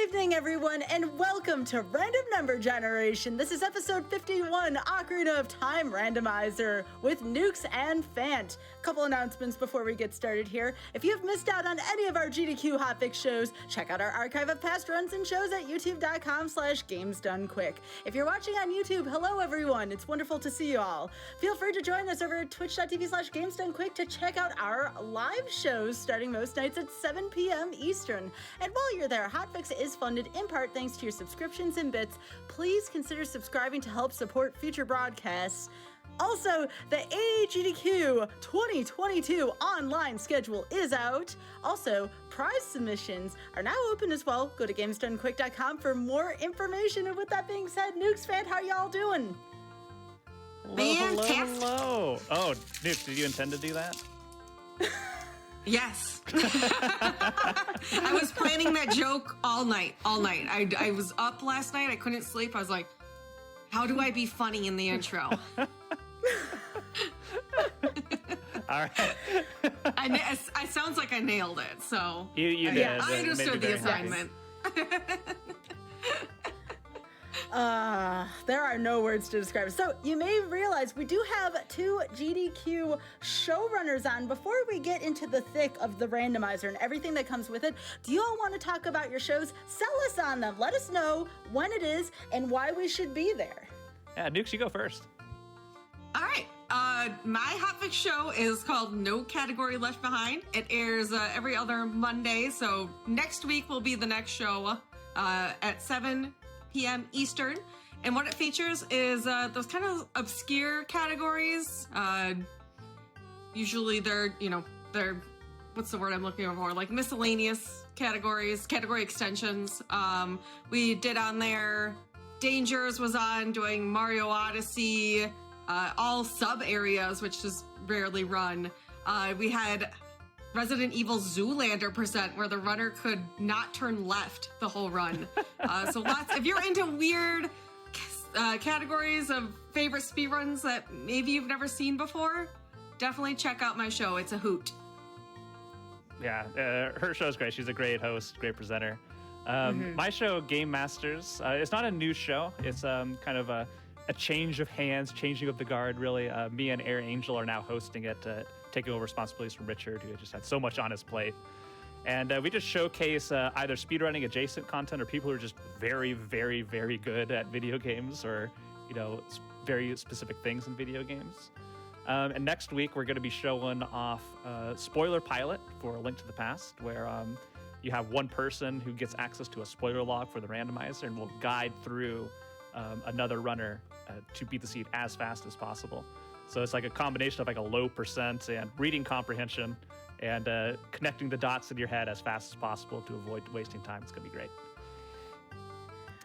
evening, everyone, and welcome to Random Number Generation. This is episode 51, Ocarina of Time Randomizer, with Nukes and Fant. A couple announcements before we get started here. If you have missed out on any of our GDQ Hotfix shows, check out our archive of past runs and shows at youtube.com/gamesdonequick. If you're watching on YouTube, hello everyone, it's wonderful to see you all. Feel free to join us over at twitch.tv/gamesdonequick to check out our live shows starting most nights at 7 p.m. Eastern. And while you're there, Hotfix is funded in part thanks to your subscriptions and bits. Please consider subscribing to help support future broadcasts. Also, the GDQ 2022 online schedule is out. Also, prize submissions are now open as well. Go to gamesdonequick.com for more information. And with that being said, Nukes Fant, how y'all doing? Hello. Oh, Nukes, did you intend to do that? Yes. I was planning that joke all night. I was up last night. I couldn't sleep. I was like, how do I be funny in the intro? All right. I sounds like I nailed it. So You did. Yeah, I understood the assignment. There are no words to describe it. So you may realize we do have two GDQ showrunners on. Before we get into the thick of the randomizer and everything that comes with it, do you all want to talk about your shows? Sell us on them. Let us know when it is and why we should be there. Yeah, Nukes, you go first. All right. My Hotfix show is called No Category Left Behind. It airs every other Monday. So next week will be the next show at 7 p.m. Eastern. And what it features is those kind of obscure categories. Usually they're what's the word I'm looking for? Like miscellaneous categories, category extensions. We did on there, Dangers was on doing Mario Odyssey, all sub areas, which is rarely run. We had Resident Evil Zoolander present, where the runner could not turn left the whole run. So if you're into weird categories of favorite speedruns that maybe you've never seen before, definitely check out my show. It's a hoot. Yeah, her show's great. She's a great host, great presenter. My show, Game Masters, it's not a new show. It's kind of a change of hands, changing of the guard, really. Me and Air Angel are now hosting it, taking over responsibilities from Richard, who just had so much on his plate. And we just showcase either speedrunning adjacent content or people who are just very, very, very good at video games or, very specific things in video games. And next week, we're going to be showing off Spoiler Pilot for A Link to the Past, where you have one person who gets access to a spoiler log for the randomizer and will guide through another runner to beat the seed as fast as possible. So it's like a combination of like a low percent and reading comprehension and connecting the dots in your head as fast as possible to avoid wasting time. It's going to be great.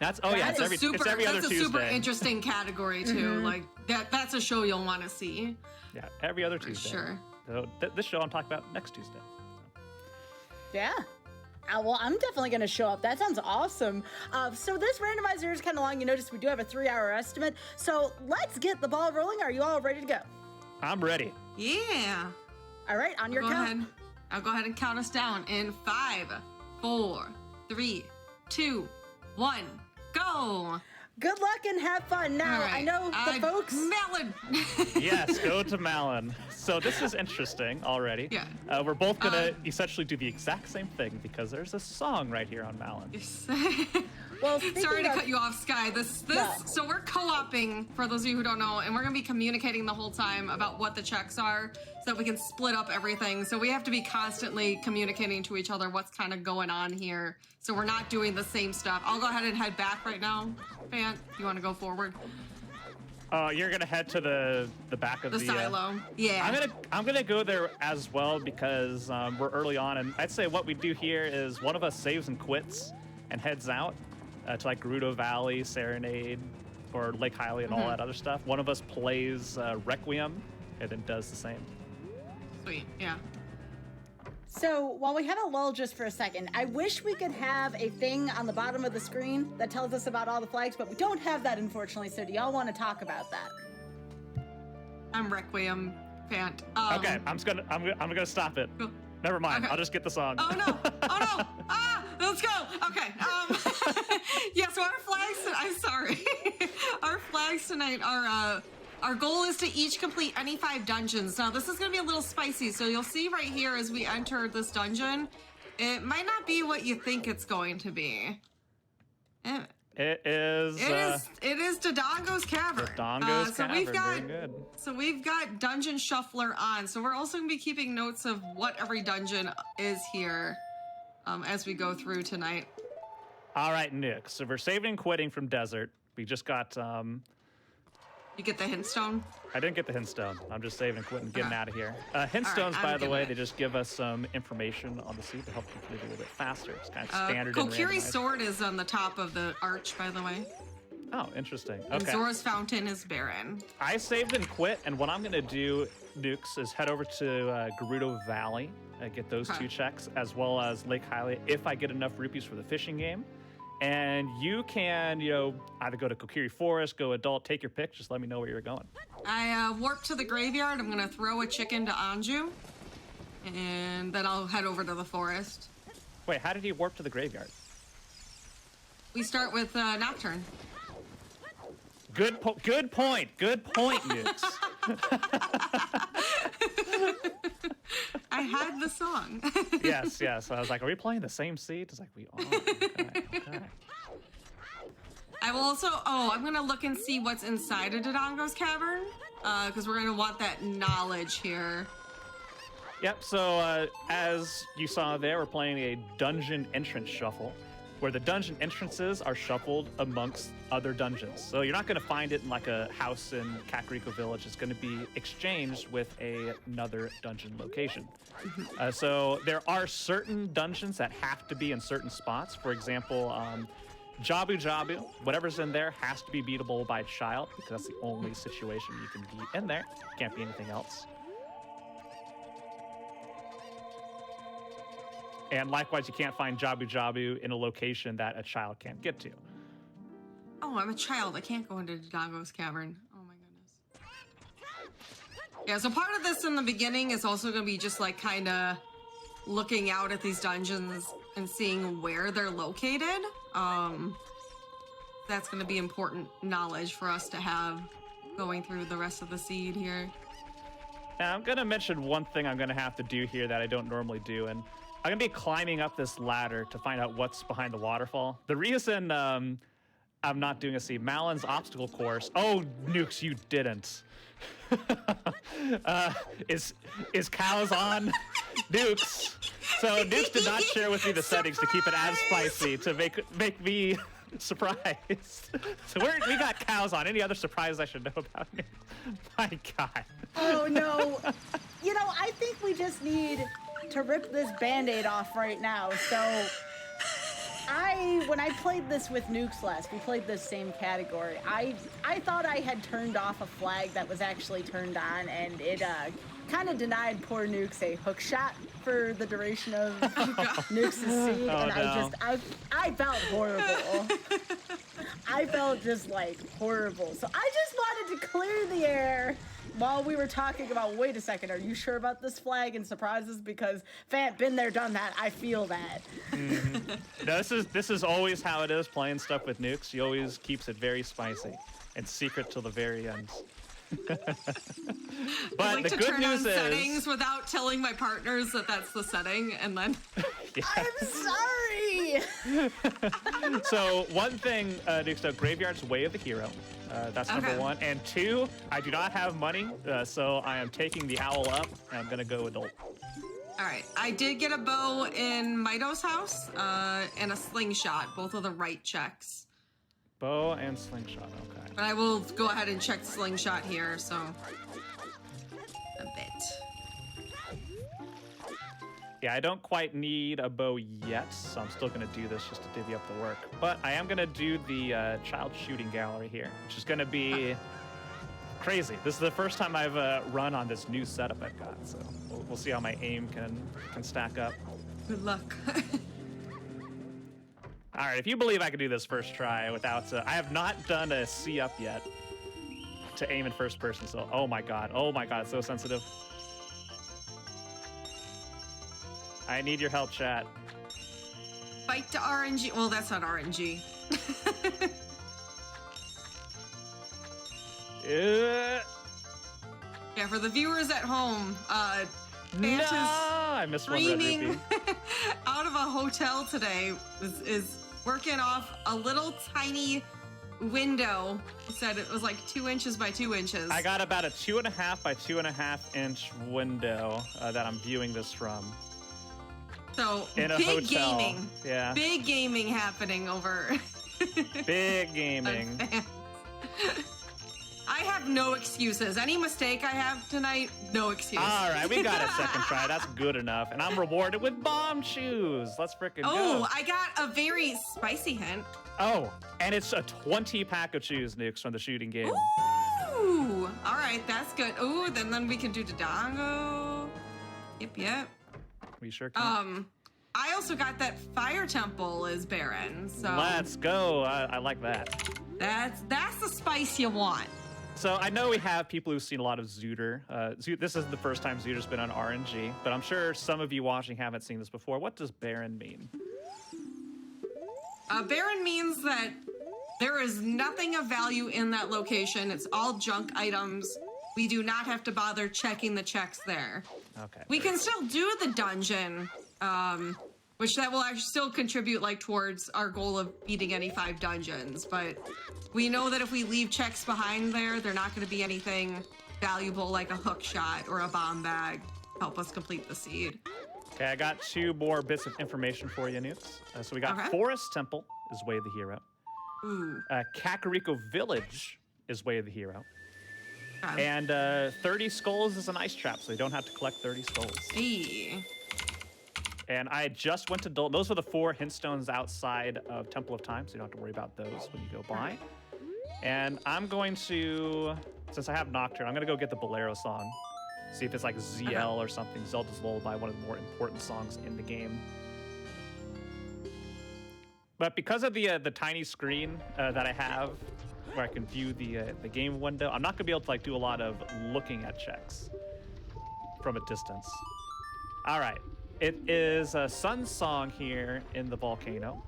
It's every other Tuesday. That's a super interesting category too. Like that's a show you'll want to see. Yeah, every other Tuesday. Sure. So this show I'm talking about next Tuesday. So. Yeah. Well, I'm definitely going to show up. That sounds awesome. So this randomizer is kind of long. You notice we do have a 3-hour estimate. So let's get the ball rolling. Are you all ready to go? I'm ready. Yeah. All right, on your count. I'll go ahead and count us down in 5, 4, 3, 2, 1, go. Good luck and have fun. Now, right. I know the folks... Melon. Yes, go to Malin. So this is interesting already. Yeah. We're both going to essentially do the exact same thing because there's a song right here on Malin. Yes. Well, sorry to cut you off, Sky. So we're co-oping, for those of you who don't know, and we're going to be communicating the whole time about what the checks are so that we can split up everything. So we have to be constantly communicating to each other what's kind of going on here. So we're not doing the same stuff. I'll go ahead and head back right now. Fant, you want to go forward? You're gonna head to the back of the silo. Yeah. I'm gonna go there as well because we're early on, and I'd say what we do here is one of us saves and quits and heads out to like Gerudo Valley, Serenade, or Lake Hylia and all that other stuff. One of us plays Requiem and then does the same. Sweet. Yeah. So while we have a lull just for a second, I wish we could have a thing on the bottom of the screen that tells us about all the flags, but we don't have that, unfortunately. So do y'all want to talk about that? I'm Requiem, Fant. Okay, I'm gonna stop it. Never mind. Okay. I'll just get the song. Oh no! Ah! Let's go. Okay. guys tonight. Our goal is to each complete any 5 dungeons. Now, this is going to be a little spicy, so you'll see right here as we enter this dungeon, it might not be what you think it's going to be. It is Dodongo's Cavern. Dodongo's Cavern. Very good. So we've got Dungeon Shuffler on. So we're also going to be keeping notes of what every dungeon is here as we go through tonight. All right, Nick. So we're saving and quitting from Desert. We just got... You get the hint stone? I didn't get the hint stone. I'm just saving and quitting, getting out of here. Hint stones, by the way, they just give us some information on the seed to help complete it a little bit faster. It's kind of standard in Kokiri's randomized. sword is on the top of the arch, by the way. Oh, interesting. Okay. And Zora's fountain is barren. I saved and quit, and what I'm going to do, Nukes, is head over to Gerudo Valley, get those 2 checks, as well as Lake Hylia, if I get enough rupees for the fishing game. And you can, either go to Kokiri Forest, go adult, take your pick. Just let me know where you're going. I warp to the graveyard. I'm going to throw a chicken to Anju. And then I'll head over to the forest. Wait, how did you warp to the graveyard? We start with Nocturne. Good point, Nukes. I had the song. Yes. I was like, are we playing the same seed? It's like, we are. Okay. I will also, I'm going to look and see what's inside of Dodongo's Cavern, because we're going to want that knowledge here. Yep, so as you saw there, we're playing a dungeon entrance shuffle, where the dungeon entrances are shuffled amongst other dungeons. So you're not going to find it in like a house in Kakariko Village. It's going to be exchanged with another dungeon location. So there are certain dungeons that have to be in certain spots. For example, Jabu Jabu, whatever's in there has to be beatable by a child, because that's the only situation you can be in there. Can't be anything else. And likewise, you can't find Jabu Jabu in a location that a child can't get to. Oh, I'm a child. I can't go into Dodongo's Cavern. Oh my goodness. Yeah, so part of this in the beginning is also going to be just like kind of looking out at these dungeons and seeing where they're located. That's going to be important knowledge for us to have going through the rest of the seed here. Now, I'm going to mention one thing I'm going to have to do here that I don't normally do, and I'm going to be climbing up this ladder to find out what's behind the waterfall. The reason I'm not doing a seed, Malin's obstacle course. Oh, Nukes, you didn't. Is cows on? Nukes. So Nukes did not share with me the settings to keep it as spicy to make me surprised. So we got cows on. Any other surprises I should know about? My God. Oh no. I think we just need to rip this Band-Aid off right now. So when I played this with Nukes last, we played this same category. I thought I had turned off a flag that was actually turned on, and it kind of denied poor Nukes a hook shot for the duration of Nukes' seed, I felt horrible. I felt just like horrible. So I just wanted to clear the air while we were talking about, wait a second, are you sure about this flag and surprises? Because, Fant, been there, done that. I feel that. Mm-hmm. No, this is always how it is playing stuff with Nukes. He always keeps it very spicy and secret till the very end. But I like the to good turn news on is settings without telling my partners that that's the setting, and then I'm sorry. So one thing, Nukes, Graveyard's Way of the Hero. That's number 1. And 2, I do not have money, so I am taking the owl up, and I'm gonna go adult. All right, I did get a bow in Mito's house and a slingshot, both of the right checks. Bow and slingshot, okay. But I will go ahead and check slingshot here, so a bit. Yeah, I don't quite need a bow yet, so I'm still gonna do this just to divvy up the work. But I am gonna do the child shooting gallery here, which is gonna be crazy. This is the first time I've run on this new setup I've got, so we'll see how my aim can stack up. Good luck. All right, if you believe I can do this first try without, I have not done a C up yet to aim in first person, so oh my god, it's so sensitive. I need your help, chat. Fight to RNG. Well, that's not RNG. Yeah, for the viewers at home, No, I missed one red screaming rupee. out of a hotel today is working off a little tiny window. He said it was like 2 inches by 2 inches. I got about a 2.5 by 2.5 inch window that I'm viewing this from. So In a big hotel. gaming. Yeah. Big gaming happening over. Big gaming. I have no excuses. Any mistake I have tonight, no excuse. All right, we got a second try. That's good enough. And I'm rewarded with bomb shoes. Let's frickin' Oh, go. I got a very spicy hint. Oh, and it's a 20 pack of shoes, Nukes, from the shooting game. Ooh, all right, that's good. Ooh, then we can do Dodongo. Yep. We sure can. I also got that fire temple is barren. So Let's go. I like that. that's the spice you want. So I know we have people who've seen a lot of Zooter. This isn't the first time Zooter's been on RNG, but I'm sure some of you watching haven't seen this before. What does barren mean? Barren means that there is nothing of value in that location. It's all junk items. We do not have to bother checking the checks there. Okay. We can still do the dungeon, which that will actually still contribute like towards our goal of beating any 5 dungeons. But we know that if we leave checks behind there, they're not going to be anything valuable like a hook shot or a bomb bag to help us complete the seed. Okay, I got 2 more bits of information for you, Nukes. So we got Okay. Forest Temple is Way of the Hero. Ooh. Kakariko Village is Way of the Hero. Okay. And 30 skulls is an ice trap, so you don't have to collect 30 skulls. Hey. And I just went to those were the 4 hint stones outside of Temple of Time, so you don't have to worry about those when you go by. And I'm going to, since I have Nocturne, I'm going to go get the Bolero song. See if it's like ZL or something, Zelda's Lullaby, one of the more important songs in the game. But because of the tiny screen that I have, where I can view the game window, I'm not going to be able to like do a lot of looking at checks from a distance. All right. It is a Sun Song here in the volcano.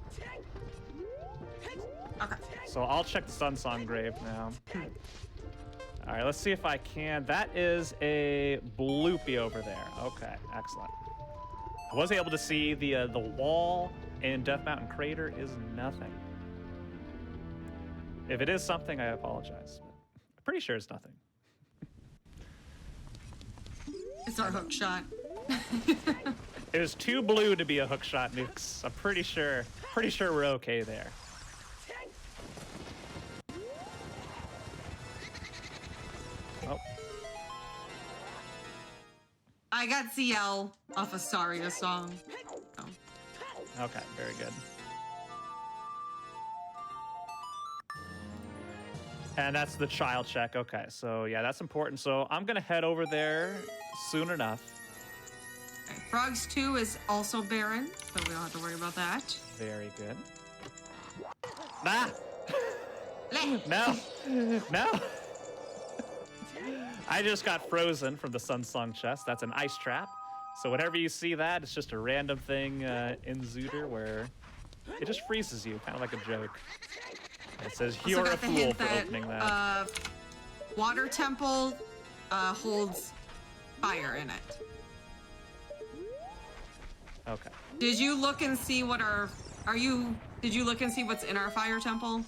Okay. So I'll check the Sun Song grave now. All right, let's see if I can. That is a bloopy over there. Okay, excellent. I was able to see the wall in Death Mountain Crater is nothing. If it is something, I apologize. I'm pretty sure it's nothing. It's our hook shot. It was too blue to be a hook shot, Nukes. I'm pretty sure we're okay there. Oh. I got ZL off a Saria song. So. Okay, very good. And that's the child check. Okay, so yeah, that's important. So I'm gonna head over there soon enough. Okay. Frogs 2 is also barren, so we don't have to worry about that. Very good. Ah! Leh. No! No! I just got frozen from the Sun Song chest. That's an ice trap. So whenever you see that, it's just a random thing in Zooter where it just freezes you, kind of like a joke. It says, Also you're a got the fool hint for opening that. Water Temple holds fire in it. Okay. Did you look and see what did you look and see what's in our fire temple?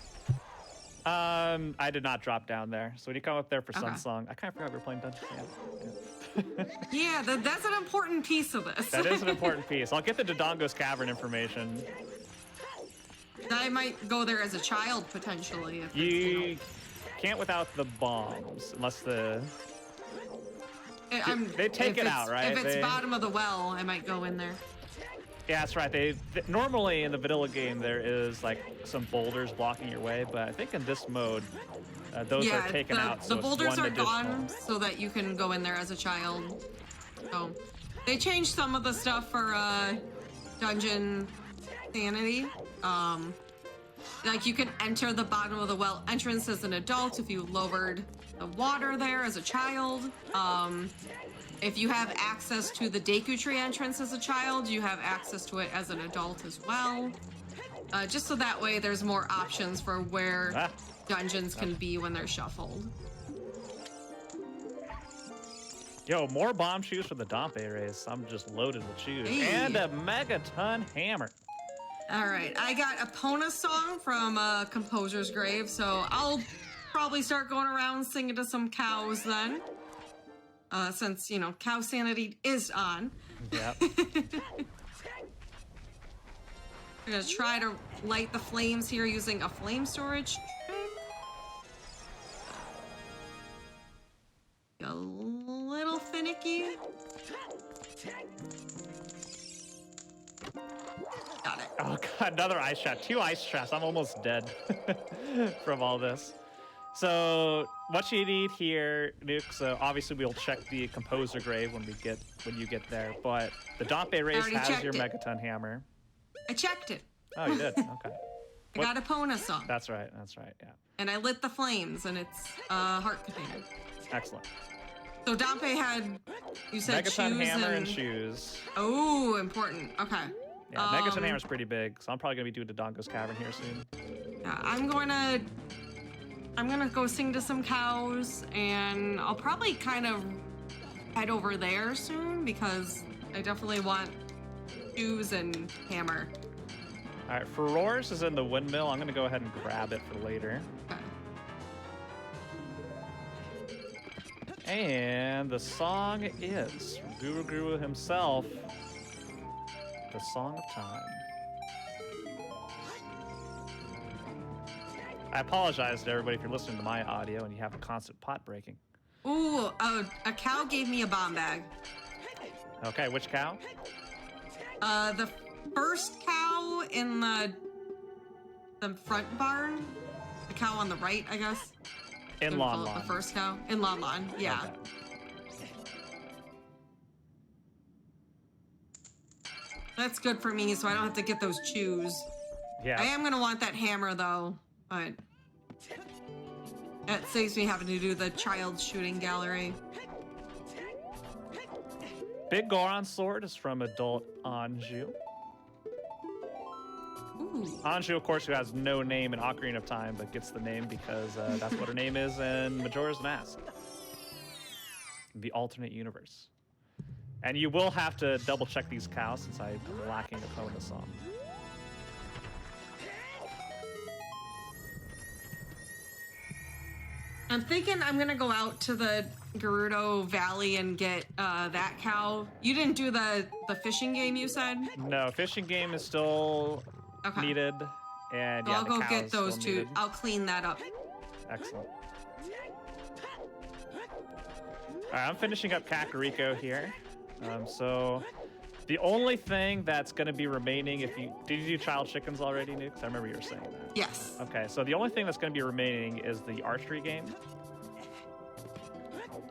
I did not drop down there. So when you come up there for Sun Okay. Song, I kind of forgot we were playing Dungeons. Yeah, that's an important piece of this. That is an important piece. I'll get the Dodongo's Cavern information. I might go there as a child potentially. If You can't without the bombs, unless the... They take it out, right? If it's They- bottom of the well, I might go in there. Yeah, that's right. Normally in the vanilla game there is like some boulders blocking your way, but I think in this mode those are taken out. The So it's boulders one are additional. gone so that you can go in there as a child. So they changed some of the stuff for dungeon sanity. Like you can enter the bottom of the well entrance as an adult if you lowered the water there as a child. If you have access to the Deku Tree entrance as a child, you have access to it as an adult as well. Just so that way there's more options for where dungeons can be when they're shuffled. Yo, more bomb shoes for the Dompe race. I'm just loaded with shoes. Hey. And a megaton hammer. All right, I got a Pona song from Composer's Grave, so I'll probably start going around singing to some cows then. Since, you know, cow sanity is on. Yep. I'm gonna try to light the flames here using a flame storage trick. A little finicky. Got it. Oh god, another ice trap. 2 ice traps. I'm almost dead from all this. So what you need here, Nuke, so obviously we'll check the Composer Grave when you get there, but the Dompe race already has checked your it. Megaton hammer. I checked it. Oh, you did? Okay. I got a Pona song. That's right, yeah. And I lit the flames, and it's heart container. Excellent. So Dompe had, you said Megaton shoes hammer and shoes. Oh, important. Okay. Yeah, Megaton hammer's pretty big, so I'm probably gonna be doing the Dongo's Cavern here soon. Yeah, I'm gonna go sing to some cows, and I'll probably kind of head over there soon because I definitely want shoes and hammer. All right, Furores is in the windmill. I'm gonna go ahead and grab it for later. Okay. And the song is from Guru Guru himself, the Song of Time. I apologize to everybody if you're listening to my audio and you have a constant pot breaking. Ooh, a cow gave me a bomb bag. Okay, which cow? The first cow in the front barn. The cow on the right, I guess. In Call Lon it Lon. The first cow in Lon Lon. Yeah. Okay. That's good for me, so I don't have to get those chews. Yeah. I am gonna want that hammer though, but that saves me having to do the child shooting gallery. Big Goron sword is from adult Anju. Ooh. Anju, of course, who has no name in Ocarina of Time, but gets the name because that's what her name is in Majora's Mask. The alternate universe. And you will have to double check these cows since I'm lacking a Pona song. I'm thinking I'm gonna go out to the Gerudo Valley and get that cow. You didn't do the fishing game, you said? No, fishing game is still Okay. needed. And So yeah, I'll the go cow get is still those two. needed. I'll clean that up. Excellent. All right, I'm finishing up Kakariko here. So the only thing that's going to be remaining, did you do Child Chickens already, Nuke? 'Cause I remember you were saying that. Yes. Okay, so the only thing that's going to be remaining is the archery game,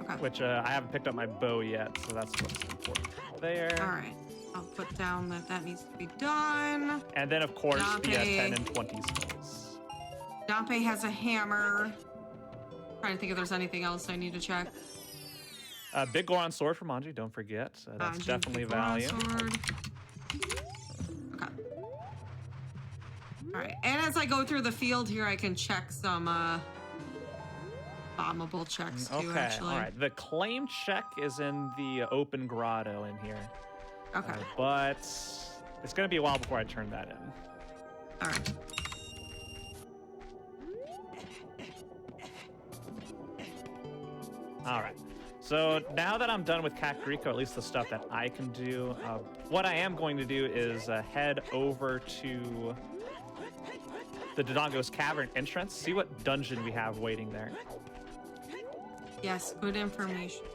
Okay. which I haven't picked up my bow yet, so that's what's important there. All right. I'll put down that needs to be done. And then, of course, the Dompe. 10 and 20 skills. Dompe has a hammer. Trying to think if there's anything else I need to check. Big Goron sword from Anju, don't forget. That's Anju, definitely big Goron value. sword. Okay. All right. And as I go through the field here, I can check some bombable checks too, Okay, actually. all right. The claim check is in the open grotto in here. Okay. But it's going to be a while before I turn that in. All right. All right. So now that I'm done with Kakariko, at least the stuff that I can do, what I am going to do is head over to the Dodongo's Cavern entrance, see what dungeon we have waiting there. Yes, good information.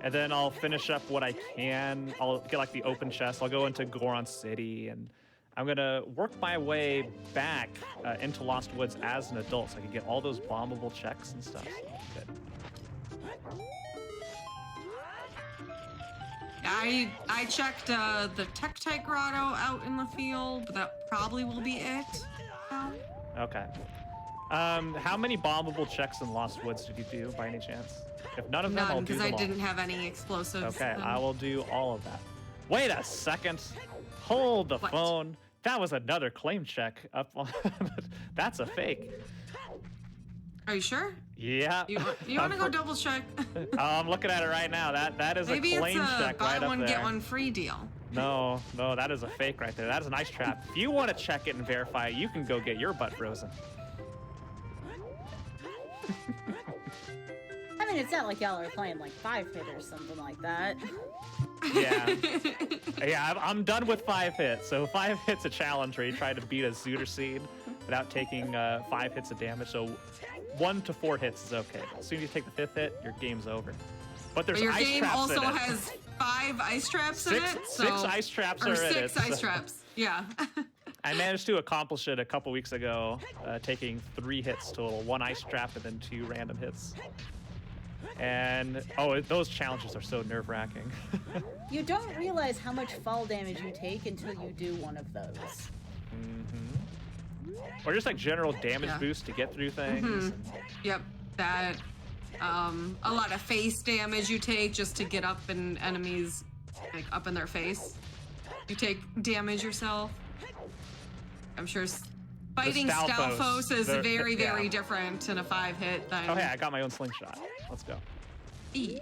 And then I'll finish up what I can. I'll get like the open chest. I'll go into Goron City, and I'm gonna work my way back into Lost Woods as an adult so I can get all those bombable checks and stuff. So, good. I checked the Tectite Grotto out in the field, but that probably will be it. Okay. How many bombable checks in Lost Woods did you do by any chance? If none of them, I'll None, do because them I all. didn't have any explosives. Okay, then. I will do all of that. Wait a second. Hold the What? phone. That was another claim check up on. That's a fake. Are you sure? Yeah. You want to go double check? I'm looking at it right now. That is Maybe a claim it's a check buy right up one there. get one free deal. No, that is a fake right there. That is an ice trap. If you want to check it and verify, you can go get your butt frozen. I mean, it's not like y'all are playing like 5-hit or something like that. Yeah. Yeah, I'm done with 5 hits. So 5 hits a challenge where you try to beat a Zooter Seed without taking 5 hits of damage. So 1 to 4 hits is okay. As soon as you take the 5th hit, your game's over. But there's Your ice game traps also in it. has 5 ice traps in it. So, 6 ice traps or are in 6 it. ice traps. Yeah. I managed to accomplish it a couple weeks ago, taking 3 hits total, 1 ice trap and then 2 random hits. And those challenges are so nerve-wracking. You don't realize how much fall damage you take until you do one of those. Or just like general damage boost to get through things. Yep. That a lot of face damage you take just to get up in enemies, like up in their face. You take damage yourself. I'm sure fighting Stalfos is very, very different in a 5-hit than... Oh, hey, I got my own slingshot. Let's go. E.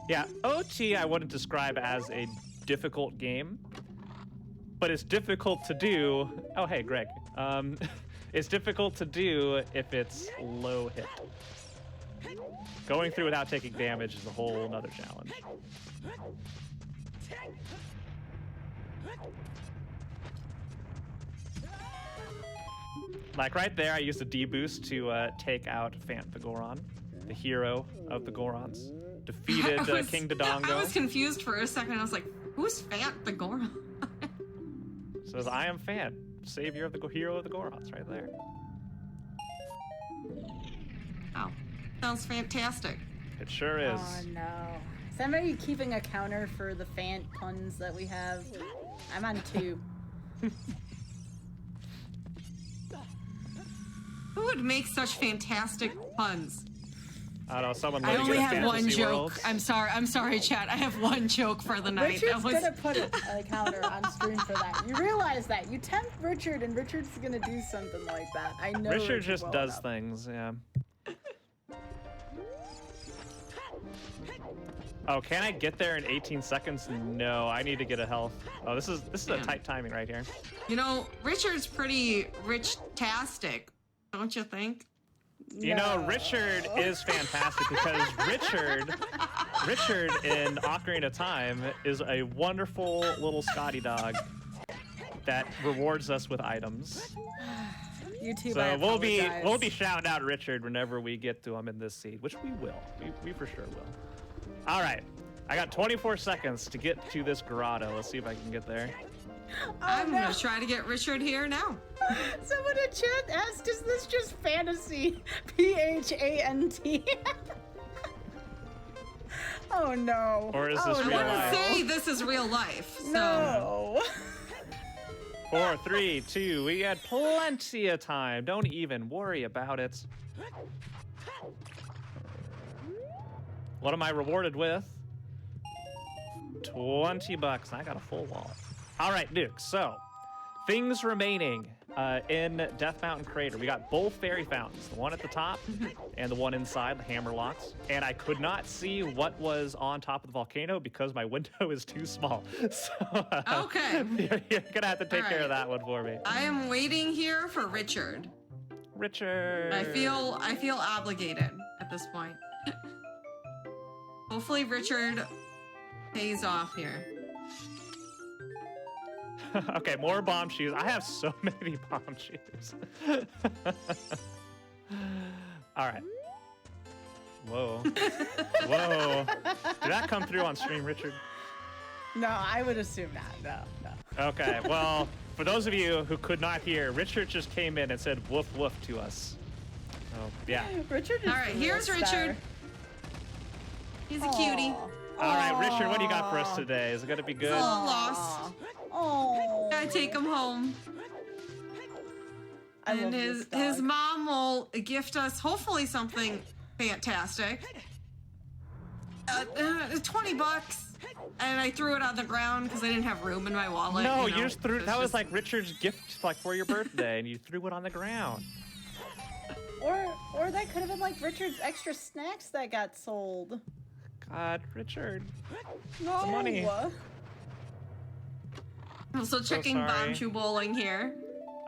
Yeah, OT I wouldn't describe as a difficult game, but it's difficult to do... Oh, hey, Greg. It's difficult to do if it's low hit. Going through without taking damage is a whole nother challenge. Like right there, I used a D-boost to take out Fant the Goron, the hero of the Gorons. Defeated King Dodongo. I was confused for a second. I was like, who's Fant the Goron? Says, I am Fant, savior of the hero of the Gorons, right there. Oh, sounds fantastic. It sure is. Oh no. Is somebody keeping a counter for the Fant puns that we have? I'm on 2. Who would make such fantastic puns? I don't know, someone I living only in a have one fantasy joke. world. I'm sorry, chat. I have one joke for the night. Richard's gonna put a counter on stream for that. You realize that. You tempt Richard and Richard's gonna do something like that. I know Richard just well does enough. things, yeah. Oh, can I get there in 18 seconds? No, I need to get a health. Oh, this is a tight timing right here. You know, Richard's pretty rich-tastic, don't you think? You know, Richard is fantastic because Richard in Ocarina of Time is a wonderful little Scotty dog that rewards us with items. YouTube, So we'll be shouting out Richard whenever we get to him in this seed, which we will. We for sure will. All right, I got 24 seconds to get to this grotto. Let's see if I can get there. I'm gonna try to get Richard here now. Someone in chat asked, is this just fantasy? P-H-A-N-T. Oh no. Or is this I real wouldn't life? say this is real life. So. No. 4, 3, 2, we had plenty of time. Don't even worry about it. What am I rewarded with? 20 bucks. I got a full wallet. All right, Duke. So, things remaining in Death Mountain Crater. We got both fairy fountains, the one at the top and the one inside, the hammer locks. And I could not see what was on top of the volcano because my window is too small. So, Okay. you're gonna have to take care of that one for me. I am waiting here for Richard. Richard. I feel obligated at this point. Hopefully Richard pays off here. Okay, more bomb shoes. I have so many bomb shoes. All right. Whoa. Whoa. Did that come through on stream, Richard? No, I would assume not. No. Okay, well, for those of you who could not hear, Richard just came in and said woof woof to us. Oh, yeah. Richard is All right, the here's real star. Richard. He's a cutie. All right, Richard, what do you got for us today? Is it going to be good? He's a little lost. Oh. Gotta take him home. I And love his this dog. mom will gift us hopefully something fantastic. 20 bucks. and I threw it on the ground because I didn't have room in my wallet. No, you know? you just threw. So That it's was just- like Richard's gift, like for your birthday, and you threw it on the ground. Or that could have been like Richard's extra snacks that got sold. God, Richard. No. money. I'm still checking sorry. bomb chew bowling here.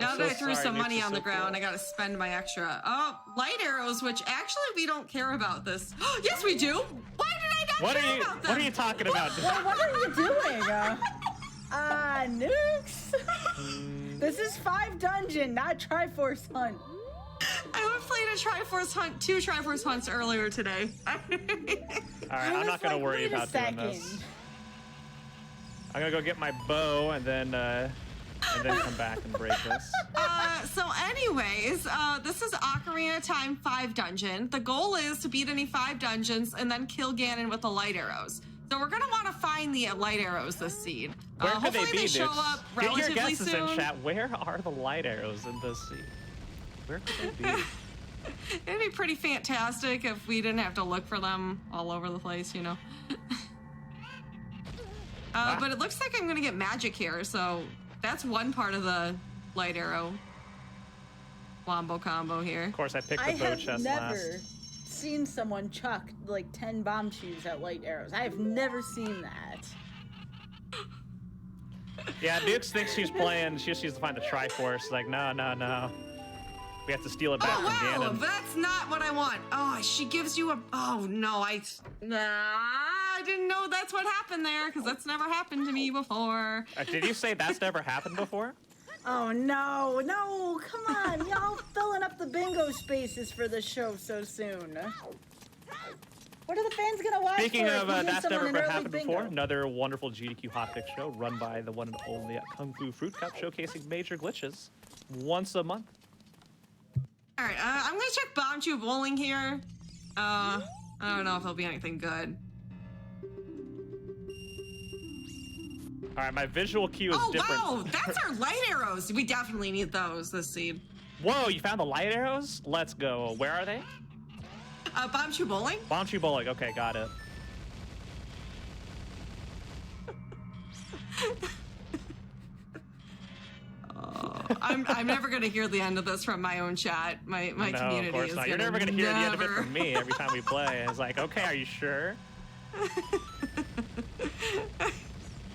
Now I'm that so I threw sorry, some Nix money is on the so ground, cool. I gotta spend my extra. Oh, light arrows, which actually we don't care about this. Yes, we do. Why did I not What care are you? about them? What are you talking about? Well, what are you doing? Nukes. This is 5 dungeon, not Triforce Hunt. I played a Triforce Hunt, 2 Triforce Hunts earlier today. All right, I I'm was not gonna like, worry wait a about doing second. this. I'm gonna go get my bow and then come back and break this. So anyways, this is Ocarina Time 5 dungeon. The goal is to beat any 5 dungeons and then kill Ganon with the light arrows. So we're gonna want to find the light arrows this seed. Where could Hopefully they be, show Nix? up Get your relatively guesses soon. in chat. Where are the light arrows in this seed? Where could they be? It'd be pretty fantastic if we didn't have to look for them all over the place, you know. But it looks like I'm gonna get magic here, so that's one part of the light arrow wombo combo here. Of course, I picked I the bow have chest never last. seen someone chuck like 10 bomb chews at light arrows. I have never seen that. Yeah, Nukes thinks she's playing. She just needs to find the Triforce. Like, no. We have to steal it back Oh from wow, Ganon. that's not what I want. Oh, she gives you a. Oh no, I didn't know that's what happened there because that's never happened to me before. Did you say that's never happened before? Oh no, come on, y'all filling up the bingo spaces for the show so soon. What are the fans gonna watch? Speaking for if of we give that's someone never an early happened bingo? before, another wonderful GDQ Hotfix show run by the one and only Kung Fu Fruit Cup, showcasing major glitches once a month. All right, I'm gonna check bomb chew bowling here. I don't know if it'll be anything good. All right, my visual cue is different. Oh wow, that's our light arrows. We definitely need those this seed. Whoa, you found the light arrows? Let's go. Where are they? Bomb chew bowling. Bomb Tree Bowling. Okay, got it. I'm never gonna hear the end of this from my own chat. My No, community of course is not. You're never gonna hear the end of it from me every time we play. It's like, okay, are you sure?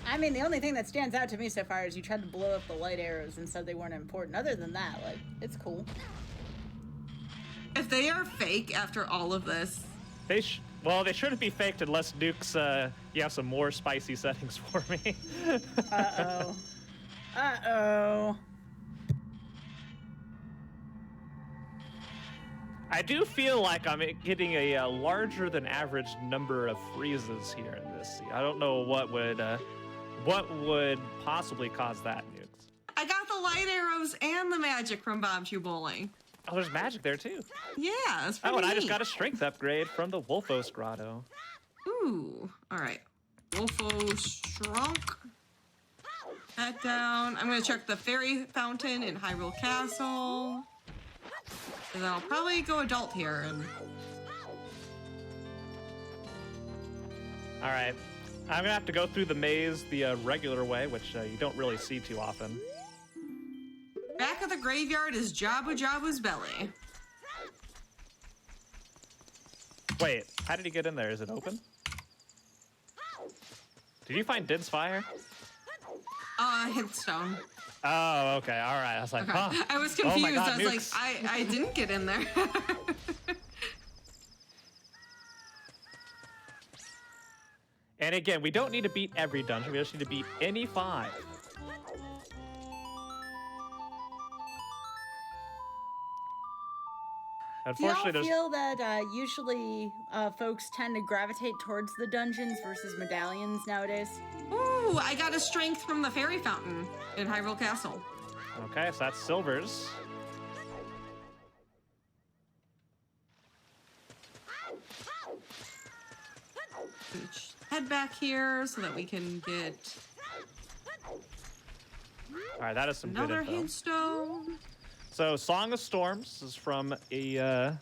I mean, the only thing that stands out to me so far is you tried to blow up the light arrows and said they weren't important. Other than that, like, it's cool. If they are fake after all of this, Well, they shouldn't be faked unless Nukes, you have some more spicy settings for me. Uh-oh. Uh-oh. I do feel like I'm getting a larger than average number of freezes here in this scene. I don't know what would possibly cause that, Nukes. I got the light arrows and the magic from bomb chew bowling. Oh, there's magic there too. Yeah, that's pretty Oh, and I just neat. got a strength upgrade from the Wolfos Grotto. Ooh, all right. Wolfo Strunk. That down. I'm gonna check the fairy fountain in Hyrule Castle. And then I'll probably go adult here. And All right, I'm gonna have to go through the maze the regular way, which you don't really see too often. back of the graveyard is Jabu Jabu's belly. Wait, how did he get in there? Is it open? Did you find Din's fire? Hintstone. Oh, okay, all right. I was like, Okay. huh. I was Oh confused. my God, I was like, Nukes. I didn't get in there. And again, we don't need to beat every dungeon. We just need to beat any 5. Do y'all Unfortunately, there's feel that usually folks tend to gravitate towards the dungeons versus medallions nowadays? Ooh, I got a strength from the fairy fountain in Hyrule Castle. okay. So that's Silver's. Head back here so that we can get All right, that is some another good info. hintstone. So, Song of Storms is from a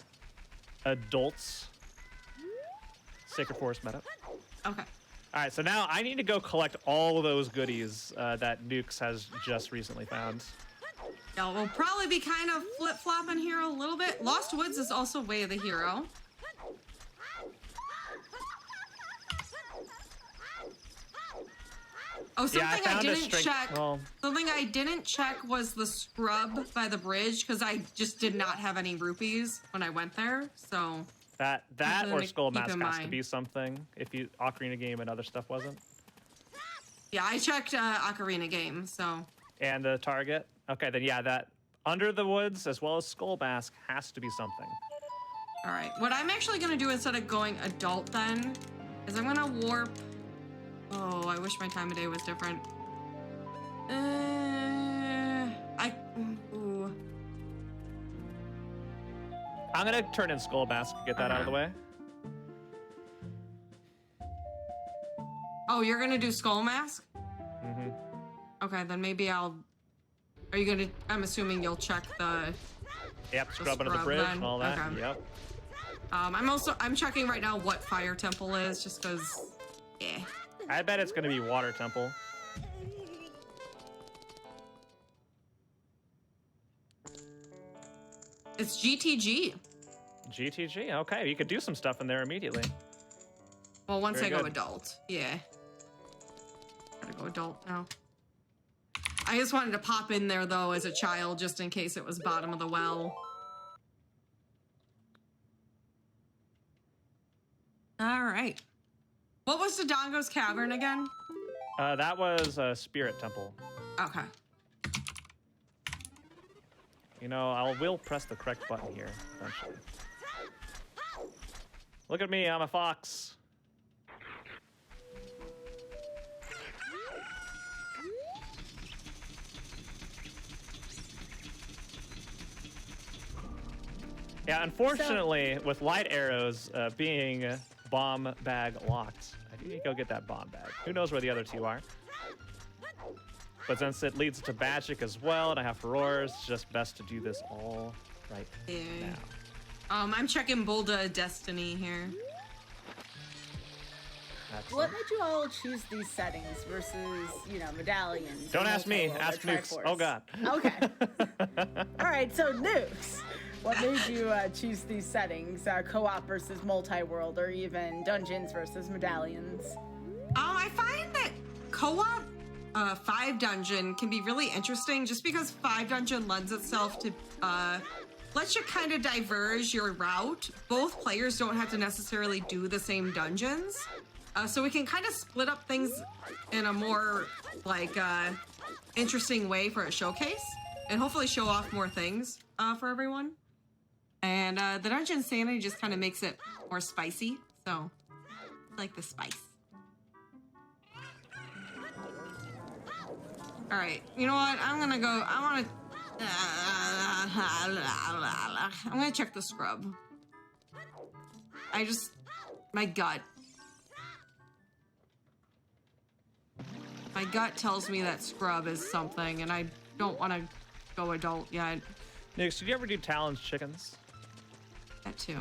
adults Sacred Forest meta. Okay. All right, so now I need to go collect all those goodies that Nukes has just recently found. Yeah, we'll probably be kind of flip-flopping here a little bit. Lost Woods is also Way of the Hero. Oh, something I didn't check. Well, something I didn't check was the scrub by the bridge because I just did not have any rupees when I went there. So that or Skull Mask has to be something. If you Ocarina game and other stuff wasn't. Yeah, I checked Ocarina game. So. And the target. Okay, then yeah, that Under the Woods as well as Skull Mask has to be something. All right, what I'm actually gonna do instead of going adult then is I'm gonna warp. Oh, I wish my time of day was different. Ooh. I'm gonna turn in Skull Mask to get that out of the way. Oh, you're gonna do Skull Mask? Mm-hmm. Okay, then maybe I'll. Are you gonna? I'm assuming you'll check the. Yep, scrub under the bridge and all that. Okay. Yep. I'm checking right now what Fire Temple is, just because. Yeah. I bet it's gonna be Water Temple. It's GTG. GTG. Okay, you could do some stuff in there immediately. Well, once I go adult, yeah. Gotta go adult now. I just wanted to pop in there though as a child, just in case it was bottom of the well. All right. What was Dodongo's Cavern again? That was a Spirit Temple. Okay. You know, I will press the correct button here eventually. Look at me, I'm a fox. Yeah, unfortunately, with light arrows being bomb bag locked, I do need to go get that bomb bag. Who knows where the other two are? But since it leads to magic as well, and I have furores, it's just best to do this all right now. I'm checking Bolda Destiny here. What made you all choose these settings versus, you know, medallions? Don't ask me, ask Nukes. Oh god. Okay. All right, so Nukes, what made you choose these settings? Co-op versus multi-world, or even dungeons versus medallions? I find that co-op 5 dungeon can be really interesting just because 5 dungeon lends itself to lets you kind of diverge your route. Both players don't have to necessarily do the same dungeons. So we can kind of split up things in a more like interesting way for a showcase and hopefully show off more things for everyone. And the dungeon sanity just kind of makes it more spicy. So I like the spice. All right, you know what? I'm gonna go. I'm gonna check the scrub. My gut. My gut tells me that scrub is something, and I don't want to go adult yet. Nukes, did you ever do Talon's chickens? That too.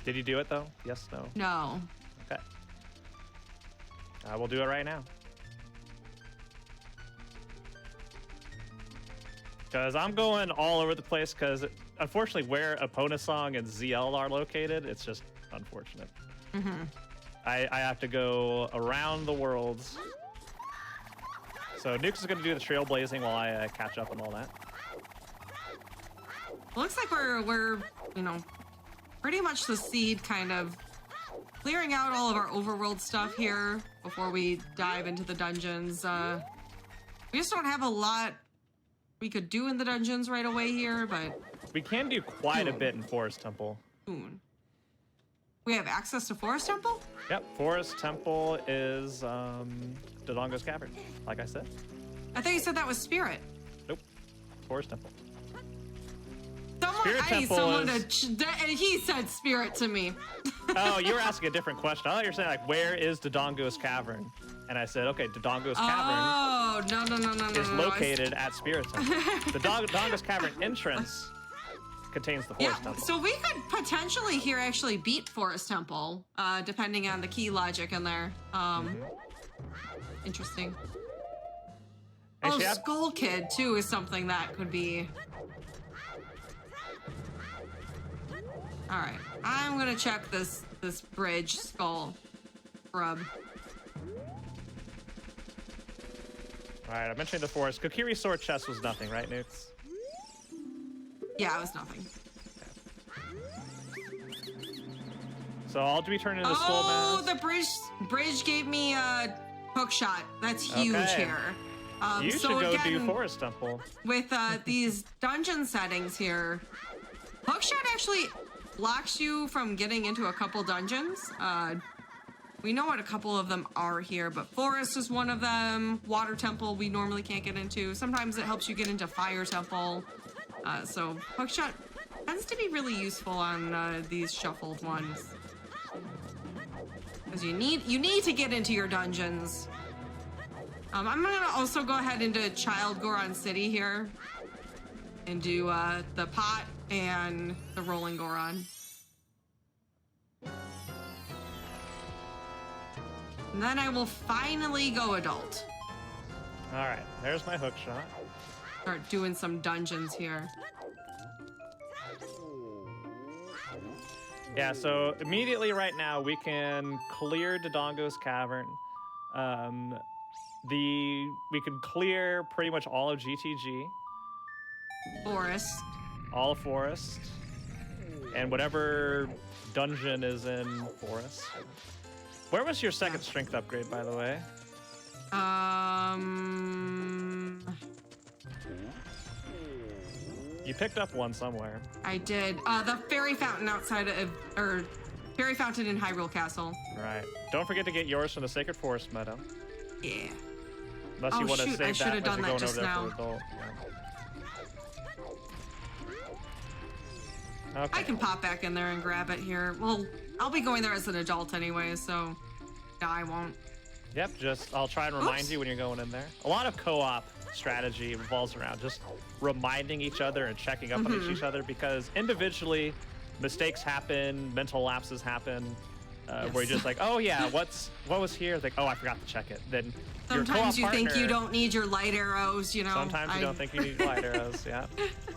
Did you do it though? Yes, no? No. Okay. We'll do it right now. Because I'm going all over the place because, unfortunately, where Eponisong and ZL are located, it's just unfortunate. Mm-hmm. I have to go around the world. So Nukes is going to do the trailblazing while I catch up and all that. Looks like we're you know, pretty much the seed kind of clearing out all of our overworld stuff here before we dive into the dungeons. We just don't have a lot we could do in the dungeons right away here, but we can do quite a bit in Forest Temple. Soon. We have access to Forest Temple? Yep, Forest Temple is Dodongo's Cavern, like I said. I thought you said that was Spirit. Nope, Forest Temple. I need someone to. He said Spirit to me. Oh, you were asking a different question. I thought you were saying, like, where is Dodongo's Cavern? And I said, okay, Dodongo's Cavern no. is located at Spirit Temple. The Dodongo's Cavern entrance contains the Yeah, Forest Temple. so we could potentially here actually beat Forest Temple, depending on the key logic in there. Interesting. Actually, Oh, Skull Kid too is something that could be. All right, I'm gonna check this bridge skull rub. All right, I'm entering the forest. Kokiri sword chest was nothing, right, Nukes? Yeah, it was nothing. So I'll be turning into Skull Oh, Mask. the bridge gave me a hook shot. That's huge Okay. here. You so should go again, do Forest Temple. with these dungeon settings here, hookshot actually blocks you from getting into a couple dungeons. We know what a couple of them are here, but Forest is one of them. Water Temple we normally can't get into. Sometimes it helps you get into Fire Temple. So hookshot tends to be really useful on these shuffled ones. Because you need to get into your dungeons. I'm gonna also go ahead into Child Goron City here and do the pot and the Rolling Goron. And then I will finally go adult. All right, there's my hook shot. Start doing some dungeons here. Yeah, so immediately right now we can clear Dodongo's Cavern. We can clear pretty much all of GTG, Forest. all of Forest, and whatever dungeon is in Forest. Where was your second strength upgrade, by the way? You picked up one somewhere. I did. The fairy fountain outside of, or fairy fountain in Hyrule Castle. Right. Don't forget to get yours from the Sacred Forest Meadow. Yeah. Unless you Oh, want to shoot, I save should that have as done you're that going just over there now. for adult. Yeah. Okay. I can pop back in there and grab it here. Well, I'll be going there as an adult anyway, so no, I won't. Yep, I'll try and remind Oops. you when you're going in there. A lot of co-op strategy revolves around just reminding each other and checking up on each other, because individually mistakes happen, mental lapses happen, where you're just like, oh yeah, what was here? Like, oh, I forgot to check it. Then your Sometimes you co-op think you partner- don't need your light arrows, you know. Sometimes you don't think you need light arrows, yeah.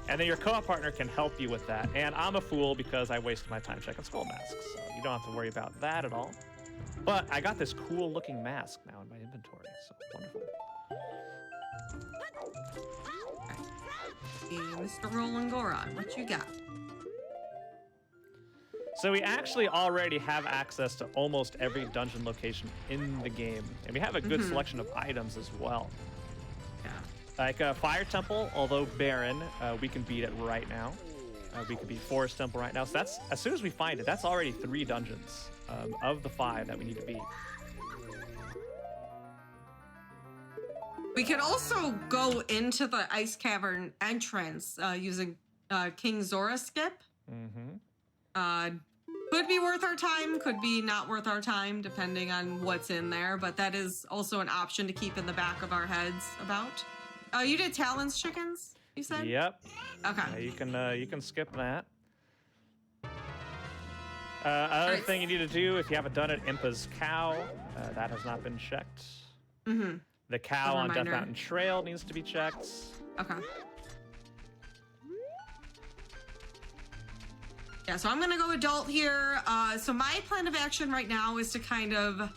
And then your co-op partner can help you with that. And I'm a fool because I wasted my time checking skull masks, so you don't have to worry about that at all. But I got this cool looking mask now in my inventory, so wonderful. Hey, Mr. Roland Goron, what you got? So we actually already have access to almost every dungeon location in the game, and we have a good selection of items as well. Yeah. Like Fire Temple, although barren, we can beat it right now. We can beat Forest Temple right now. So that's, as soon as we find it, that's already 3 dungeons of the 5 that we need to beat. We could also go into the ice cavern entrance using King Zora skip. Could be worth our time, could be not worth our time, depending on what's in there, but that is also an option to keep in the back of our heads about. You did Talon's chickens, you said? Yep. Okay. You can skip that. Another thing you need to do, if you haven't done it, Impa's cow. That has not been checked. The cow on Death reminder. Mountain Trail needs to be checked. Okay. Yeah, so I'm gonna go adult here. So my plan of action right now is to kind of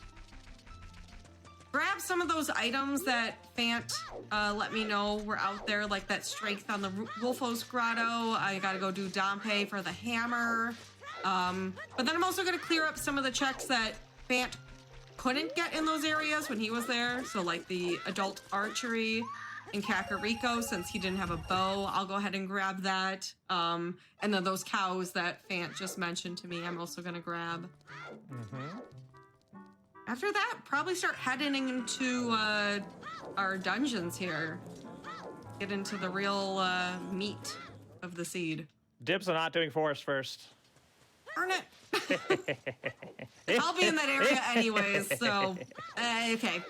grab some of those items that Fant let me know were out there, like that strength on the Wolfos Grotto. I gotta go do Dompe for the hammer. But then I'm also gonna clear up some of the checks that Fant couldn't get in those areas when he was there. So like the adult archery in Kakariko, since he didn't have a bow, I'll go ahead and grab that. And then those cows that Fant just mentioned to me, I'm also gonna grab. After that, probably start heading into our dungeons here. Get into the real meat of the seed. Dibs on not doing Forest first. Darn it. I'll be in that area anyways, so okay.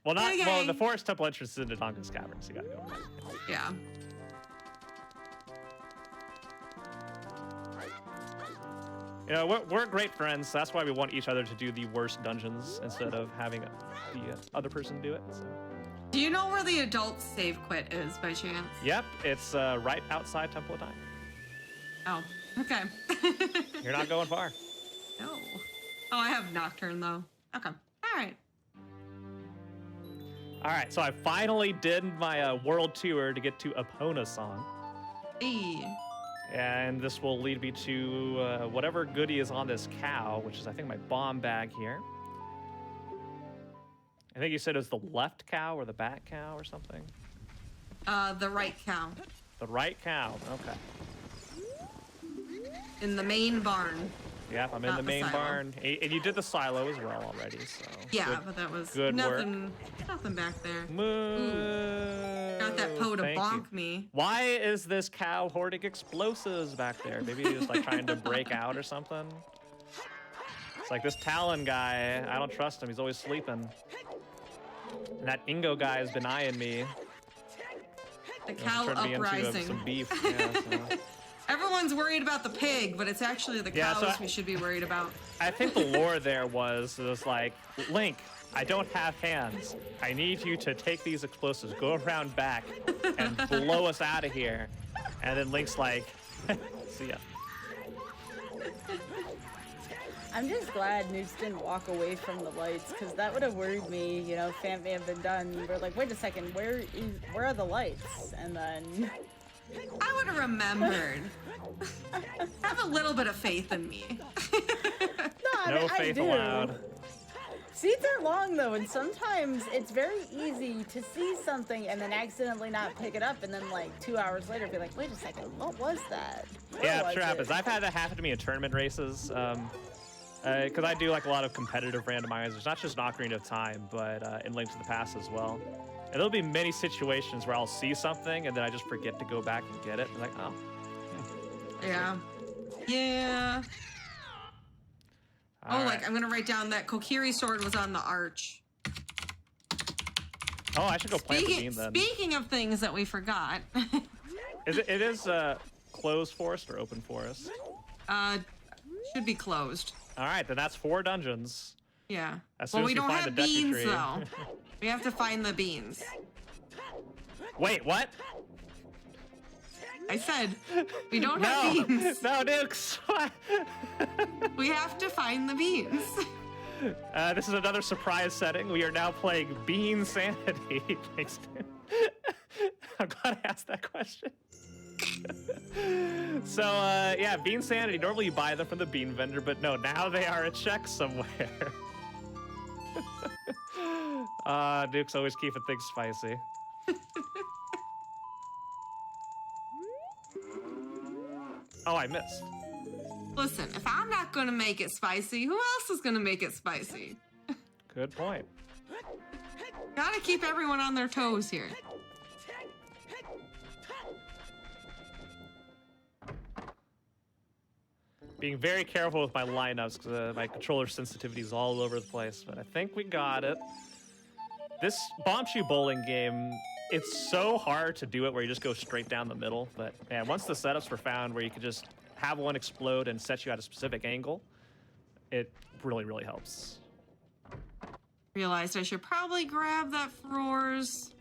Well, Okay. well, the Forest Temple entrance is into Dodongo's Cavern, so you gotta go. Yeah. You know, we're great friends. So that's why we want each other to do the worst dungeons instead of having the other person do it. So. Do you know where the adult save quit is by chance? Yep, it's right outside Temple of Time. Oh, okay. You're not going far. No. Oh, I have Nocturne though. Okay. All right. All right, so I finally did my world tour to get to Epona Song. Hey. And this will lead me to whatever goodie is on this cow, which is, I think, my bomb bag here. I think you said it was the left cow or the back cow or something? The right cow. The right cow, okay. In the main barn. Yep, I'm in the main barn. And you did the silo as well already, so. Yeah, good, but that was good nothing back there. Moo. Got that Poe to Thank bonk you. me. Why is this cow hoarding explosives back there? Maybe he was like trying to break out or something. It's like this Talon guy, I don't trust him. He's always sleeping. And that Ingo guy has been eyeing me. The cow uprising. Some beef. Yeah, so. Everyone's worried about the pig, but it's actually the cows we should be worried about. I think the lore there was like, Link, I don't have hands. I need you to take these explosives, go around back, and blow us out of here. And then Link's like, see ya. I'm just glad Nukes didn't walk away from the lights, because that would have worried me. You know, Fant may have been done. We're like, wait a second, where are the lights? And then... I would have remembered. Have a little bit of faith in me. No faith allowed. Seeds are long though, and sometimes it's very easy to see something and then accidentally not pick it up, and then like 2 hours later be like, wait a second, what was that? Yeah, it sure happens. I've had that happen to me in tournament races. Because I do like a lot of competitive randomizers, not just in Ocarina of Time, but in Link to the Past as well. And there'll be many situations where I'll see something and then I just forget to go back and get it. I'm like, oh. Yeah. Yeah. All right. Like I'm gonna write down that Kokiri sword was on the arch. Oh, I should go plant the bean then. Speaking of things that we forgot. It is closed forest or open forest? Should be closed. All right, then that's 4 dungeons. Yeah. As soon as we don't find have the Deku beans tree. though. We have to find the beans. Wait, what? I said we don't have beans. No, Nukes. We have to find the beans. This is another surprise setting. We are now playing Bean Sanity. Thanks, dude. I'm glad I asked that question. So, yeah, Bean Sanity. Normally you buy them from the bean vendor, but no, now they are a check somewhere. Duke's always keeping things spicy. Oh, I missed. Listen, if I'm not gonna make it spicy, who else is gonna make it spicy? Good point. Gotta keep everyone on their toes here. Being very careful with my lineups because my controller sensitivity is all over the place, but I think we got it. This Bombshoe bowling game, it's so hard to do it where you just go straight down the middle, but man, once the setups were found where you could just have one explode and set you at a specific angle, it really, really helps. Realized I should probably grab that Froors.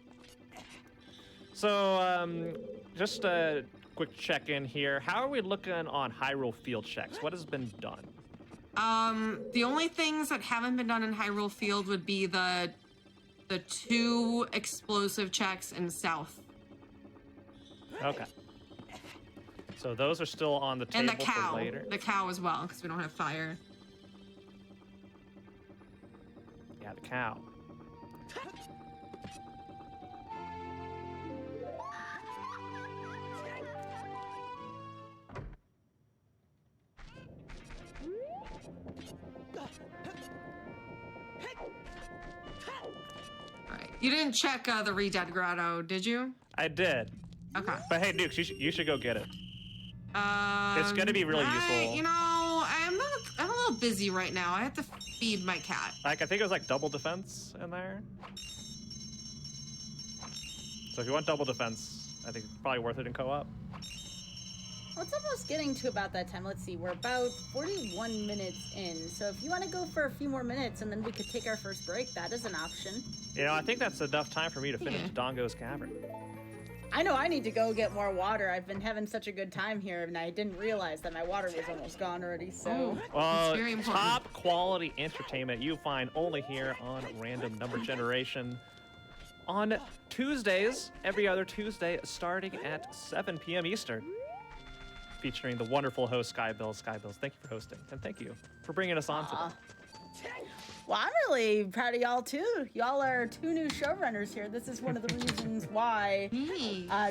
So, just a quick check-in here. How are we looking on Hyrule Field checks? What has been done? The only things that haven't been done in Hyrule Field would be the 2 explosive checks in South. Okay. So those are still on the table and the cow. for later. The cow as well, because we don't have fire. Yeah, the cow. Alright. You didn't check the Re-Dead Grotto, did you? I did. Okay. But hey, Dukes, you should go get it. It's gonna be really useful. You know, I'm a little busy right now. I have to feed my cat. Like, I think it was like double defense in there. So if you want double defense, I think it's probably worth it in co-op. Well, it's almost getting to about that time. Let's see, we're about 41 minutes in. So if you want to go for a few more minutes and then we could take our first break, that is an option. You know, I think that's enough time for me to finish Dodongo's Cavern. I know I need to go get more water. I've been having such a good time here, and I didn't realize that my water was almost gone already, so... Well, very important. top quality entertainment you find only here on Random Number Generation. On Tuesdays, every other Tuesday, starting at 7 p.m. Eastern. Featuring the wonderful host, Skybilz. Skybilz, thank you for hosting, and thank you for bringing us on today. Well, I'm really proud of y'all, too. Y'all are 2 new showrunners here. This is one of the reasons why,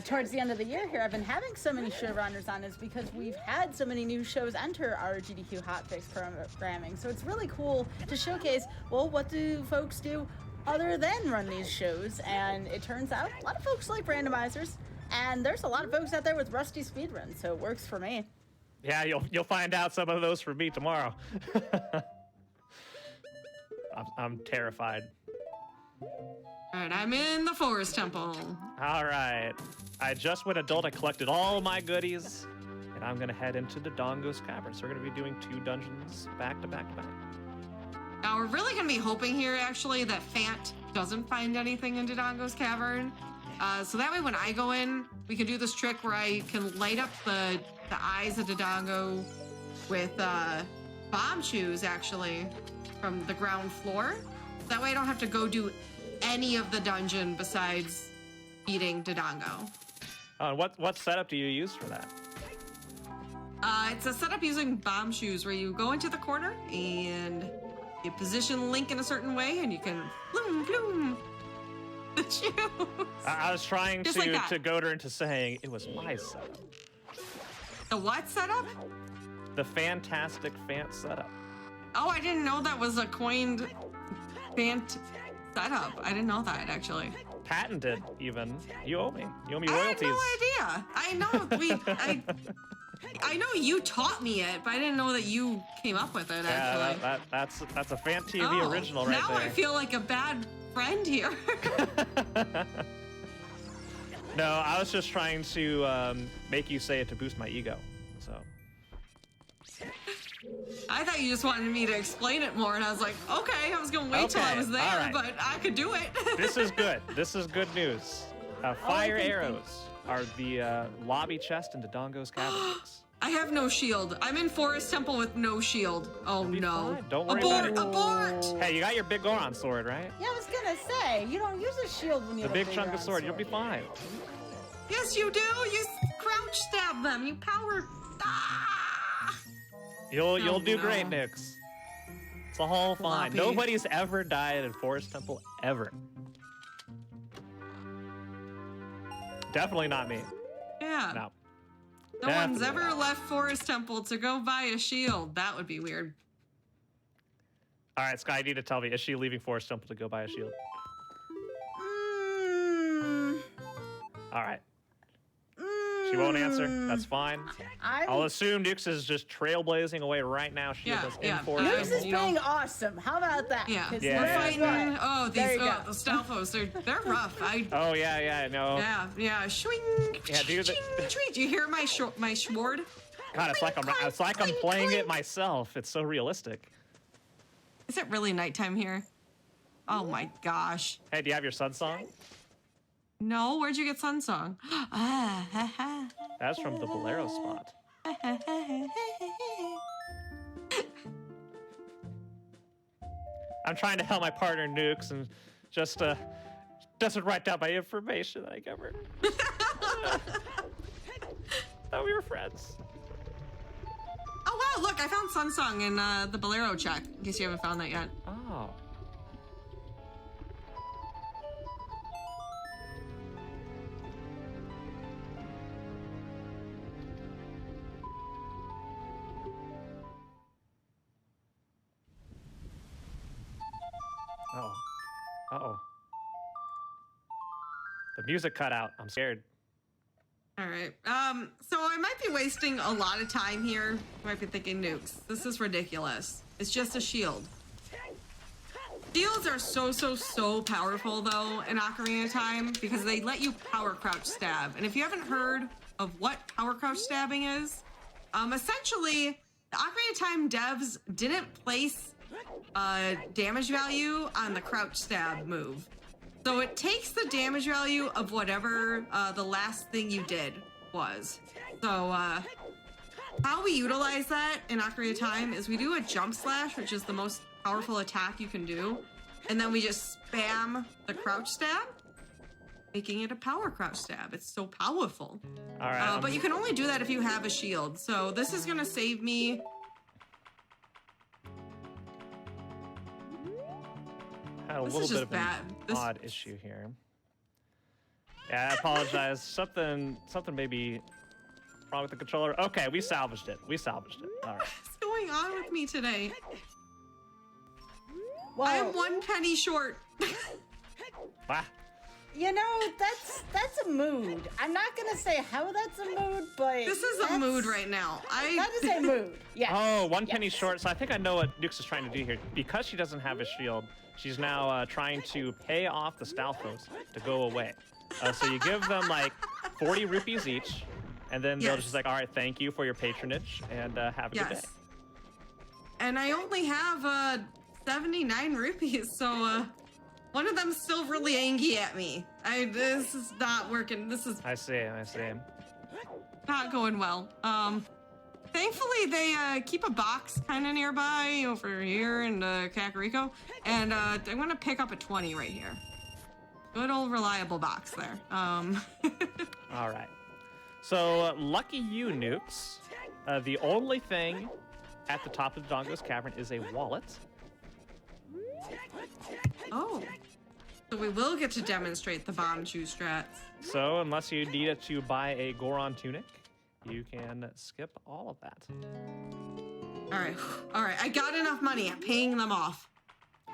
towards the end of the year here, I've been having so many showrunners on is because we've had so many new shows enter our GDQ Hotfix programming. So it's really cool to showcase, well, what do folks do other than run these shows? And it turns out a lot of folks like randomizers, and there's a lot of folks out there with rusty speedruns, so it works for me. Yeah, you'll find out some of those from me tomorrow. I'm terrified. All right, I'm in the Forest Temple. All right. I just went adult. I collected all my goodies, and I'm going to head into the Dodongo's Cavern. So we're going to be doing 2 dungeons back to back to back. Now, we're really going to be hoping here, actually, that Fant doesn't find anything in Dodongo's Cavern. So that way, when I go in, we can do this trick where I can light up the eyes of Dodongo with bomb chews, actually, from the ground floor. That way I don't have to go do any of the dungeon besides eating Dodongo. Oh, what setup do you use for that? It's a setup using bomb shoes where you go into the corner and you position Link in a certain way and you can bloom, bloom the shoes. I was trying Just like to goad her into saying it was my setup. The what setup? The fantastic Fant setup. Oh, I didn't know that was a coined Fant setup. I didn't know that, actually. Patented, even. You owe me. You owe me I royalties. had no idea. I know I know you taught me it, but I didn't know that you came up with it, actually. Yeah, that's a Fant TV original right now there. I feel like a bad friend here. No, I was just trying to make you say it to boost my ego. So. I thought you just wanted me to explain it more, and I was like, okay, I was gonna wait till I was there, all right. but I could do it. This is good. This is good news. Fire arrows are the lobby chest in Dodongo's Cavern. I have no shield. I'm in Forest Temple with no shield. Oh no. Fine. Don't worry abort, about it. abort! Hey, you got your big Goron sword, right? Yeah, I was gonna say, you don't use a shield when you The have a big chunk of sword. You'll be fine. Yes, you do. You crouch stab them. You power. Ah! You'll do no. great, Nyx. It's all fine. Floppy. Nobody's ever died in Forest Temple ever. Definitely not me. Yeah. No. No one's Definitely ever not. left Forest Temple to go buy a shield. That would be weird. All right, Sky, you need to tell me, is she leaving Forest Temple to go buy a shield? All right. She won't answer. That's fine. I'll assume Nyx is just trailblazing away right now. She Yeah, is yeah. in Forest Nyx is Temple. being awesome. How about that? Yeah. 'Cause Yeah. We're Yeah. fighting. Oh, There these you go. the Stalfos. They're rough. Oh, yeah, I know. Yeah. Swing. Yeah, dude, Do you hear my sword? God, it's like I'm playing it myself. It's so realistic. Is it really nighttime here? Oh my gosh. Hey, do you have your sun song? No, where'd you get Sun Song? Ah, ha, ha. That's from the Bolero spot. I'm trying to help my partner Nukes and just doesn't write down my information that I give her. Thought we were friends. Oh wow, look, I found Sun Song in the Bolero check, in case you haven't found that yet. Oh. Uh-oh. The music cut out. I'm scared. All right. So I might be wasting a lot of time here. You might be thinking, Nukes, this is ridiculous. It's just a shield. Shields are so powerful, though, in Ocarina of Time, because they let you power crouch stab. And if you haven't heard of what power crouch stabbing is. Essentially, the Ocarina of Time devs didn't place damage value on the crouch stab move. So it takes the damage value of whatever the last thing you did was. So how we utilize that in Ocarina of Time is we do a jump slash, which is the most powerful attack you can do. And then we just spam the crouch stab, making it a power crouch stab. It's so powerful. All right. But you can only do that if you have a shield. So this is gonna save me. Had a This little is bit just of an bad. odd issue here. Yeah, I apologize. something may be wrong with the controller. Okay, we salvaged it. All right. What's going on with me today? Well, I am 1 penny short. Wow. you know, that's a mood. I'm not gonna say how that's a mood, but This is a mood right now. That is a mood. Yeah. Oh, 1 penny short. So I think I know what Nukes is trying to do here. Because she doesn't have a shield, she's now trying to pay off the Stalfos to go away. So you give them like 40 rupees each, and then they'll just like, all right, thank you for your patronage, and have a good day. And I only have 79 rupees, so one of them's still really angry at me. This is not working. This is I see. not going well. Thankfully, they keep a box kind of nearby over here in Kakariko, and I'm gonna pick up a 20 right here. Good old reliable box there. All right. So lucky you, Nukes. The only thing at the top of the Dongo's Cavern is a wallet. Oh, so we will get to demonstrate the bomb shoe strats. So unless you need it to buy a Goron tunic, you can skip all of that. All right. I got enough money. I'm paying them off.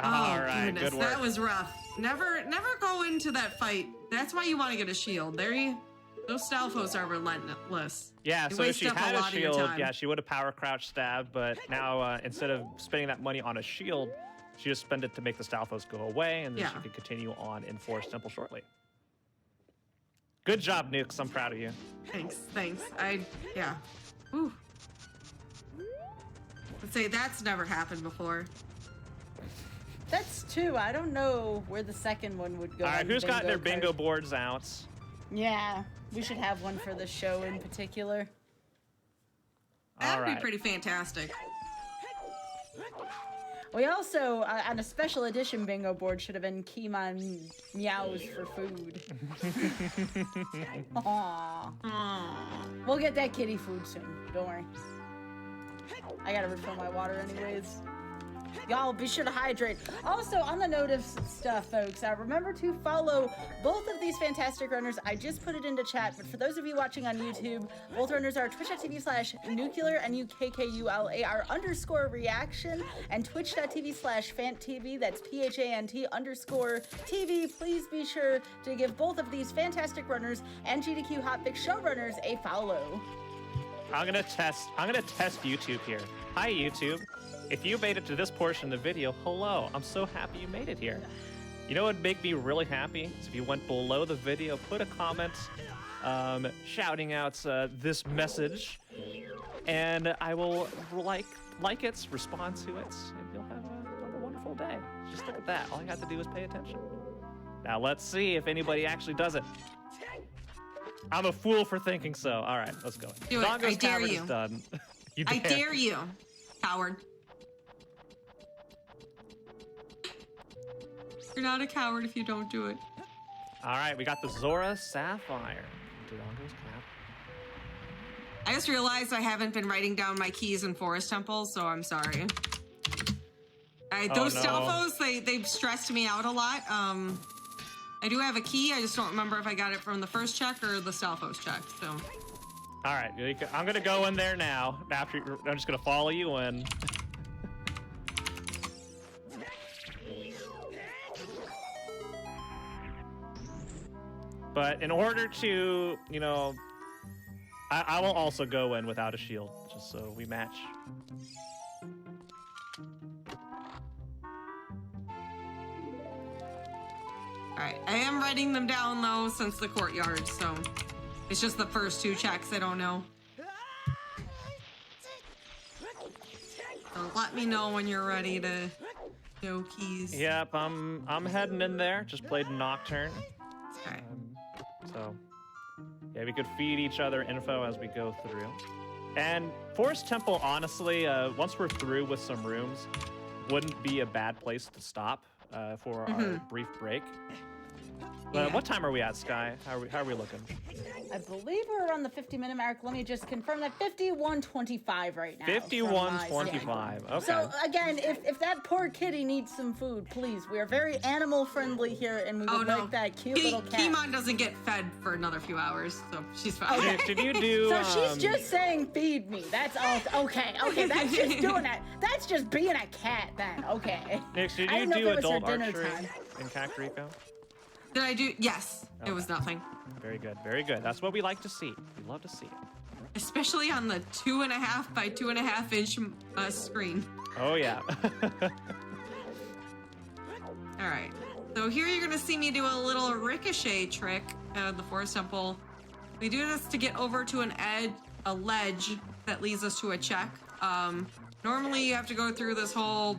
All right, goodness, good work. that was rough. Never go into that fight. That's why you want to get a shield. Those Stalfos are relentless. Yeah, They so if waste she up a had a lot of your shield, time. yeah, she would have power crouch stabbed, but now instead of spending that money on a shield, she just spent it to make the Stalfos go away, and then she could continue on in Forest Temple shortly. Good job, Nukes. I'm proud of you. Thanks. Yeah. Ooh. Let's say that's never happened before. That's two. I don't know where the second one would go. All right, on who's got their card. bingo boards out? Yeah, we should have one for the show in particular. That'd be pretty fantastic. We also, on a special edition bingo board, should have been Keemon meows for food. Aww. We'll get that kitty food soon. Don't worry. I gotta refill my water anyways. Y'all be sure to hydrate. Also, on the note of stuff, folks, remember to follow both of these fantastic runners. I just put it into chat, but for those of you watching on YouTube, both runners are twitch.tv/nuclear, NUKKULAR_reaction, and twitch.tv/fanttv, that's PHANT_TV. Please be sure to give both of these fantastic runners and GDQ Hotfix showrunners a follow. I'm gonna test YouTube here. Hi, YouTube. If you made it to this portion of the video, hello. I'm so happy you made it here. You know what would make me really happy? Is if you went below the video, put a comment shouting out this message, and I will like it, respond to it, and you'll have a wonderful day. Just look at that. All you have to do is pay attention. Now let's see if anybody actually does it. I'm a fool for thinking so. All right, let's go. Do it. Dongo's I dare Cavern you. is done. I dare you, coward. You're not a coward if you don't do it. All right, we got the Zora Sapphire. Dongo's Cavern. I just realized I haven't been writing down my keys in Forest Temple, so I'm sorry. Those Stalfos, they've stressed me out a lot. I do have a key. I just don't remember if I got it from the first check or the Stalfos check. So. All right, I'm gonna go in there now. I'm just gonna follow you in. But in order to, I will also go in without a shield, just so we match. All right, I am writing them down though since the courtyard, so It's just the first 2 checks I don't know. So let me know when you're ready to go keys. Yep, I'm heading in there. Just played Nocturne. Okay. So, yeah, we could feed each other info as we go through. And Forest Temple, honestly, once we're through with some rooms, wouldn't be a bad place to stop for our brief break. Yeah. What time are we at, Sky? How are we looking? I believe we're around the 50-minute mark. Let me just confirm that 51:25 right now. 51:25. Okay. So again, if that poor kitty needs some food, please. We are very animal friendly here, and we would like that cute little cat. Kimon doesn't get fed for another few hours, so she's fine. Okay. Did you do? So she's just saying, "Feed me." That's all. Okay. That's just doing it. That's just being a cat, then. Okay. Nix, did I you didn't know if do it was her adult dinner archery time. in Kakariko? Did I do? Yes. It was nothing. Very good, very good. That's what we like to see. We love to see it. Especially on the 2.5 by 2.5 inch screen. Oh yeah. All right. So here you're gonna see me do a little ricochet trick out of the Forest Temple. We do this to get over to a ledge that leads us to a check. Normally you have to go through this whole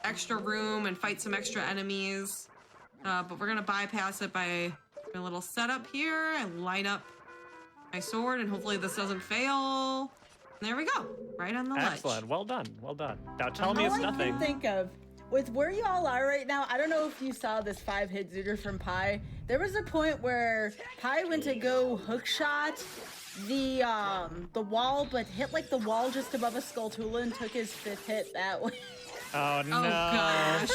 extra room and fight some extra enemies. But we're gonna bypass it by a little setup here and line up my sword, and hopefully this doesn't fail. There we go, right on the ledge. Excellent. Well done. Well done. Now tell me All it's I nothing. can think of, with where you all are right now, I don't know if you saw this 5-hit zooter from Pi. There was a point where Pi went to go hookshot the wall, but hit like the wall just above a Skulltula and took his 5th hit that way. Oh no. Oh gosh.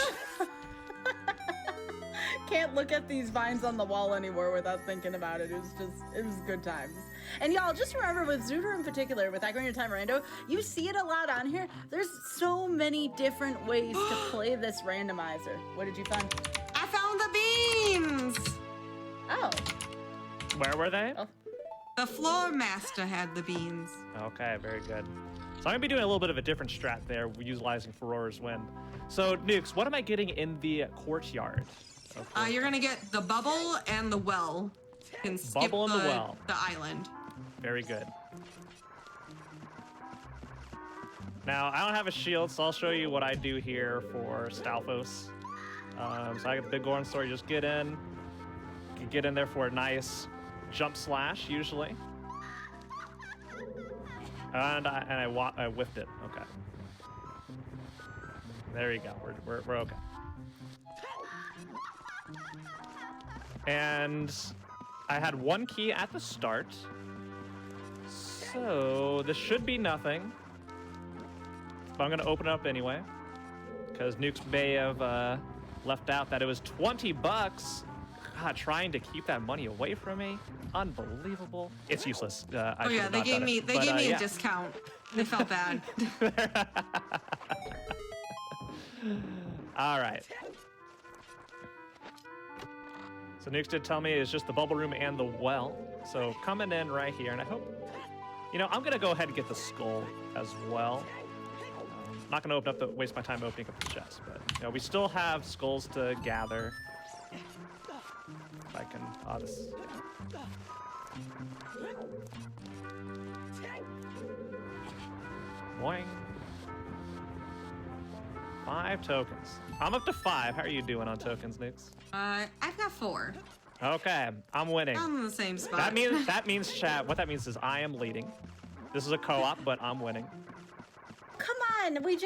Can't look at these vines on the wall anymore without thinking about it. It was good times. And y'all, just remember with Zooter in particular, with Ocarina of Time Rando, you see it a lot on here. There's so many different ways to play this randomizer. What did you find? I found the beans! Oh. Where were they? Oh. The floor master had the beans. Okay, very good. So I'm gonna be doing a little bit of a different strat there, utilizing Furora's Wind. So Nukes, what am I getting in the courtyard? You're gonna get the bubble and the well. You can skip Bubble and the well. The island. Very good. Now, I don't have a shield, so I'll show you what I do here for Stalfos. So I got the big Goron sword, you just get in. You can get in there for a nice jump slash, usually. And I whiffed it. Okay. There you go. We're okay. And I had 1 key at the start. So this should be nothing. But I'm gonna open it up anyway. Because Nukes may have left out that it was 20 bucks. God, trying to keep that money away from me. Unbelievable. It's useless. Oh yeah, they gave me a discount. I felt bad. All right. So Nukes did tell me it's just the bubble room and the well. So coming in right here, and I hope, I'm gonna go ahead and get the skull as well. Not gonna waste my time opening up the chest, but we still have skulls to gather. If I can, this. Boing. 5 tokens. I'm up to 5. How are you doing on tokens, Nukes? I've got 4. Okay, I'm winning. I'm in the same spot. That means chat. What that means is I am leading. This is a co-op, but I'm winning. Come on, we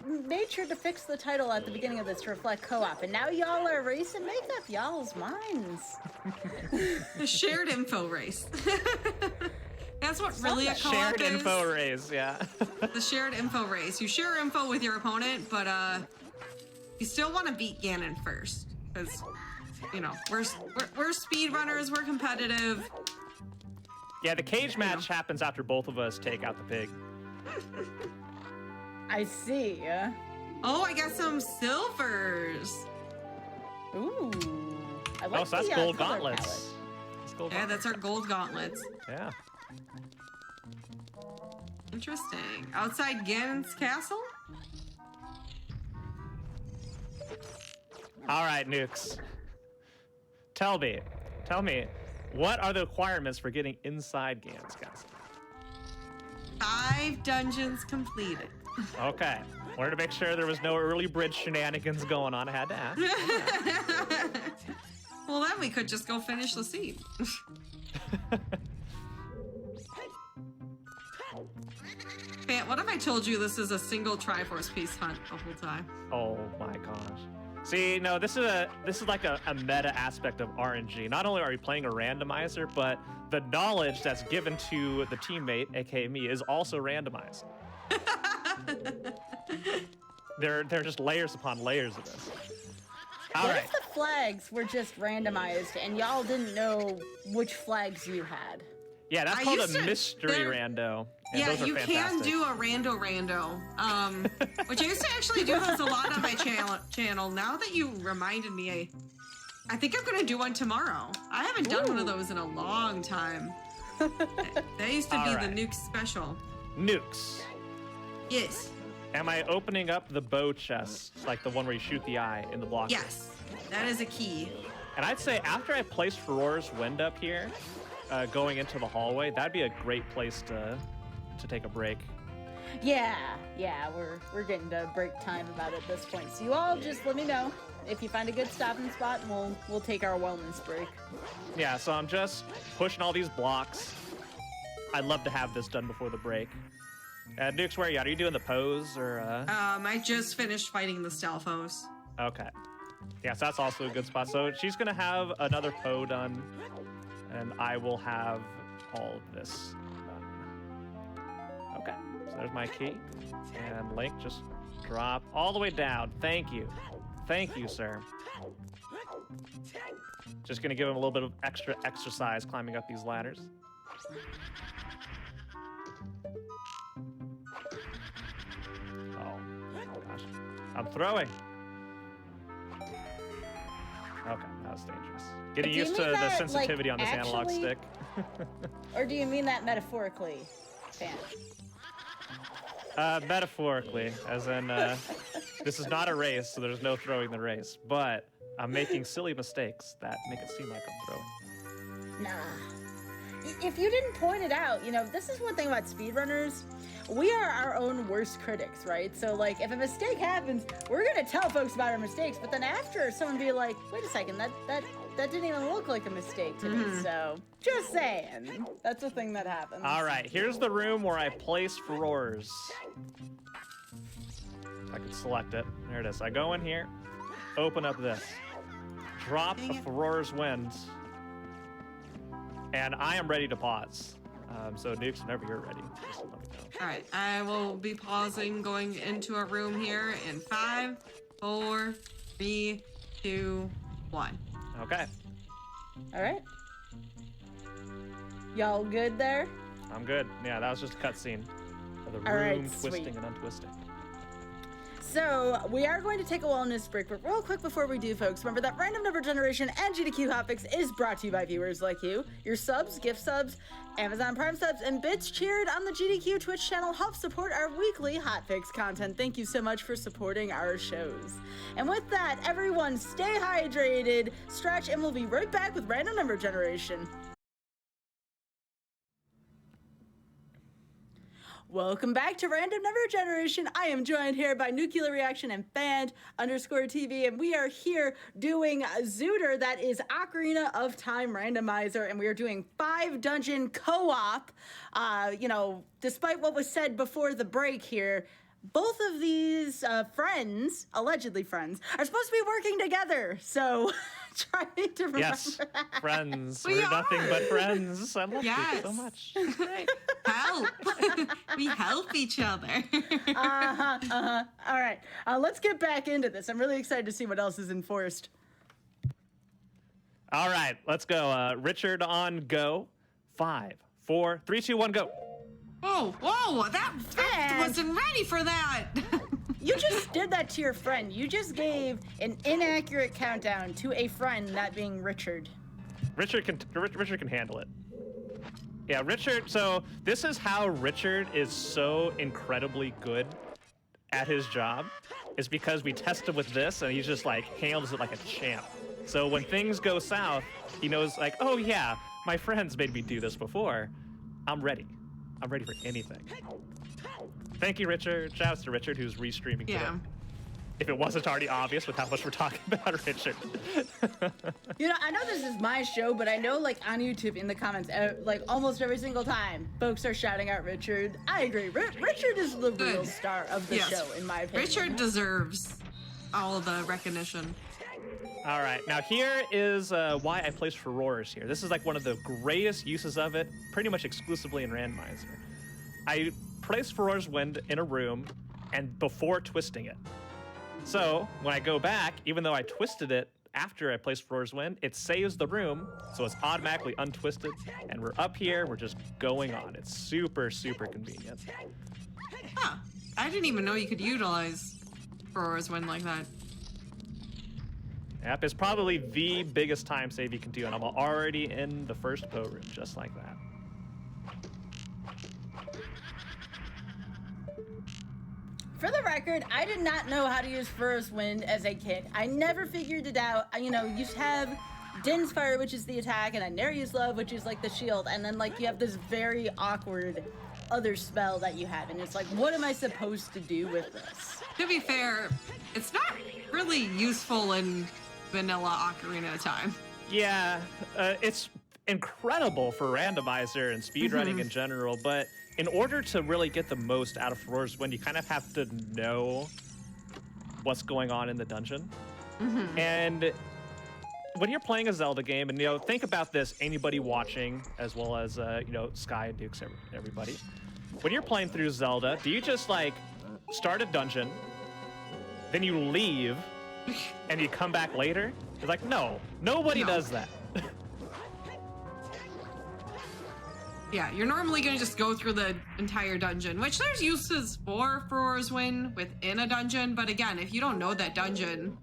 made sure to fix the title at the beginning of this to reflect co-op, and now y'all are racing. Make up y'all's minds. The shared info race. That's what really a co-op Shared is. info race, yeah. The shared info race. You share info with your opponent, but you still want to beat Ganon first, because we're speed runners. We're competitive. Yeah, the cage match happens after both of us take out the pig. I see. Oh, I got some silvers. Ooh. I like So that's the, gold color gauntlets. palette. That's gold Yeah, gauntlets. that's our gold gauntlets. Yeah. Interesting. Outside Ganon's castle? All right, Nukes. Tell me, What are the requirements for getting inside Gan's Castle? 5 dungeons completed. Okay. Wanted to make sure there was no early bridge shenanigans going on. I had to ask. Well, then we could just go finish the scene. Man, what if I told you this is a single Triforce piece hunt the whole time? Oh my gosh. See, no, this is like a meta aspect of RNG. Not only are we playing a randomizer, but the knowledge that's given to the teammate, aka me, is also randomized. They're just layers upon layers of this. All What right. if the flags were just randomized and y'all didn't know which flags you had? Yeah, that's I called used a to- mystery there- rando. And Yeah, those are you can fantastic. do a rando, which I used to actually do those a lot on my channel. Now that you reminded me, I think I'm gonna do one tomorrow. I haven't done one of those in a long time. That used to be All right. the nuke special. Nukes. Yes, Am I opening up the bow chest, like the one where you shoot the eye in the block? yes, that is a key. And I'd say after I place Furor's Wind up here, going into the hallway, that'd be a great place to take a break. Yeah, we're getting to break time about it at this point. So you all just let me know if you find a good stopping spot, and we'll take our wellness break. Yeah, so I'm just pushing all these blocks. I'd love to have this done before the break. Nukes, where are you at? Are you doing the pose or? I just finished fighting the Stalfos. Okay. Yeah, so that's also a good spot. So she's gonna have another PO done, and I will have all of this done. Okay, so there's my key. And Link, just drop all the way down. Thank you. Thank you, sir. Just gonna give him a little bit of extra exercise climbing up these ladders. Oh gosh. I'm throwing. Okay, that was dangerous. Getting Do you used to mean the that, sensitivity like, on this analog actually? stick. Or do you mean that metaphorically, fan? Metaphorically, as in, this is not a race, so there's no throwing the race. But I'm making silly mistakes that make it seem like I'm throwing. Nah. If you didn't point it out, this is one thing about speedrunners. We are our own worst critics, right? So, like, if a mistake happens, we're gonna tell folks about our mistakes, but then after, someone be like, wait a second, that didn't even look like a mistake to me, so just saying. That's a thing that happens. All right, here's the room where I place Furor's. I can select it. There it is. I go in here, open up this, drop a Furor's Wind, and I am ready to pause. So Nukes, whenever you're ready, just let me know. All right, I will be pausing, going into a room here in 5, 4, 3, 2, 1. Okay, All right. Y'all good there? I'm good. Yeah, that was just a cutscene of the All right, room twisting sweet. and untwisting. So, we are going to take a wellness break, but real quick before we do, folks, remember that Random Number Generation and GDQ Hotfix is brought to you by viewers like you. Your subs, gift subs, Amazon Prime subs, and bits cheered on the GDQ Twitch channel help support our weekly Hotfix content. Thank you so much for supporting our shows. And with that, everyone stay hydrated, stretch, and we'll be right back with Random Number Generation. Welcome back to Random Number Generation. I am joined here by Nuclear Reaction and Fan_TV, and we are here doing Zooter, that is Ocarina of Time Randomizer, and we are doing 5 dungeon co-op. Despite what was said before the break here, both of these friends, allegedly friends, are supposed to be working together, so trying to remember Yes, that. friends. We We're nothing are. but friends. I love you Yes. so much. Help! We help each other. All right, let's get back into this. I'm really excited to see what else is enforced. All right, let's go. Richard on go. 5, 4, 3, 2, 1, go. Whoa, that And- wasn't ready for that. You just did that to your friend. You just gave an inaccurate countdown to a friend, that being Richard. Richard can handle it. Yeah, Richard. So this is how Richard is so incredibly good at his job, is because we test him with this, and he just like handles it like a champ. So when things go south, he knows like, oh yeah, my friends made me do this before. I'm ready. I'm ready for anything. Thank you, Richard. Shouts to Richard, who's restreaming today. If it wasn't already obvious with how much we're talking about Richard. You know, I know this is my show, but I know, like, on YouTube in the comments, like, almost every single time, folks are shouting out Richard. I agree. Richard is the real star of the show, in my opinion. Richard deserves all of the recognition. All right, now here is why I placed Furores here. This is like one of the greatest uses of it, pretty much exclusively in Randomizer. I placed Furores Wind in a room and before twisting it. So when I go back, even though I twisted it after I placed Furores Wind, it saves the room, so it's automatically untwisted, and we're up here, we're just going on. It's super, super convenient. Huh. I didn't even know you could utilize Furores Wind like that. Yep, it's probably the biggest time save you can do, and I'm already in the first boat room just like that. For the record, I did not know how to use Furores Wind as a kid. I never figured it out. You know, you have Din's Fire, which is the attack, and Anari's Love, which is like the shield, and then like you have this very awkward other spell that you have, and it's like, what am I supposed to do with this? To be fair, it's not really useful in vanilla Ocarina of Time. Yeah, it's incredible for Randomizer and speedrunning in general, but in order to really get the most out of Furores Wind, you kind of have to know what's going on in the dungeon. And when you're playing a Zelda game, and you know, think about this, anybody watching, as well as you know, Sky and Dukes, everybody. When you're playing through Zelda, do you just like start a dungeon, then you leave, and you come back later? It's like, no, nobody does that. Yeah, you're normally going to just go through the entire dungeon, which there's uses for Furores Wind within a dungeon, but again, if you don't know that dungeon,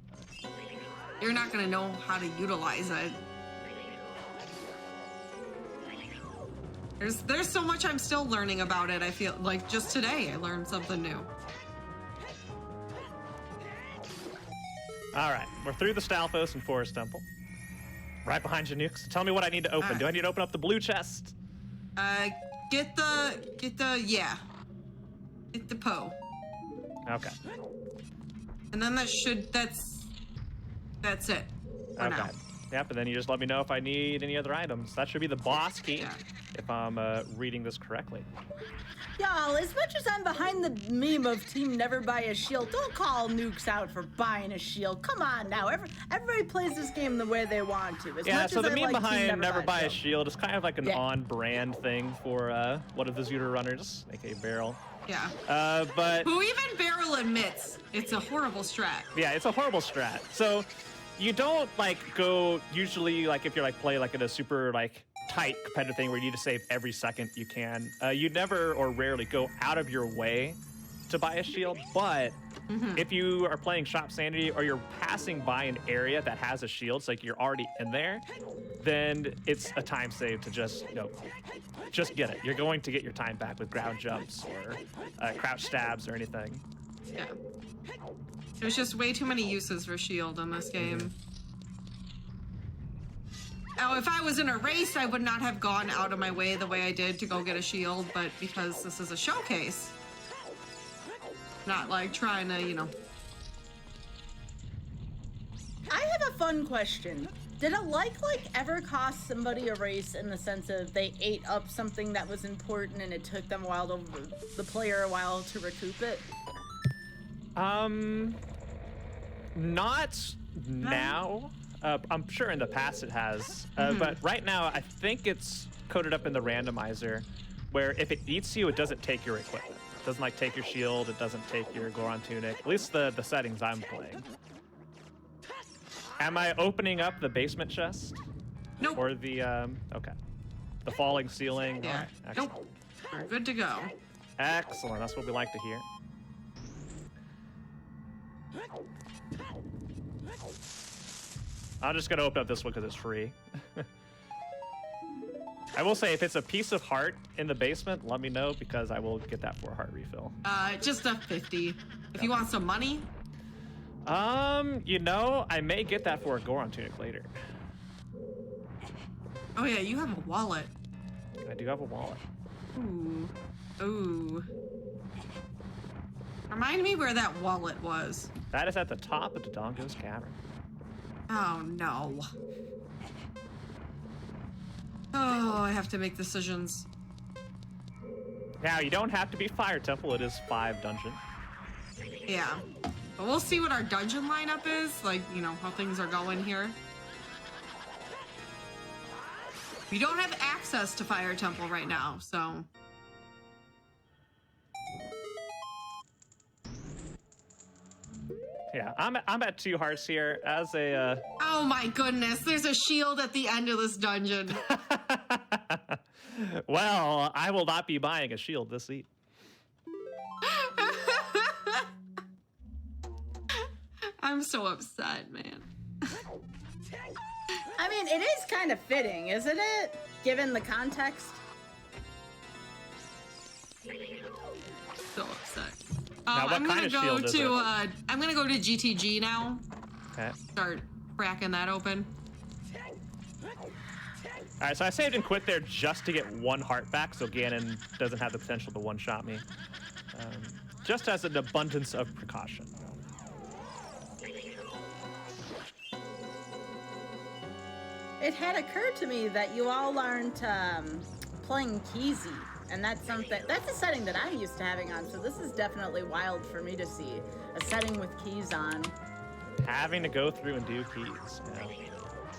you're not going to know how to utilize it. There's so much I'm still learning about it. I feel like just today I learned something new. All right, we're through the Stalfos and Forest Temple. Right behind you, Nukes. Tell me what I need to open. Do I need to open up the blue chest? Get the Poe. Okay. And then that's it for now. Yep, and then you just let me know if I need any other items. That should be the boss key, Yeah. if I'm reading this correctly. Y'all, as much as I'm behind the meme of Team Never Buy a Shield, don't call Nukes out for buying a shield. Come on now, everybody plays this game the way they want to. As Yeah, much so as the I meme like behind Team Never Buy a Shield is kind of like an on-brand thing for one of the Zooter runners, aka Barrel. Yeah. But Who even Barrel admits it's a horrible strat. yeah, it's a horrible strat. So you don't like go usually like if you're like play like in a super like tight competitive thing where you need to save every second you can. You never or rarely go out of your way to buy a shield, but if you are playing Shop Sanity or you're passing by an area that has a shield, so like you're already in there, then it's a time save to just, you know, just get it. You're going to get your time back with ground jumps or crouch stabs or anything. Yeah. There's just way too many uses for shield in this game. Now, if I was in a race, I would not have gone out of my way the way I did to go get a shield, but because this is a showcase, not like trying to, you know. I have a fun question. Did a like ever cost somebody a race in the sense of they ate up something that was important and it took them the player a while to recoup it? Not now. I'm sure in the past it has, but right now I think it's coded up in the randomizer, where if it eats you, it doesn't take your equipment. It doesn't like take your shield. It doesn't take your Goron tunic. At least the settings I'm playing. Am I opening up the basement chest? Nope. Or the okay, the falling ceiling. Yeah. All right, excellent. Nope. We're good to go. Excellent. That's what we like to hear. I'm just gonna open up this one because it's free. I will say, if it's a piece of heart in the basement, let me know because I will get that for a heart refill. Just a 50. If you want some money. You know, I may get that for a Goron tunic later. Oh yeah, you have a wallet. I do have a wallet. Ooh. Ooh. Remind me where that wallet was. That is at the top of the Dodongo's Cavern. Oh no. Oh, I have to make decisions. Now, you don't have to be Fire Temple. It is 5 dungeon. Yeah. But we'll see what our dungeon lineup is. Like, you know, how things are going here. We don't have access to Fire Temple right now, so... Yeah, I'm at 2 hearts here as a... Oh my goodness, there's a shield at the end of this dungeon. Well, I will not be buying a shield this seat. I'm so upset, man. I mean, it is kind of fitting, isn't it? Given the context. So upset. Now, what I'm kind gonna of go shield is to it? I'm gonna go to GTG now. Okay. Start cracking that open. All right, so I saved and quit there just to get 1 heart back, so Ganon doesn't have the potential to one-shot me. Just as an abundance of precaution. It had occurred to me that you all aren't playing Keezy, and that's a setting that I'm used to having on, so this is definitely wild for me to see. A setting with keys on. Having to go through and do keys.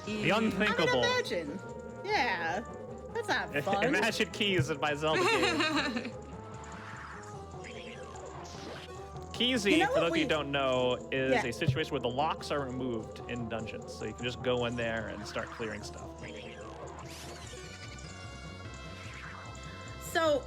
Yeah. The I unthinkable. mean, imagine. Yeah, that's not fun. Imagine keys in my Zelda game. Keezy, You know for what those of you we- who don't know, is Yeah. a situation where the locks are removed in dungeons, so you can just go in there and start clearing stuff. So,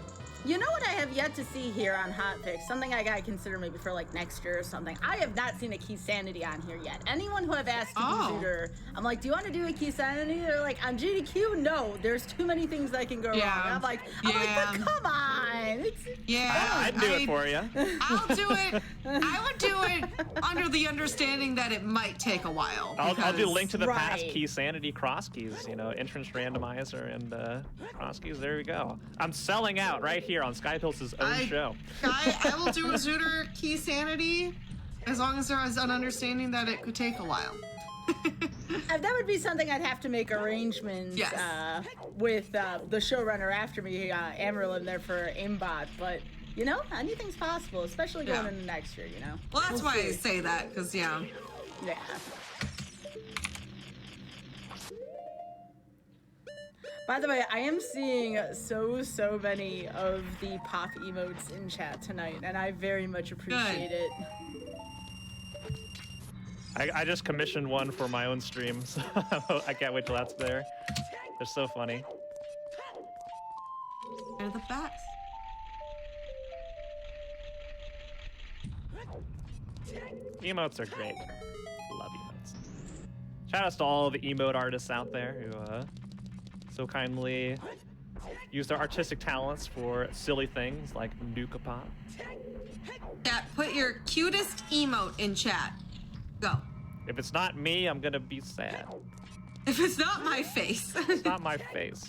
you know what I have yet to see here on Hotfix? Something I gotta consider maybe for like next year or something. I have not seen a Key Sanity on here yet. Anyone who I've asked to Oh. do Zooter, I'm like, do you want to do a Key Sanity? They're like, on GDQ, no. There's too many things that can go Yeah. wrong. I'm like, Yeah. but come on. It's Yeah, I'd do it for you. I'll do it. I would do it under the understanding that it might take a while. I'll do because- Link to the Past, Right. Key Sanity, Cross Keys, you know, Entrance Randomizer and Cross Keys. There we go. I'm selling out right here on Skybilz' own show. I will do a Zooter Key Sanity as long as there is an understanding that it could take a while. that would be something I'd have to make arrangements Yes. with the showrunner after me, Amaryllin, there for aimbot. But, you know, anything's possible, especially going Yeah. into next year, you know? Well, that's We'll why I see. say that, because, yeah. Yeah. By the way, I am seeing so many of the pop emotes in chat tonight, and I very much appreciate it. I just commissioned one for my own stream, so I can't wait till that's there. They're so funny. They're the best. Emotes are great. Love emotes. Shout outs to all the emote artists out there who so kindly use their artistic talents for silly things like Nukapop. Chat, put your cutest emote in chat. Go. If it's not me, I'm gonna be sad. If it's not my face. It's not my face.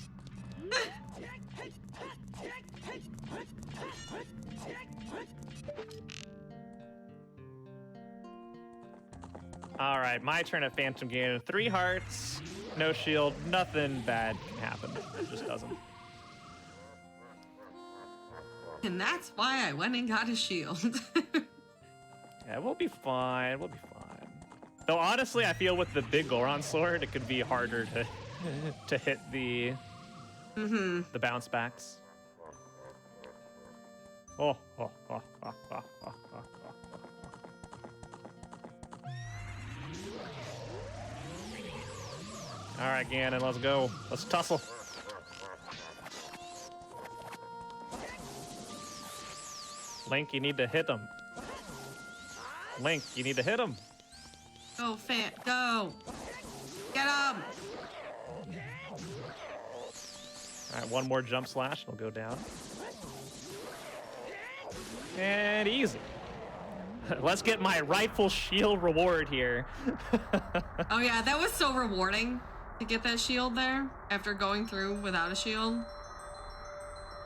All right, my turn at Phantom Ganon. 3 hearts, no shield, nothing bad can happen. It just doesn't. And that's why I went and got a shield. Yeah, we'll be fine. We'll be fine. Though honestly, I feel with the big Goron sword, it could be harder to hit the bounce backs. Oh. All right, Ganon, let's go. Let's tussle. Link, you need to hit him. Link, you need to hit him. Go, Fan, go. Get him. All right, one more jump slash, and it'll go down. And easy. Let's get my rightful shield reward here. Oh yeah, that was so rewarding to get that shield there after going through without a shield.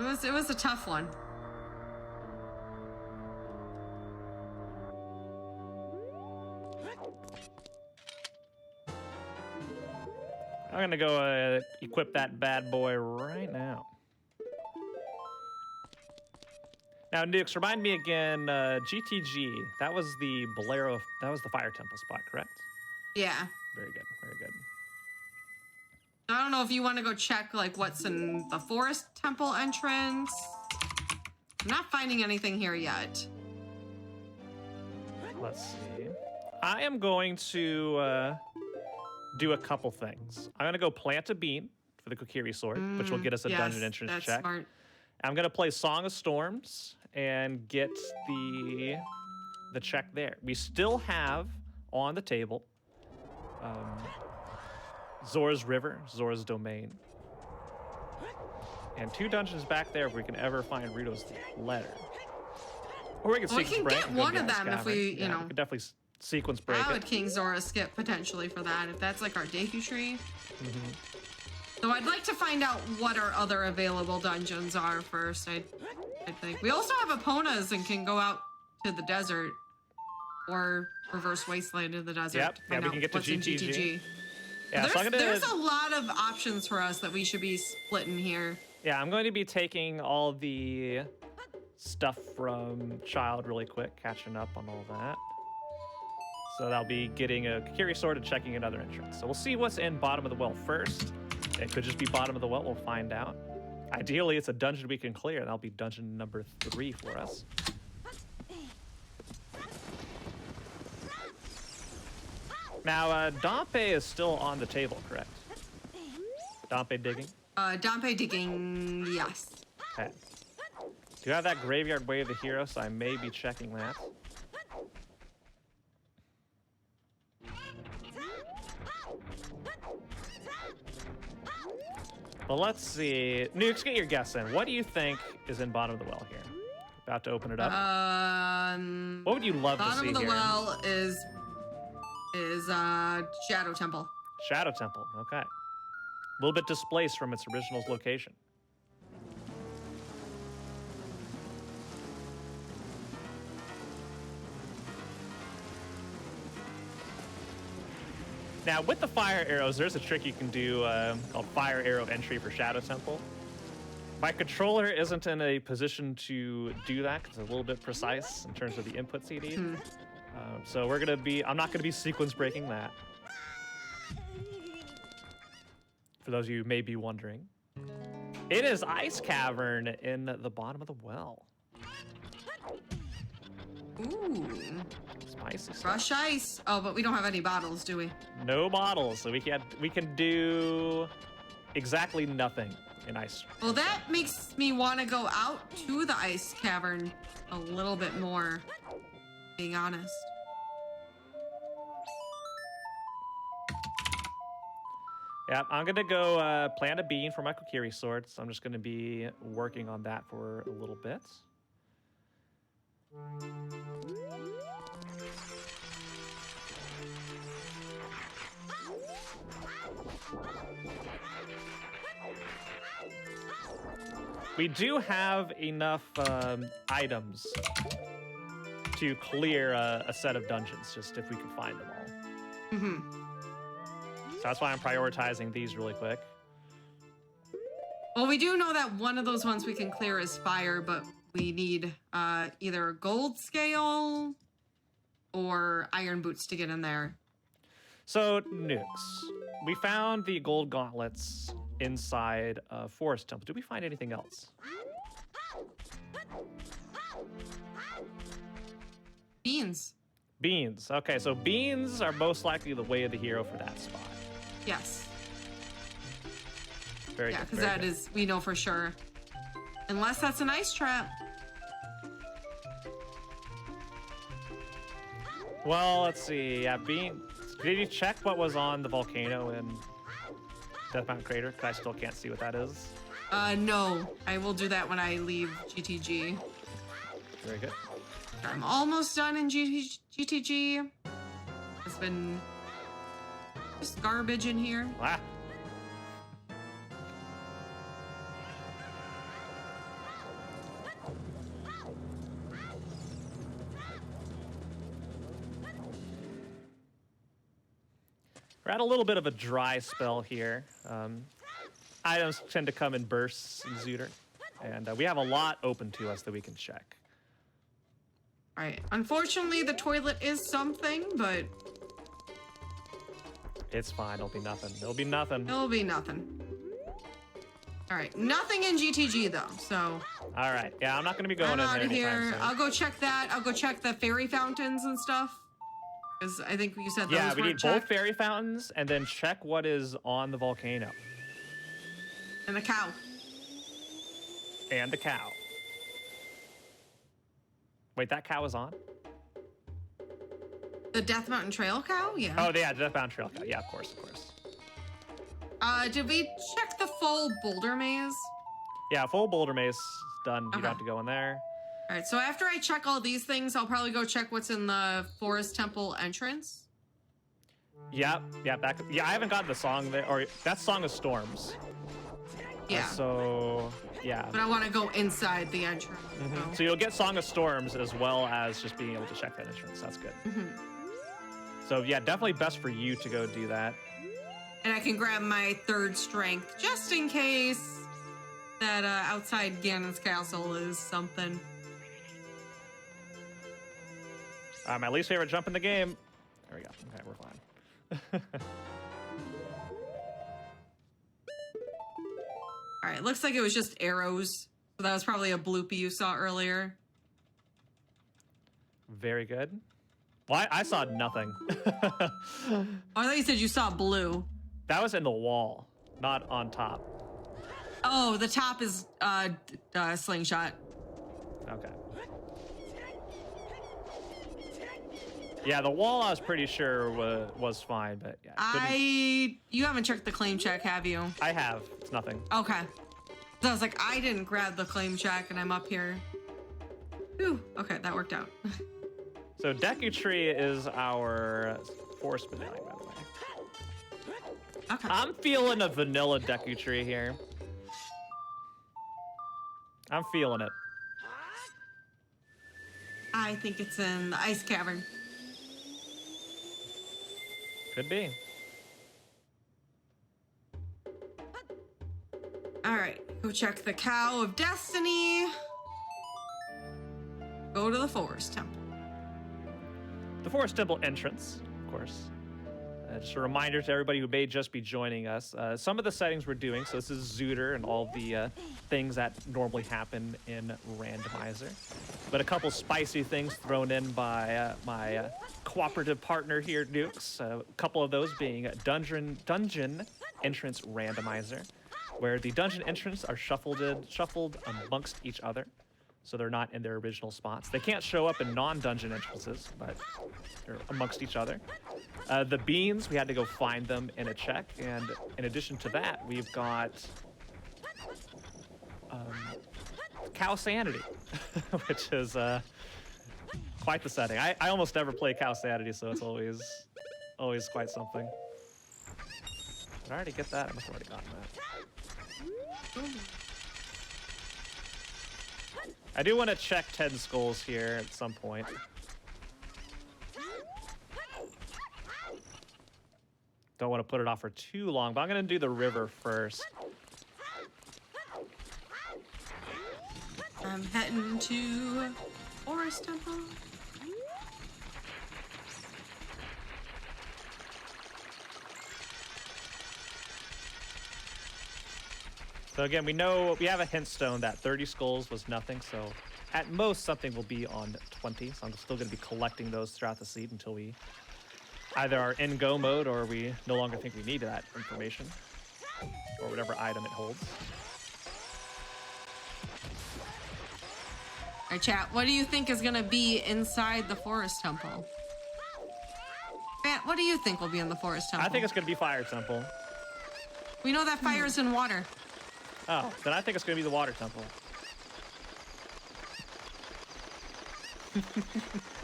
It was a tough one. I'm gonna go equip that bad boy right now. Now, Nukes, remind me again, GTG, that was the Bolero, that was the Fire Temple spot, correct? Yeah. Very good, very good. I don't know if you want to go check like what's in the Forest Temple entrance. I'm not finding anything here yet. Let's see. I am going to do a couple things. I'm gonna go plant a bean for the Kokiri sword, which will get us a dungeon entrance that's check. Smart. I'm gonna play Song of Storms and get the check there. We still have on the table Zora's River, Zora's Domain, and 2 dungeons back there if we can ever find Rito's letter. Or we can Well, we sequence can break get and go one of get them if Scavenger. we, you know. We could definitely sequence break I it. would King Zora skip potentially for that if that's like our Deku tree. So I'd like to find out what our other available dungeons are first. I think we also have Eponas and can go out to the desert or reverse wasteland in the desert. Yep, to yeah, find we out can get to what's in GTG. Yeah, There's, so I'm gonna, there's a lot of options for us that we should be splitting here. yeah, I'm going to be taking all the stuff from Child really quick, catching up on all that. So that'll be getting a Kokiri sword and checking another entrance. So we'll see what's in bottom of the well first. It could just be bottom of the well, we'll find out. Ideally, it's a dungeon we can clear, and that'll be dungeon number 3 for us. Now, Dompe is still on the table, correct? Dompe digging? Dompe digging, yes. Okay. Do you have that Graveyard Way of the Hero? So I may be checking that. Well, let's see. Nukes, get your guess in. What do you think is in bottom of the well here? About to open it up. What would you love to see Bottom of the here? well is Shadow Temple. Shadow Temple. Okay. A little bit displaced from its original location. Now, with the fire arrows, there's a trick you can do called fire arrow entry for Shadow Temple. My controller isn't in a position to do that because it's a little bit precise in terms of the inputs you need. So I'm not gonna be sequence breaking that. For those of you who may be wondering. It is Ice Cavern in the bottom of the well. Ooh. Spicy stuff. Brush ice. Oh, but we don't have any bottles, do we? No bottles, so we can do exactly nothing in ice. Well, that makes me want to go out to the ice cavern a little bit more, being honest. Yeah, I'm gonna go plant a bean for my Kokiri sword, so I'm just gonna be working on that for a little bit. We do have enough items to clear a set of dungeons, just if we can find them all. So that's why I'm prioritizing these really quick. Well, we do know that one of those ones we can clear is fire, but we need either a gold scale or iron boots to get in there. So, Nukes, we found the gold gauntlets inside Forest Temple. Did we find anything else? Beans. Beans. Okay, so beans are most likely the way of the hero for that spot. Yes. Very Yeah, good. because very that good. is, we know for sure. Unless that's an ice trap. Well, let's see. Yeah, beans. Did you check what was on the volcano in Death Mountain Crater? 'Cause I still can't see what that is. No. I will do that when I leave GTG. Very good. I'm almost done in GTG. It's been just garbage in here. Ah, We're at a little bit of a dry spell here. Items tend to come in bursts in Zooter, and we have a lot open to us that we can check. All right. Unfortunately, the toilet is something, but It's fine. It'll be nothing. It'll be nothing. it'll be nothing. All right. Nothing in GTG though. So All right. Yeah, I'm not going to be going I'm in out there of anytime here. soon. I'll go check that. I'll go check the fairy fountains and stuff. Because I think you said those Yeah, we weren't need checked. both fairy fountains, and then check what is on the volcano. And the cow. And the cow. Wait, that cow is on? The Death Mountain Trail cow? Yeah. Oh, yeah, the Deathbound Trail cow. Yeah, of course, of course. Did we check the full boulder maze? Yeah, full boulder maze done. You Okay. don't have to go in there. All right, so after I check all these things, I'll probably go check what's in the Forest Temple entrance. Yep, yeah, yeah, I haven't gotten the song there, or that Song of Storms. Yeah. So, yeah. But I want to go inside the entrance. So you'll get Song of Storms as well as just being able to check that entrance. That's good. So yeah, definitely best for you to go do that. And I can grab my third strength just in case that outside Ganon's castle is something. My least favorite jump in the game. There we go. Okay, we're fine. All right, looks like it was just arrows. So that was probably a bloopy you saw earlier. Very good. Well, I saw nothing. Oh, I thought you said you saw blue. That was in the wall, not on top. Oh, the top is slingshot. Okay. Yeah, the wall I was pretty sure was fine, but yeah. You haven't checked the claim check, have you? I have. It's nothing. Okay. So I was like, I didn't grab the claim check and I'm up here. Whew. Okay, that worked out. So Deku Tree is our forest medallion, by the way. Okay. I'm feeling a vanilla Deku Tree here. I'm feeling it. I think it's in the ice cavern. Could be. All right, go check the Cow of Destiny. Go to the Forest Temple. The Forest Temple entrance, of course. Just a reminder to everybody who may just be joining us. Some of the settings we're doing, so this is Zooter and all the things that normally happen in Randomizer. But a couple spicy things thrown in by my cooperative partner here, Nukes. A couple of those being Dungeon Entrance Randomizer, where the dungeon entrants are shuffled amongst each other. So they're not in their original spots. They can't show up in non-dungeon entrances, but they're amongst each other. The beans, we had to go find them in a check. And in addition to that, we've got Cow Sanity, which is quite the setting. I almost never play Cow Sanity, so it's always quite something. Did I already get that? I must have already gotten that. I do want to check 10 skulls here at some point. Don't want to put it off for too long, but I'm going to do the river first. I'm heading to Forest Temple. So again, we have a hint stone that 30 skulls was nothing, so at most something will be on 20. So I'm still going to be collecting those throughout the seed until we either are in go mode or we no longer think we need that information or whatever item it holds. All right, chat. What do you think is going to be inside the Forest Temple? Matt, what do you think will be in the Forest Temple? I think it's going to be Fire Temple. We know that fire's in water. Oh, then I think it's going to be the Water Temple.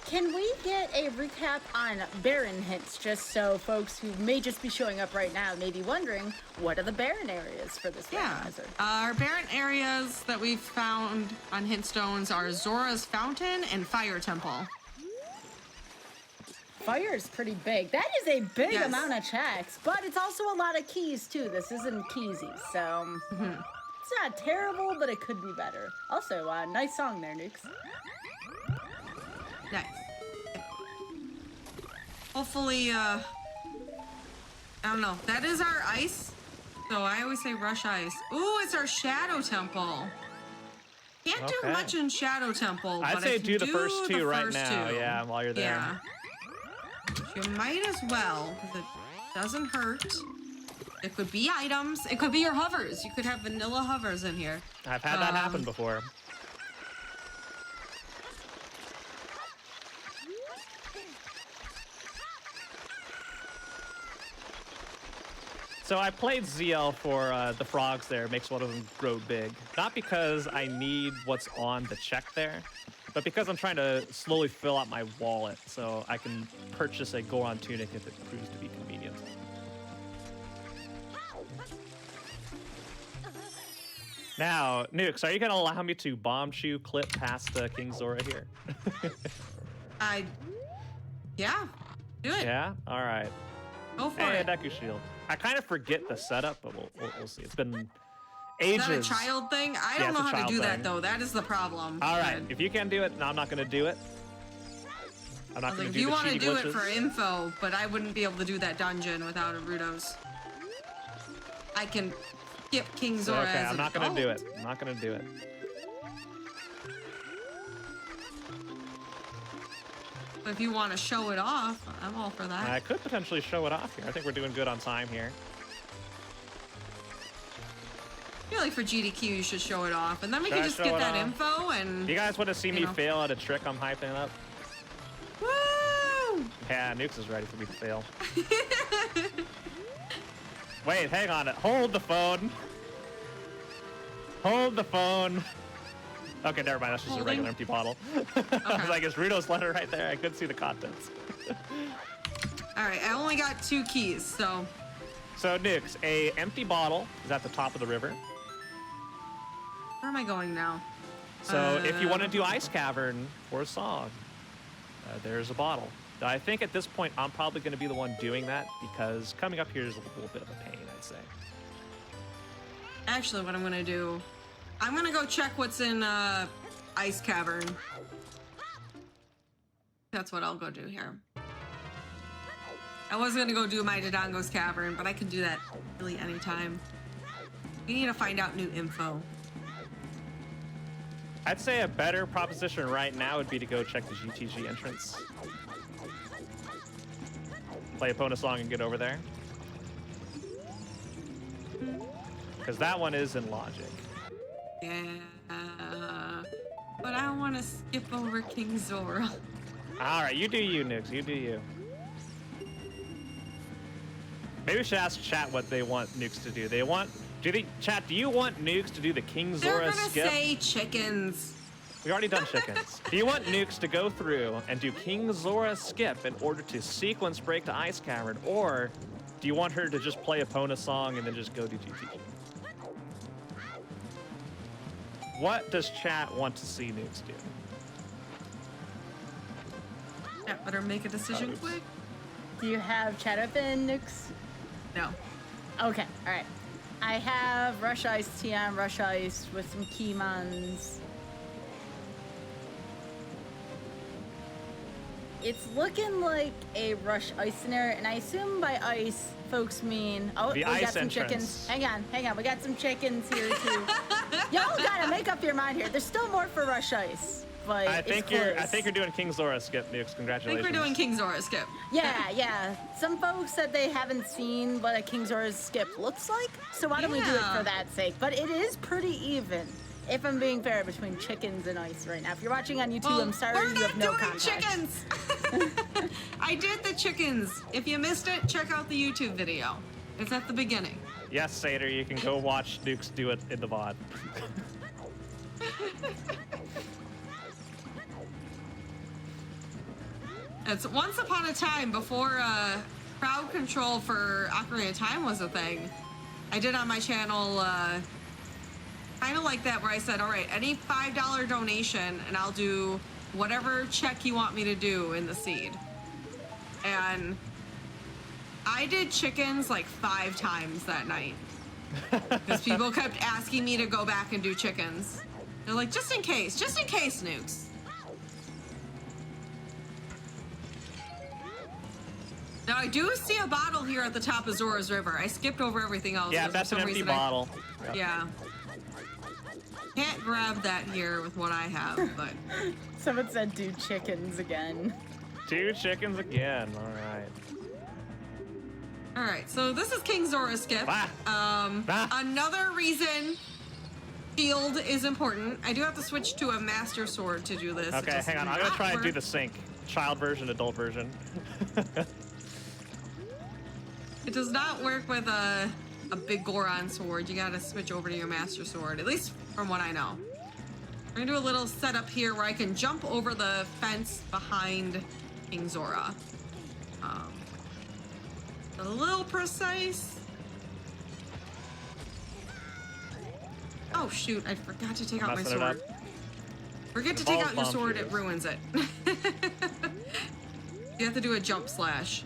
Can we get a recap on Baron hints, just so folks who may just be showing up right now may be wondering, what are the Baron areas for this randomizer? Our Baron areas that we've found on hint stones are Zora's Fountain and Fire Temple. Fire's pretty big. That is a big Yes. amount of checks, but it's also a lot of keys too. This isn't keysy, so it's not terrible, but it could be better. Also, nice song there, Nukes. Nice. Hopefully, I don't know. That is our ice. So I always say rush ice. Ooh, it's our Shadow Temple. Can't do Okay. much in Shadow Temple, I'd but say I can do the first two right first now. two. Yeah, while you're there. Yeah. You might as well, because it doesn't hurt. It could be items. It could be your hovers. You could have vanilla hovers in here. I've had that happen before. So I played ZL for the frogs there, makes one of them grow big. Not because I need what's on the check there, but because I'm trying to slowly fill out my wallet so I can purchase a Goron tunic if it proves to be convenient. Now, Nukes, are you going to allow me to bomb chew clip past King Zora here? Yeah, do it. Yeah? All right. Go for Hey, it. Deku Shield. I kind of forget the setup, but we'll see. It's been ages. Is that a child thing? I Yeah, don't it's know a how to child do thing. that though. That is the problem. All right, But if you can do it, no, I'm not going to do it. I'm not I was going like, to if you do the want to cheaty do glitches. it for info, but I wouldn't be able to do that dungeon without a Rudos. I can skip King Zora Okay, as I'm an not going to do adult. it. I'm not going to do it. But if you want to show it off, I'm all for that. I could potentially show it off here. I think we're doing good on time here. I feel like for GDQ, you should show it off, and then we Should can I just show get it that off? info and. Do you guys want to see me know. fail at a trick I'm hyping up? Woo! Yeah, Nukes is ready for me to fail. Wait, hang on. Hold the phone. Hold the phone. Okay, never mind. That's just a Holding? regular empty bottle. I was like, it's Rudo's letter right there. I couldn't see the contents. All right, I only got 2 keys, so. So, Nukes, a empty bottle is at the top of the river. Where am I going now? So, if you want to do Ice Cavern for a song, there's a bottle. I think at this point, I'm probably going to be the one doing that because coming up here is a little bit of a pain, I'd say. Actually, what I'm gonna do, I'm gonna go check what's in Ice Cavern. That's what I'll go do here. I was gonna go do my Dodongo's Cavern, but I can do that really anytime. We need to find out new info. I'd say a better proposition right now would be to go check the GTG entrance. Play a Pona song and get over there. Because that one is in logic. Yeah, but I want to skip over King Zora. All right, you do you, Nukes. You do you. Maybe we should ask chat what they want Nukes to do. Chat, do you want Nukes to do the King They're Zora gonna skip? say chickens. We already done chickens. Do you want Nukes to go through and do King Zora skip in order to sequence break to Ice Cavern, or do you want her to just play a Pona song and then just go do GTG? What does chat want to see Nukes do? Yeah, better make a decision Oops. quick. Do you have chat open, Nukes? No. Okay, all right. I have Rush Ice TM, Rush Ice with some Keymons. It's looking like a Rush Ice scenario, and I assume by ice, folks mean... Oh, The we ice got some entrance. chickens. Hang on. We got some chickens here, too. Y'all gotta make up your mind here. There's still more for Rush Ice, but I it's think close. you're doing King Zora skip, Nukes. I think Congratulations. we're doing King Zora skip. Yeah. Some folks said they haven't seen what a King Zora's skip looks like, so why don't we do it Yeah. for that sake? But it is pretty even, if I'm being fair, between chickens and ice right now. If you're watching on YouTube, Well, I'm sorry we're you not have no doing context. chickens. I did the chickens. If you missed it, check out the YouTube video. It's at the beginning. Yes, Satyr, you can go watch Nukes do it in the VOD. It's once upon a time before crowd control for Ocarina of Time was a thing. I did on my channel kind of like that, where I said, all right, any $5 donation and I'll do whatever check you want me to do in the seed. and I did chickens like 5 times that night. Because people kept asking me to go back and do chickens. They're like, just in case, Nukes. Now I do see a bottle here at the top of Zora's River. I skipped over everything else. Yeah, that's an empty bottle. Yeah. Can't grab that here with what I have, but... Someone said do chickens again. 2 chickens again. All right. All right, so this is King Zora's skip. Another reason shield is important. I do have to switch to a master sword to do this. Okay, hang on. I'm gonna try and do the sync. Child version, adult version. It does not work with a big Goron sword. You gotta switch over to your master sword, at least from what I know. We're gonna do a little setup here where I can jump over the fence behind King Zora. A little precise. Oh shoot, I forgot to take out my sword. Forget to take out your sword, it ruins it. You have to do a jump slash.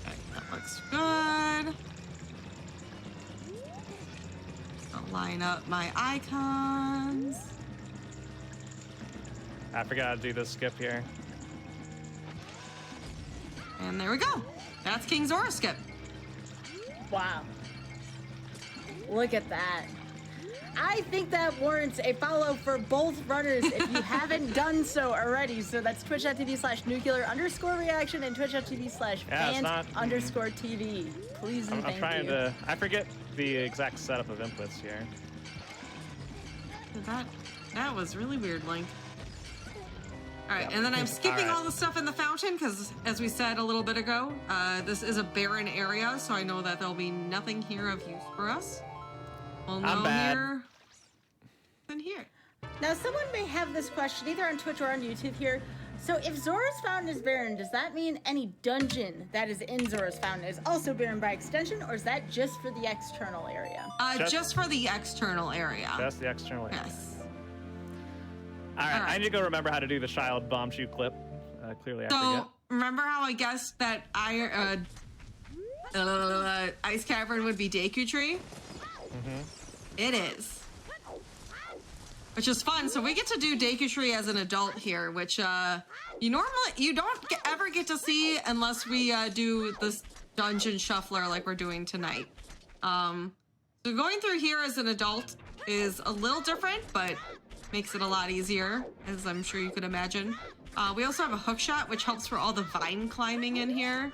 Okay, that looks good. I'll line up my icons. I forgot how to do this skip here. And there we go. That's King Zora's skip. Wow. Look at that. I think that warrants a follow for both runners if you haven't done so already. So that's twitch.tv/nuclear_reaction and twitch.tv/fans_TV. Please and thank you. I'm trying to... I forget the exact setup of inputs here. That was really weird, Link. All right, and then I'm skipping all the stuff in the fountain because, as we said a little bit ago, this is a barren area, so I know that there'll be nothing here of use for us. Well, no here than here. Now, someone may have this question either on Twitch or on YouTube here. So, if Zora's Fountain is barren, does that mean any dungeon that is in Zora's Fountain is also barren by extension, or is that just for the external area? Just for the external area. Just the external area. Yes. All right, I need to go remember how to do the child bomb shoot clip. Clearly, I forget. So, remember how I guessed that Ice Cavern would be Deku Tree? Mm-hmm. It is. Which is fun. So we get to do Deku Tree as an adult here, which you don't ever get to see unless we do this dungeon shuffler like we're doing tonight. So going through here as an adult is a little different, but makes it a lot easier, as I'm sure you could imagine. We also have a hook shot, which helps for all the vine climbing in here.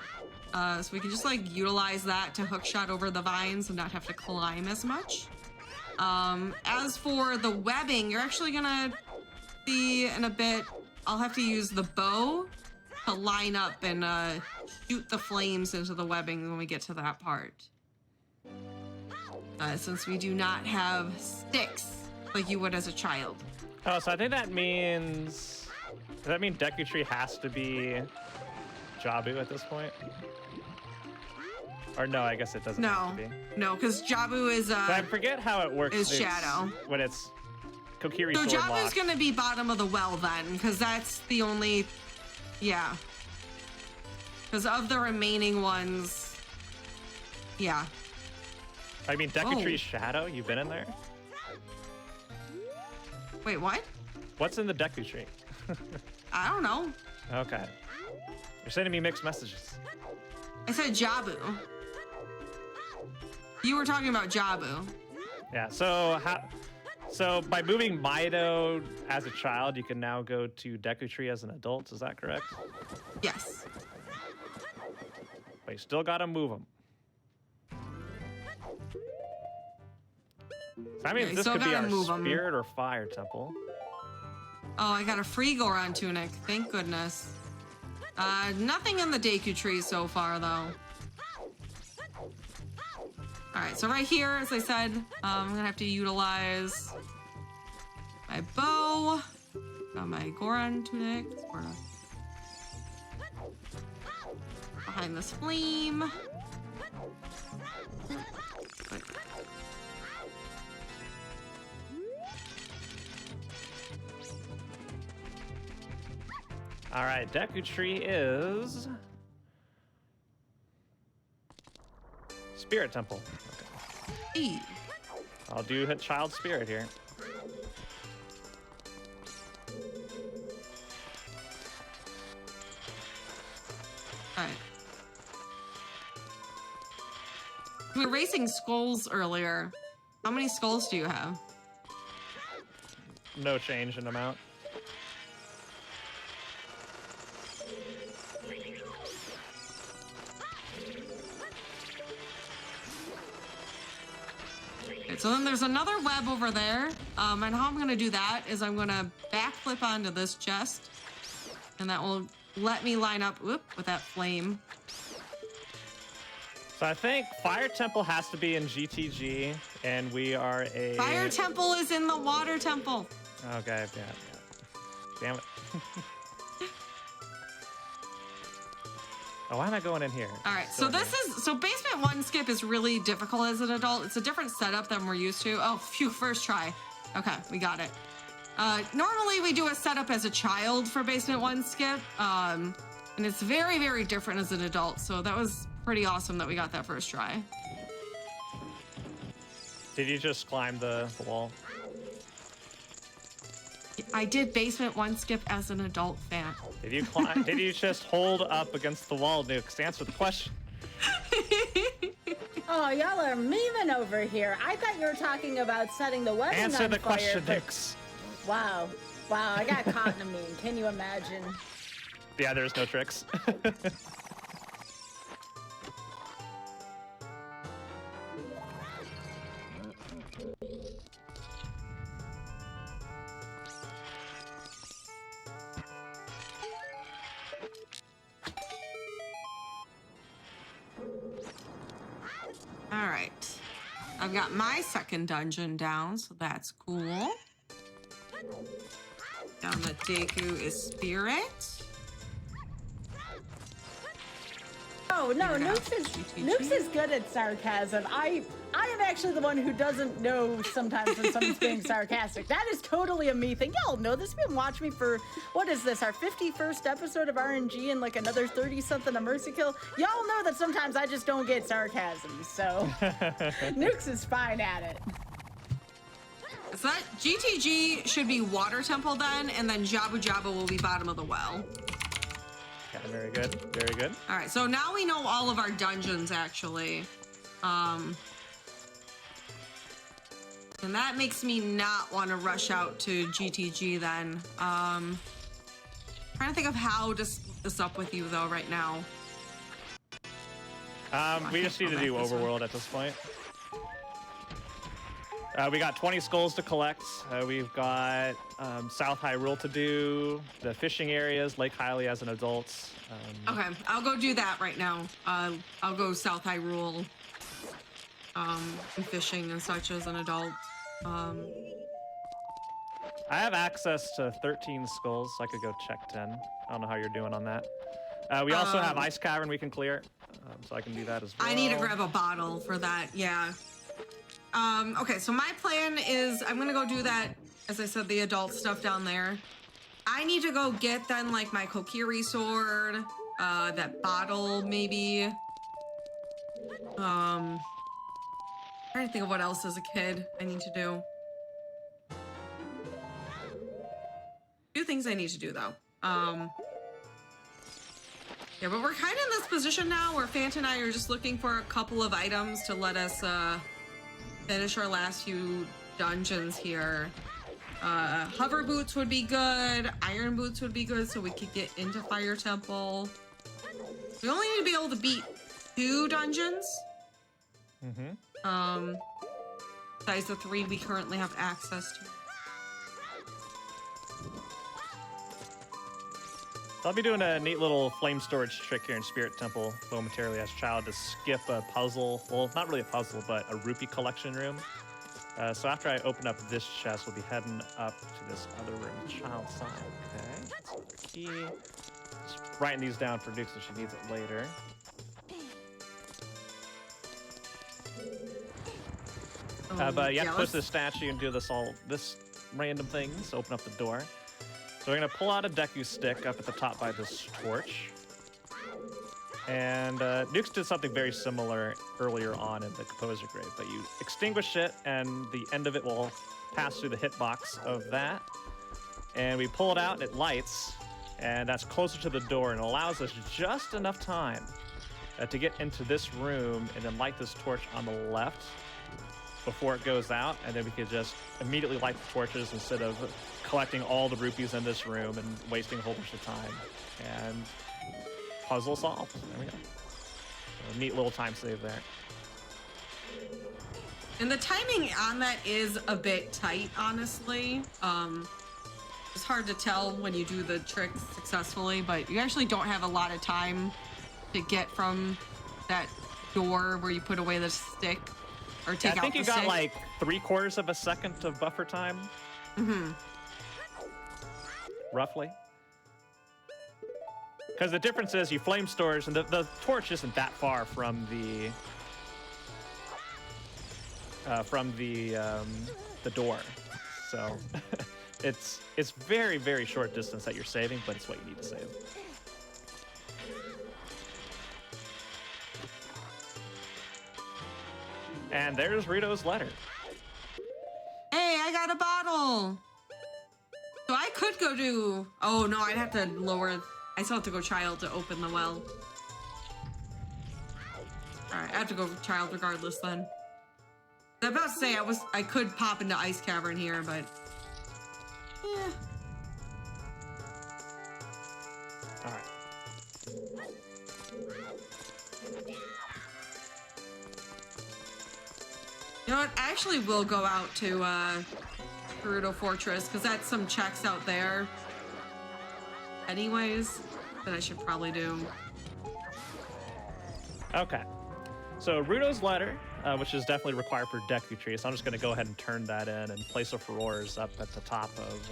So we can just like utilize that to hook shot over the vines and not have to climb as much. As for the webbing, you're actually gonna see in a bit, I'll have to use the bow to line up and shoot the flames into the webbing when we get to that part. Since we do not have sticks like you would as a child. Oh, so I think that means... Does that mean Deku Tree has to be Jabu at this point? Or no, I guess it doesn't have to be. No, because Jabu is... So I forget how it works. Is Shadow. When it's Kokiri So sword Jabu's locked. going to be bottom of the well then, because that's the only... Yeah. Because of the remaining ones... Yeah. I mean, Deku Tree's Shadow? You've been in there? Wait, what? What's in the Deku Tree? I don't know. Okay. You're sending me mixed messages. I said Jabu. You were talking about Jabu. Yeah, so by moving Mido as a child, you can now go to Deku Tree as an adult, is that correct? Yes. But you still gotta move them. So that means this could be our spirit or fire temple. Oh, I got a free Goron tunic. Thank goodness. Nothing in the Deku Tree so far, though. Alright, so right here, as I said, I'm gonna have to utilize my bow, my Goron tunic, behind this flame. All right, Deku Tree is Spirit Temple. Okay. Hey. I'll do hit Child Spirit here. All right. We were racing skulls earlier. How many skulls do you have? No change in amount. Okay, so then there's another web over there. And how I'm gonna do that is I'm gonna backflip onto this chest, and that will let me line up with that flame. So I think Fire Temple has to be in GTG, and we are a... Fire Temple is in the Water Temple. Okay, yeah. Damn it. Oh, why am I going in here? All right, so Basement 1 skip is really difficult as an adult. It's a different setup than we're used to. Oh, phew, first try. Okay, we got it. Normally we do a setup as a child for Basement 1 skip, and it's very, very different as an adult, so that was pretty awesome that we got that first try. Did you just climb the wall? I did Basement 1 skip as an adult fan. Did you climb? Did you just hold up against the wall, Nukes? Answer the question. Oh, y'all are memeing over here. I thought you were talking about setting the weapon on fire. Answer the question, Nukes. Wow. Wow, I got caught in a meme. Can you imagine? Yeah, there's no tricks. All right. I've got my second dungeon down, so that's cool. Down the Deku is Spirit. Oh, no, Nukes is good at sarcasm. I am actually the one who doesn't know sometimes when someone's being sarcastic. That is totally a me thing. Y'all know this. You've been watching me for, what is this, our 51st episode of RNG and like another 30-something of Mercy Kill? Y'all know that sometimes I just don't get sarcasm, so Nukes is fine at it. So that GTG should be Water Temple then, and then Jabu Jabu will be bottom of the well. Yeah, very good. Very good. All right, so now we know all of our dungeons, actually. And that makes me not want to rush out to GTG then. Trying to think of how to split this up with you, though, right now. We just need to do Overworld at this point. We got 20 skulls to collect. We've got South Hyrule to do, the fishing areas, Lake Hylia as an adult. Okay, I'll go do that right now. I'll go South Hyrule and fishing and such as an adult. I have access to 13 skulls, so I could go check 10. I don't know how you're doing on that. We also have Ice Cavern we can clear, so I can do that as well. I need to grab a bottle for that, yeah. Okay, so my plan is I'm gonna go do that, as I said, the adult stuff down there. I need to go get then like my Kokiri sword, that bottle maybe. Trying to think of what else as a kid I need to do. Few things I need to do though. Yeah, but we're kind of in this position now where Fanta and I are just looking for a couple of items to let us finish our last few dungeons here. Hover boots would be good. Iron boots would be good so we could get into Fire Temple. We only need to be able to beat 2 dungeons. Besides the 3 we currently have access to. So I'll be doing a neat little flame storage trick here in Spirit Temple momentarily as a child to skip a puzzle. Well, not really a puzzle, but a rupee collection room. So after I open up this chest, we'll be heading up to this other room, child side. Okay, that's the key. Just writing these down for Duke so she needs it later. But you have to push this statue and do this random things. Open up the door. So we're gonna pull out a Deku stick up at the top by this torch. And Nukes did something very similar earlier on in the Composer grade, but you extinguish it and the end of it will pass through the hitbox of that. And we pull it out and it lights, and that's closer to the door and allows us just enough time to get into this room and then light this torch on the left before it goes out, and then we could just immediately light the torches instead of collecting all the rupees in this room and wasting a whole bunch of time. And puzzle solved. There we go. A neat little time save there. And the timing on that is a bit tight, honestly. It's hard to tell when you do the trick successfully, but you actually don't have a lot of time to get from that door where you put away the stick or take out the stick. I think you got like 3/4 of a second of buffer time. Mm-hmm. Roughly. Because the difference is you flame storage, and the torch isn't that far from the door, so it's very, very short distance that you're saving, but it's what you need to save. And there's Rito's letter. Hey, I got a bottle. So I could go to. Oh no, I'd have to lower. I still have to go child to open the well. Alright, I have to go child regardless then. I was about to say I could pop into Ice Cavern here, but yeah. Alright. You know what? I actually will go out to Gerudo Fortress because that's some checks out there. Anyways, that I should probably do. Okay. So Rudo's letter, which is definitely required for Deku Tree, so I'm just going to go ahead and turn that in and place a Furores up at the top of,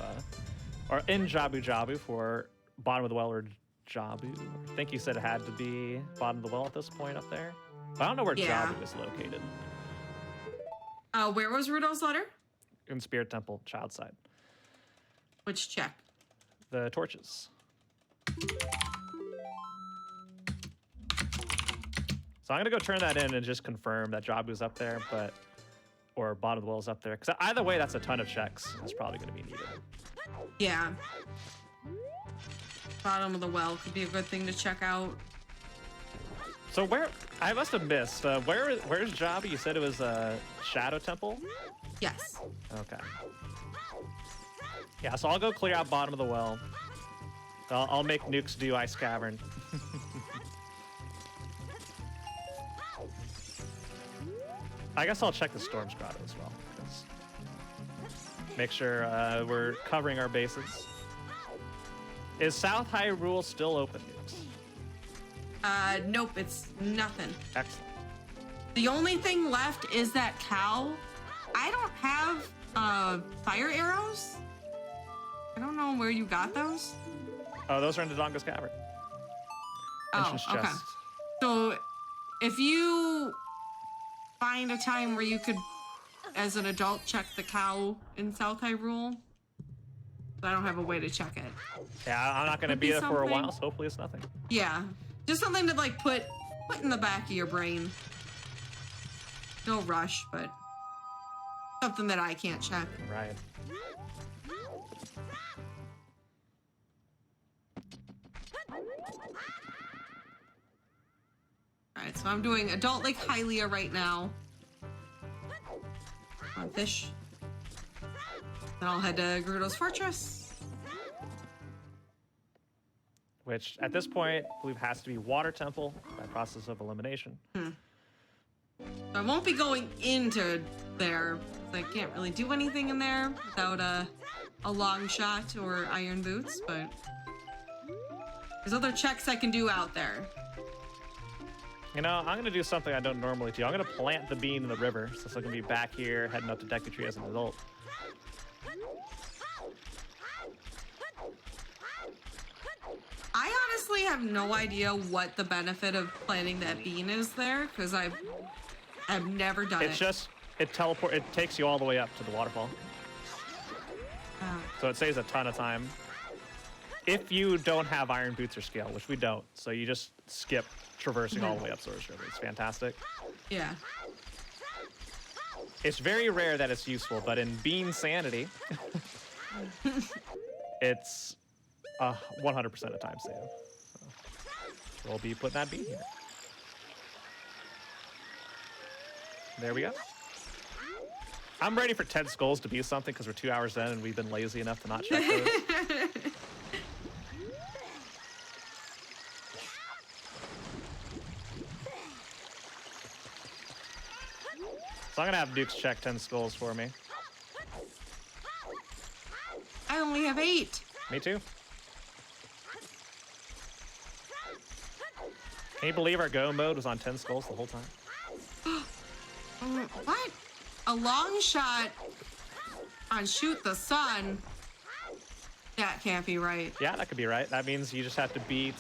or in Jabu Jabu for bottom of the well or Jabu. I think you said it had to be bottom of the well at this point up there. But I don't know where Jabu is located. Where was Rudo's letter? In Spirit Temple, child side. Which check? The torches. So I'm gonna go turn that in and just confirm that Jabu's up there, or bottom of the well's up there. Because either way, that's a ton of checks. That's probably gonna be needed. Yeah. Bottom of the well could be a good thing to check out. So I must have missed. Where's Jabu? You said it was a Shadow Temple? Yes. Okay. Yeah, so I'll go clear out bottom of the well. I'll make Nukes do Ice Cavern. I guess I'll check the Storm's Grotto as well. Make sure we're covering our bases. Is South Hyrule still open, Nukes? Nope, it's nothing. Excellent. The only thing left is that cow. I don't have fire arrows. I don't know where you got those. Oh, those are in Dodongo's Cavern. Entrance okay. chest. So if you find a time where you could, as an adult, check the cow in South Hyrule, I don't have a way to check it. Yeah, I'm not going to be there for a while, so hopefully it's nothing. Yeah, just something to like put in the back of your brain. No rush, but something that I can't check. Right. Alright, so I'm doing Adult Lake Hylia right now. On fish. Then I'll head to Gerudo's Fortress. Which, at this point, I believe has to be Water Temple by process of elimination. So I won't be going into there. I can't really do anything in there without a long shot or iron boots, but there's other checks I can do out there. You know, I'm going to do something I don't normally do. I'm going to plant the bean in the river, so it's going to be back here, heading up to Deku Tree as an adult. I honestly have no idea what the benefit of planting that bean is there, because I've never done it. It's just, it takes you all the way up to the waterfall. So it saves a ton of time. if you don't have iron boots or scale, which we don't, so you just skip traversing all the way up Source River. It's fantastic. Yeah. It's very rare that it's useful, but in Bean Sanity, it's 100% a time save. So we'll be putting that bean here. There we go. I'm ready for 10 skulls to be something because we're 2 hours in and we've been lazy enough to not check those. So I'm gonna have Dukes check 10 skulls for me. I only have 8. Me too. Can you believe our go mode was on 10 skulls the whole time? What? A long shot on Shoot the Sun? That can't be right. Yeah, that could be right. That means you just have to beat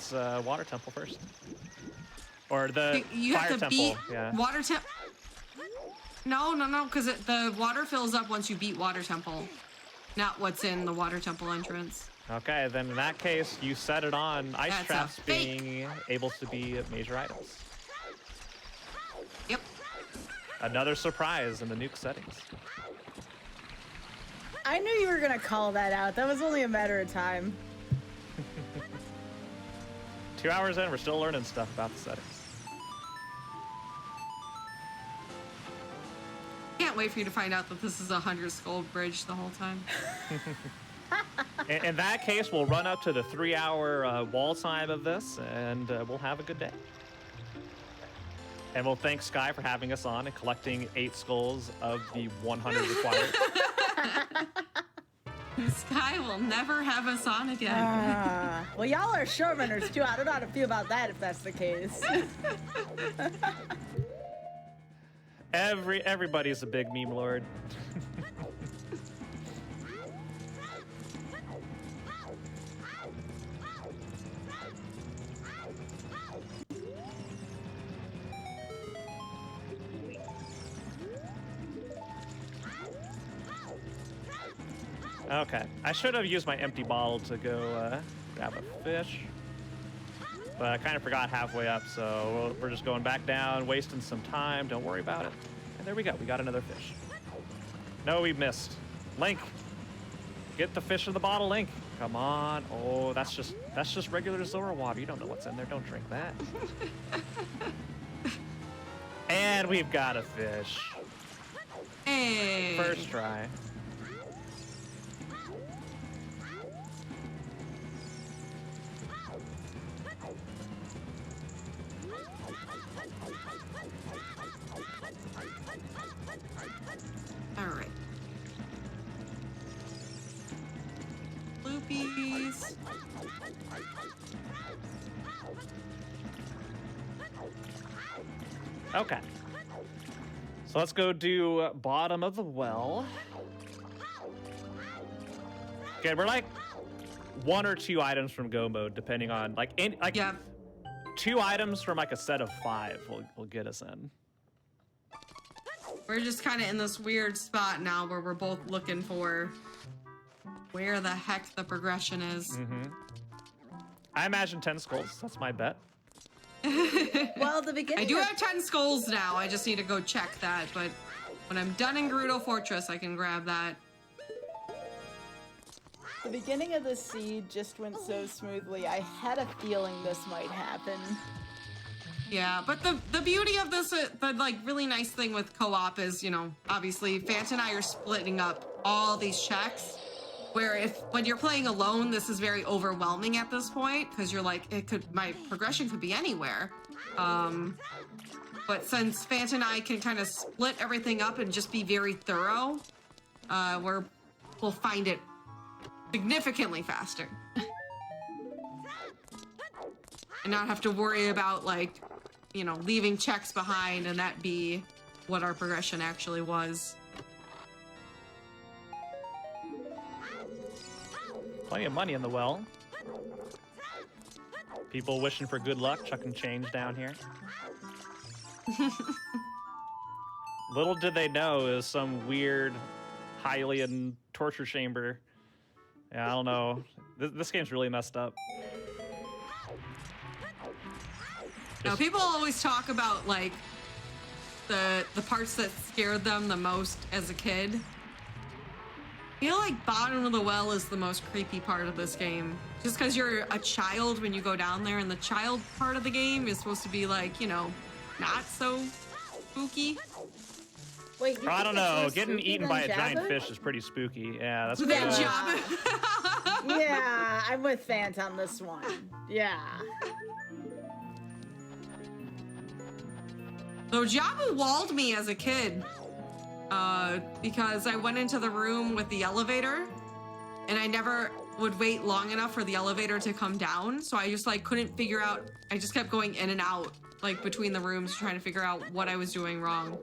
Water Temple first. Or the You Fire have to Temple. beat Yeah. Water Temple. No, because the water fills up once you beat Water Temple, not what's in the Water Temple entrance. Okay, then in that case, you set it on ice That's a traps fake. being able to be major items. Yep. Another surprise in the nuke settings. I knew you were gonna call that out. That was only a matter of time. 2 hours in, we're still learning stuff about the settings. Can't wait for you to find out that this is a 100 skull bridge the whole time. In that case, we'll run up to the 3-hour wall time of this, and we'll have a good day. And we'll thank Sky for having us on and collecting 8 skulls of the 100 required. Sky will never have us on again. Well, y'all are showrunners too. I don't know how to feel about that if that's the case. Everybody's a big meme lord. Okay, I should have used my empty bottle to go grab a fish, but I kind of forgot halfway up, so we're just going back down, wasting some time. Don't worry about it. And there we go. We got another fish. No, we missed. Link, get the fish in the bottle, Link. Come on. Oh, that's just regular Zora water. You don't know what's in there. Don't drink that. And we've got a fish. Hey. First try. All right. Loopies. Okay. So let's go do bottom of the well. Okay, we're like 1 or 2 items from go mode, depending on Yeah. 2 items from like a set of 5 will get us in. We're just kind of in this weird spot now where we're both looking for where the heck the progression is. Mm-hmm. I imagine 10 skulls. That's my bet. Well, the beginning. I do have 10 skulls now. I just need to go check that. But when I'm done in Gerudo Fortress, I can grab that. The beginning of the seed just went so smoothly. I had a feeling this might happen. Yeah, but the beauty of this, the like really nice thing with co-op is, you know, obviously Fant and I are splitting up all these checks. Where when you're playing alone, this is very overwhelming at this point because you're like, my progression could be anywhere. But since Fant and I can kind of split everything up and just be very thorough, we'll find it significantly faster. And not have to worry about like, you know, leaving checks behind and that be what our progression actually was. Plenty of money in the well. People wishing for good luck, chucking change down here. Little did they know it was some weird Hylian torture chamber Yeah, I don't know. This game's really messed up. Now, people always talk about like the parts that scared them the most as a kid. I feel like bottom of the well is the most creepy part of this game. Just because you're a child when you go down there, and the child part of the game is supposed to be like, you know, not so spooky. Wait, you I think don't it's know. more Getting spooky eaten than by a giant Jabba? fish is pretty spooky. Yeah, that's That pretty Jabba. Yeah, I'm with Fant on this one. Yeah. So Jabba walled me as a kid because I went into the room with the elevator and I never would wait long enough for the elevator to come down. So I just like couldn't figure out. I just kept going in and out like between the rooms trying to figure out what I was doing wrong.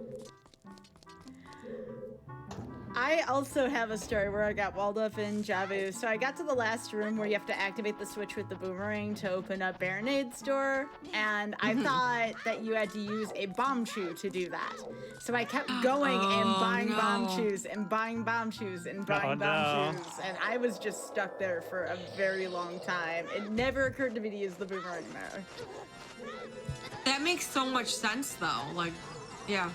I also have a story where I got walled up in Javu. So I got to the last room where you have to activate the switch with the boomerang to open up Baronade's door, and I thought that you had to use a bomb chew to do that. So I kept going and buying bomb chews and buying bomb chews and buying bomb chews, and I was just stuck there for a very long time. It never occurred to me to use the boomerang there. That makes so much sense though. Like, yeah.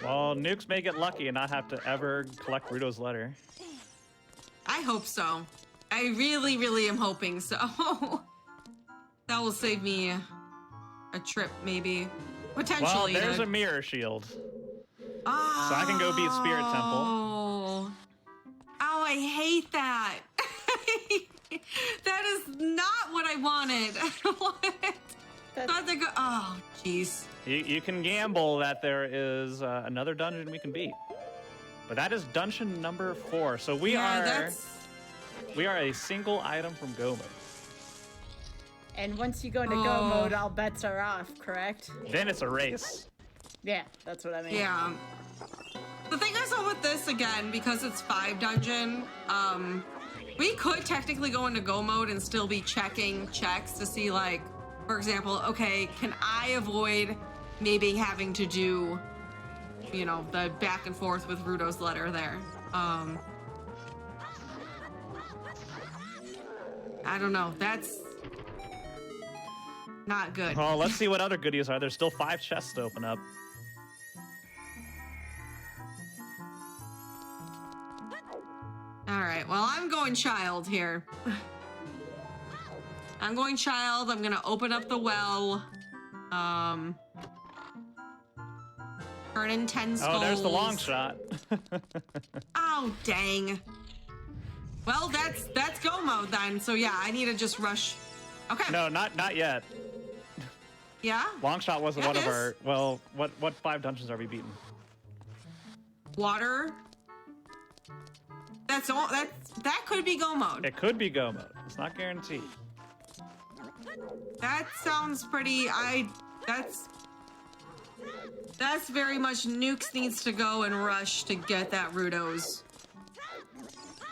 Well, Nukes may get lucky and not have to ever collect Ruto's letter. I hope so. I really, really am hoping so. That will save me a trip, maybe. Potentially. Well, there's a mirror shield. Oh. So I can go beat Spirit Temple. Oh, I hate that. That is not what I wanted. What? Oh, jeez. You can gamble that there is another dungeon we can beat. But that is dungeon number 4. So we are a single item from Go mode. And once you go into go mode, all bets are off, correct? Then it's a race. Yeah, that's what I mean. Yeah. The thing is with this again, because it's 5 dungeon, we could technically go into go mode and still be checking checks to see, like, for example, okay, can I avoid maybe having to do, you know, the back and forth with Ruto's letter there. I don't know. That's not good. Well, let's see what other goodies are. There's still 5 chests to open up. All right. Well, I'm going child here. I'm going child. I'm gonna open up the well. Turn in 10 skulls. Oh, there's the long shot. Oh, dang. Well, that's go mode then. So yeah, I need to just rush. Okay. No, not yet. Yeah? Long shot wasn't Yeah, one it of is. our. Well, what 5 dungeons are we beating? Water. That's all. That could be go mode. It could be Go mode. It's not guaranteed. That sounds pretty. That's very much Nukes needs to go and rush to get that Ruto's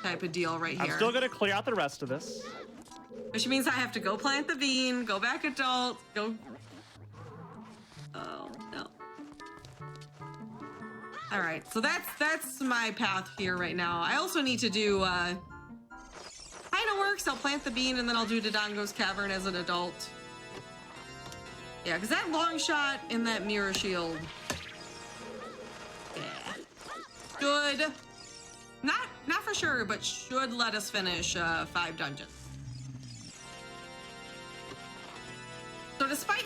type of deal right here. I'm still gonna clear out the rest of this. Which means I have to go plant the bean, go back adult, go. Oh no. All right, so that's my path here right now. I also need to do kind of works. I'll plant the bean and then I'll do Dodongo's Cavern as an adult. Yeah, because that long shot in that mirror shield. Yeah. Should not for sure, but should let us finish 5 dungeons. So despite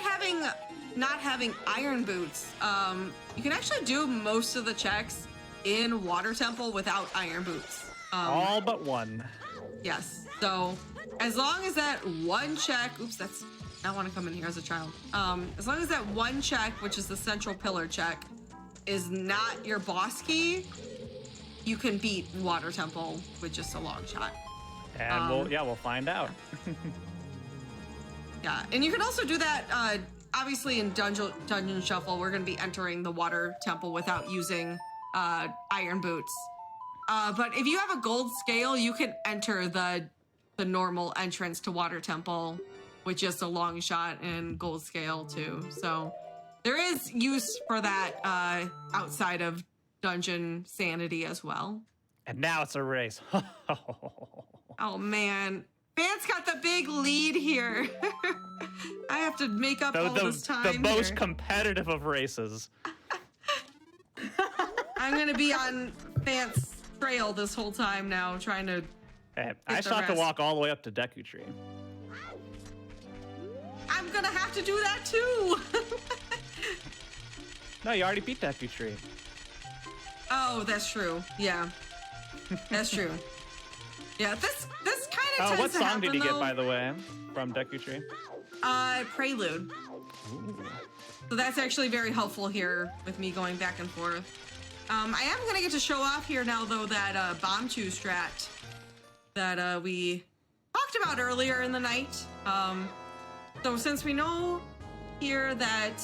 not having iron boots, you can actually do most of the checks in Water Temple without iron boots. All but one. Yes. So as long as that one check, I want to come in here as a child. As long as that one check, which is the central pillar check, is not your boss key, you can beat Water Temple with just a long shot. And we'll find out. Yeah, and you can also do that. Obviously, in Dungeon Shuffle, we're going to be entering the Water Temple without using iron boots. But if you have a gold scale, you can enter the normal entrance to Water Temple with just a long shot and gold scale too. So there is use for that outside of dungeon sanity as well. And now it's a race. Oh man, Vance got the big lead here. I have to make up all this time. The most here. competitive of races. I'm gonna be on Vance's trail this whole time now, trying to. Hey, I still have to walk all the way up to Deku Tree. I'm gonna have to do that too. No, you already beat Deku Tree. Oh, that's true. Yeah, that's true. Yeah, this kind of tends what to song happen, did you get, though. by the way, from Deku Tree? Prelude. Ooh. So that's actually very helpful here with me going back and forth. I am gonna get to show off here now, though, that bomb chew strat that we talked about earlier in the night. So since we know here that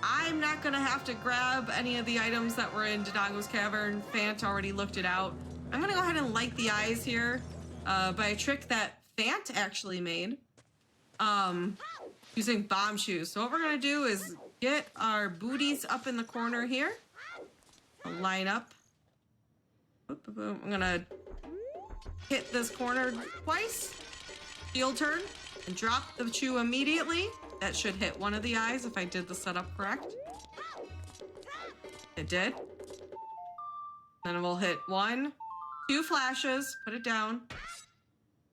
I'm not gonna have to grab any of the items that were in Dodongo's Cavern, Fant already looked it out. I'm gonna go ahead and light the eyes here by a trick that Fant actually made using bomb shoes. So what we're gonna do is get our booties up in the corner here. Line up. Boop, boop, boop. I'm gonna hit this corner twice. Shield turn and drop the chew immediately. That should hit one of the eyes if I did the setup correct. It did. Then we'll hit 1, 2 flashes, put it down,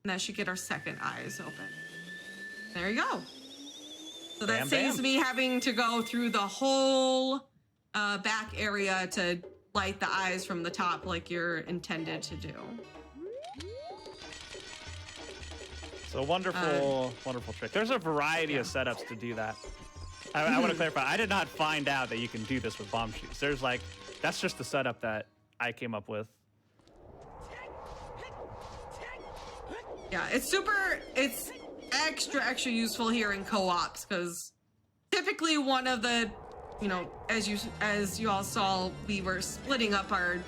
and that should get our second eyes open. There you go. So that saves me having to go through the whole back area to light the eyes from the top like you're intended to do. So wonderful, wonderful trick. There's a variety of setups to do that. I want to clarify. I did not find out that you can do this with bomb shoes. There's like, that's just the setup that I came up with. Yeah, it's extra useful here in co-ops because typically one of the, as you all saw, we were splitting up our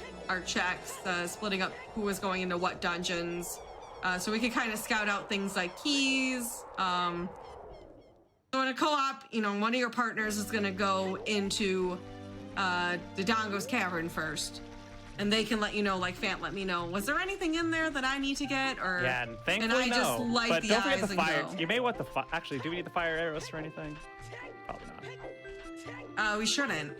checks, splitting up who was going into what dungeons, so we could kind of scout out things like keys. So in a co-op, one of your partners is going to go into Dodongo's Cavern first. And they can let you know, like Fant let me know, was there anything in there that I need to get? Or Yeah, and thankfully I just light but the don't forget eyes the and fire. go. You may want the actually, do we need the fire arrows for anything? Probably not. We shouldn't.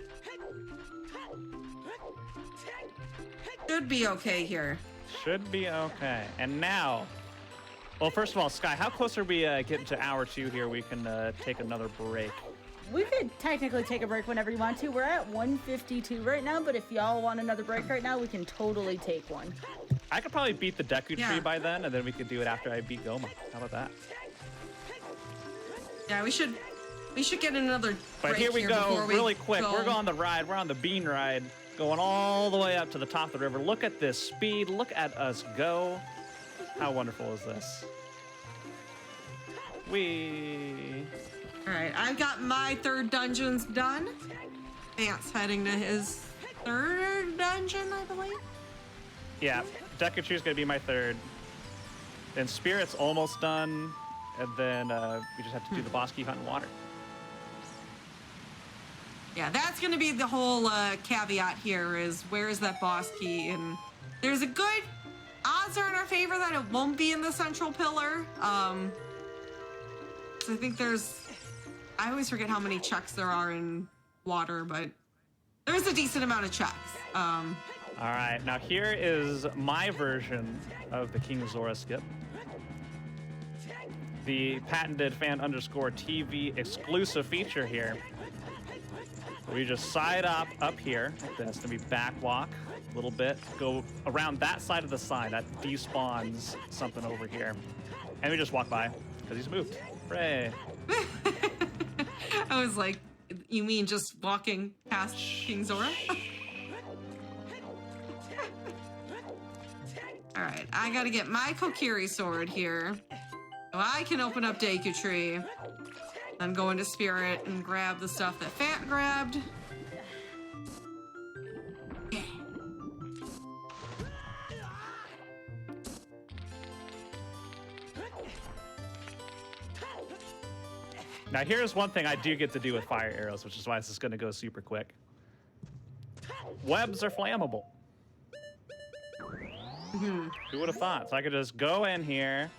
Should be okay here. Should be okay. And now, well, first of all, Sky, how close are we getting to hour 2 here? We can take another break. We could technically take a break whenever you want to. We're at 1:52 right now, but if y'all want another break right now, we can totally take one. I could probably beat the Deku Tree Yeah. by then, and then we could do it after I beat Goma. How about that? Yeah, we should get another But break here we go, before we really quick. go. We're on the ride. We're on the bean ride, going all the way up to the top of the river. Look at this speed. Look at us go. How wonderful is this? Whee! All right, I've got my 3rd dungeons done. Vance heading to his 3rd dungeon, I believe. Yeah, Deku Tree is going to be my 3rd. Then Spirit's almost done. And then we just have to do the boss key hunt in water. Yeah, that's going to be the whole caveat here is where is that boss key? And there's a good odds are in our favor that it won't be in the central pillar. So I think I always forget how many checks there are in water, but there's a decent amount of checks. All right, now here is my version of the King Zora skip. The patented fan_TV exclusive feature here. We just side up here. That's gonna be back walk a little bit. Go around that side of the sign that despawns something over here. And we just walk by because he's moved. Hooray. I was like, you mean just walking past King Zora? All right, I gotta get my Kokiri sword here. So I can open up Deku Tree. Then go into Spirit and grab the stuff that Fant grabbed. Yeah. Now here's one thing I do get to do with fire arrows, which is why this is gonna go super quick. webs are flammable. Who would have thought? So I could just go in here.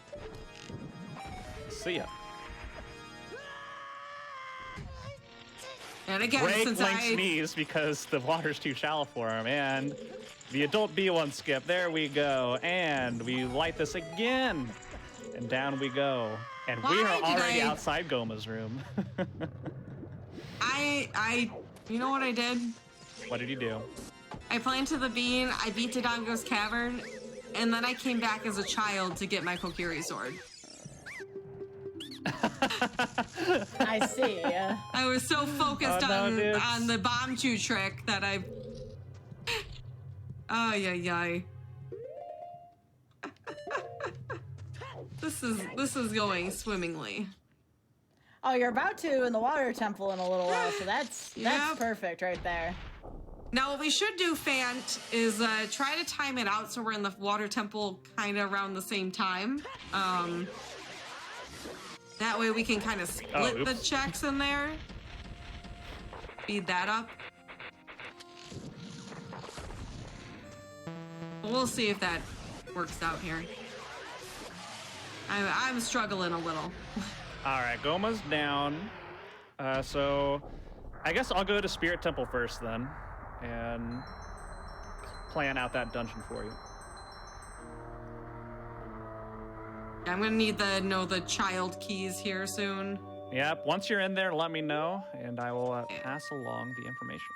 See ya. And again, Break since Link's knees because the water's too shallow for him. And the adult B1 skip. There we go. And we light this again. And down we go. And we are already outside Goma's room. You know what I did? What did you do? I planted the bean, I beat Dodongo's cavern, and then I came back as a child to get my Kokiri sword. I see. I was so focused on dudes. the bomb chew trick that I... Ay, ay, ay. This is going swimmingly. Oh, you're about to in the water temple in a little while, so that's Yep. perfect right there. Now, what we should do, Fant, is try to time it out so we're in the water temple kind of around the same time. That way we can kind of split the checks in there. Speed that up. We'll see if that works out here. I'm struggling a little. All right, Goma's down. So I guess I'll go to Spirit Temple first then and plan out that dungeon for you. I'm gonna need the child keys here soon. Yep, once you're in there, let me know, and I will pass along the information.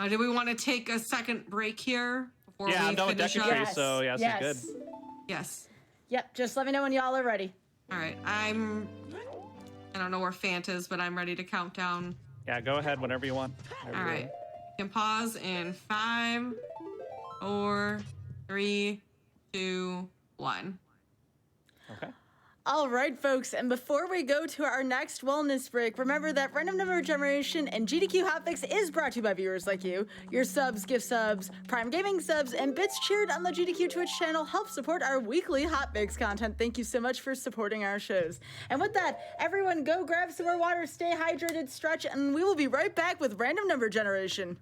Do we want to take a second break here before we I'm done with finish up? Deku so yes, yes. it's good. Yes. Yep, just let me know when y'all are ready. All right. I don't know where Fant is, but I'm ready to count down. Yeah, go ahead whenever you want. All right. You can pause in 5, 4, 3, 2, 1. Okay. All right, folks, and before we go to our next wellness break, remember that Random Number Generation and GDQ Hotfix is brought to you by viewers like you. Your subs, gift subs, Prime Gaming subs, and bits cheered on the GDQ Twitch channel help support our weekly Hotfix content. Thank you so much for supporting our shows. And with that, everyone go grab some more water, stay hydrated, stretch, and we will be right back with Random Number Generation.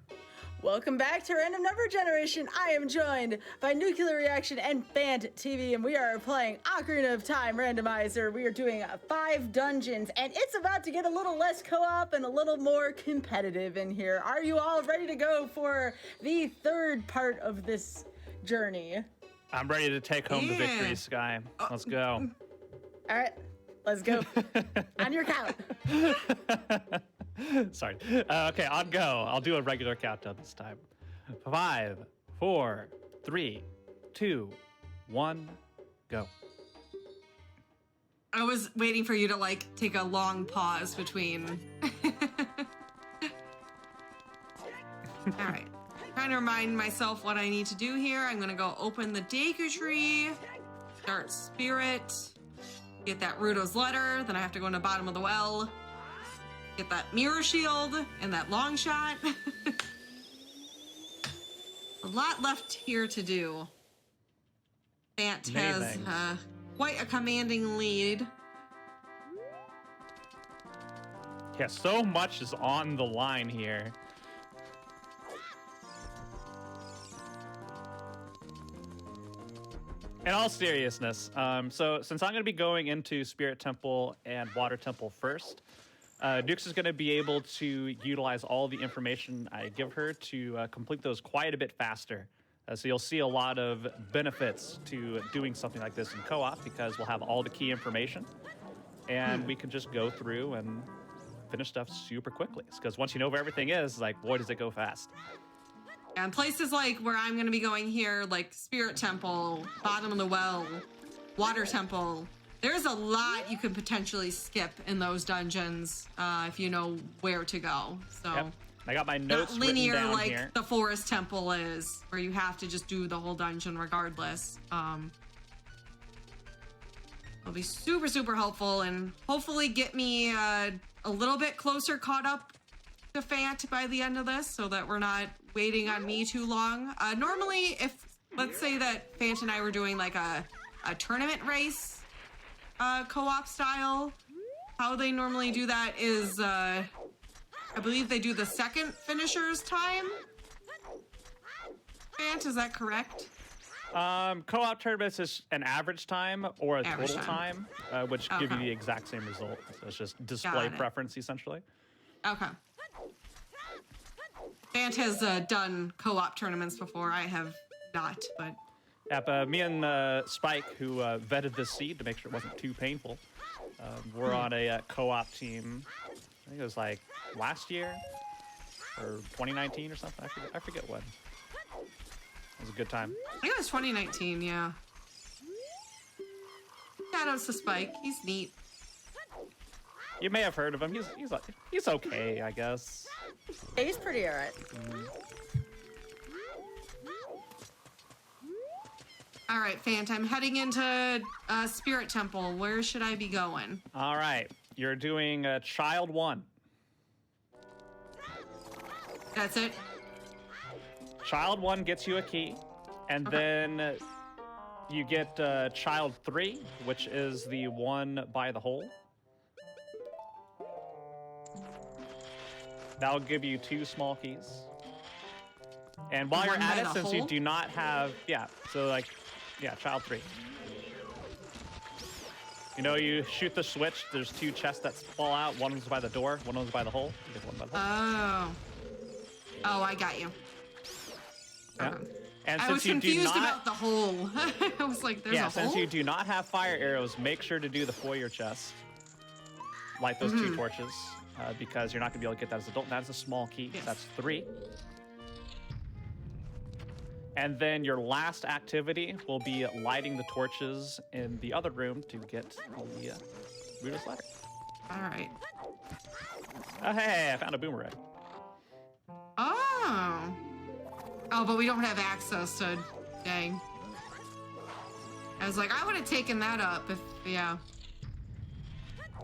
Welcome back to Random Number Generation. I am joined by Nuclear Reaction and Fant TV, and we are playing Ocarina of Time Randomizer. We are doing 5 dungeons, and it's about to get a little less co-op and a little more competitive in here. Are you all ready to go for the third part of this journey? I'm ready to take home the victory, Sky. Let's go. All right, let's go. On your count. Sorry. Okay, on go. I'll do a regular countdown this time. 5, 4, 3, 2, 1, go. I was waiting for you to take a long pause between. All right. Trying to remind myself what I need to do here. I'm gonna go open the Deku tree, start spirit, get that Ruto's letter. Then I have to go in the bottom of the well. Get that mirror shield and that long shot. A lot left here to do. Fant has quite a commanding lead. Yeah, so much is on the line here. In all seriousness, so since I'm going to be going into Spirit Temple and Water Temple first, Nukes is going to be able to utilize all the information I give her to complete those quite a bit faster. So you'll see a lot of benefits to doing something like this in co-op because we'll have all the key information and we can just go through and finish stuff super quickly. Because once you know where everything is, boy, does it go fast. And places like where I'm going to be going here, like Spirit Temple, Bottom of the Well, Water Temple, there's a lot you could potentially skip in those dungeons if you know where to go. So Yep. I got my notes not linear written down like here. the Forest Temple is, where you have to just do the whole dungeon regardless. It'll be super, super helpful and hopefully get me a little bit closer caught up to Fant by the end of this so that we're not waiting on me too long. Normally, if let's say that Fant and I were doing like a tournament race, co-op style, how they normally do that is I believe they do the second finisher's time. Ant, is that correct? Co-op tournaments is an average time or a Average total time, which give you the exact same result. So it's just display preference, essentially. Okay. Ant has done co-op tournaments before. I have not, but... Yep, me and Spike, who vetted this seed to make sure it wasn't too painful, we're on a co-op team. I think it was like last year or 2019 or something. I forget when. It was a good time. I think it was 2019, yeah. Shout outs to Spike. He's neat. You may have heard of him. He's okay, I guess. He's pretty alright. All right, Fant, I'm heading into Spirit Temple. Where should I be going? All right, you're doing Child 1. That's it? Child 1 gets you a key, and then you get Child 3, which is the one by the hole. That'll give you 2 small keys. And while you're at it, since you do not have, Child 3. You know, you shoot the switch, there's 2 chests that fall out. One one's by the door, one one's by the hole. You get one by the hole. Oh, I got you. Yeah. Okay. And I was confused about the hole. I was like, there's a hole? Since you do not have fire arrows, make sure to do the foyer chest. Light those 2 torches, because you're not going to be able to get that as an adult. That's a small key. Yes. That's 3. And then your last activity will be lighting the torches in the other room to get the Buddha's ladder. All right. Oh, hey, I found a boomerang. Oh. Oh, but we don't have access to... Dang. I was like, I would have taken that up if... Yeah.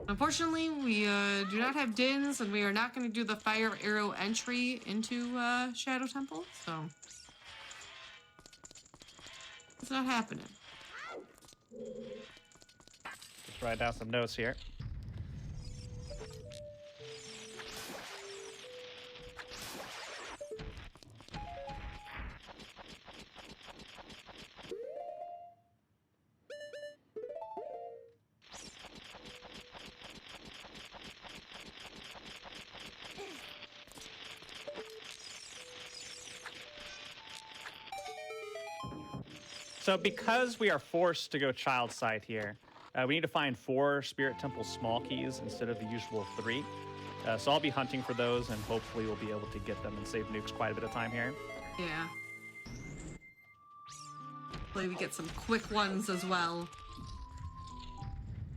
Unfortunately, we do not have dins, and we are not going to do the fire arrow entry into Shadow Temple, so... It's not happening. Just write down some notes here. So because we are forced to go child side here, we need to find 4 Spirit Temple small keys instead of the usual 3. So I'll be hunting for those, and hopefully we'll be able to get them and save Nukes quite a bit of time here. Yeah. Hopefully we get some quick ones as well.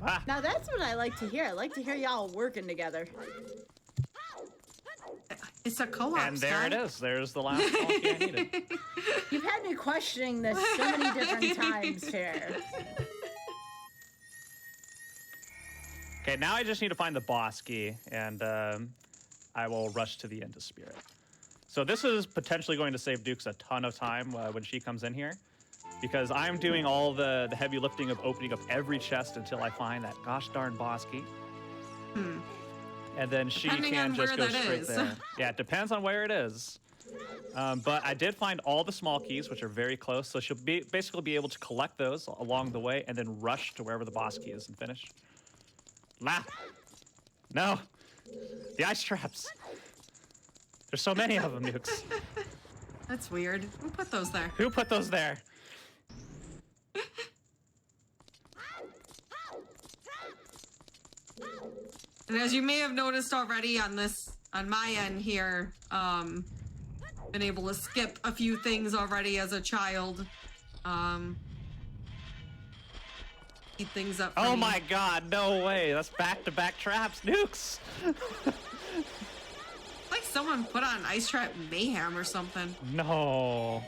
Ah. Now that's what I like to hear. I like to hear y'all working together. It's a co-op. And there it is. There's the last small key I needed. You've had me questioning this so many different times here. Okay, now I just need to find the boss key, and I will rush to the end of Spirit. So this is potentially going to save Dukes a ton of time when she comes in here, because I'm doing all the heavy lifting of opening up every chest until I find that gosh darn boss key. And then she can just go straight there. Yeah, it depends on where it is. But I did find all the small keys, which are very close, so she'll basically be able to collect those along the way and then rush to wherever the boss key is and finish. No. The ice traps. There's so many of them, Nukes. That's weird. Who put those there? Who put those there? And as you may have noticed already on my end here, been able to skip a few things already as a child. Eat things up for me. My god, no way. That's back-to-back traps, Nukes. Like someone put on Ice Trap Mayhem or something. No.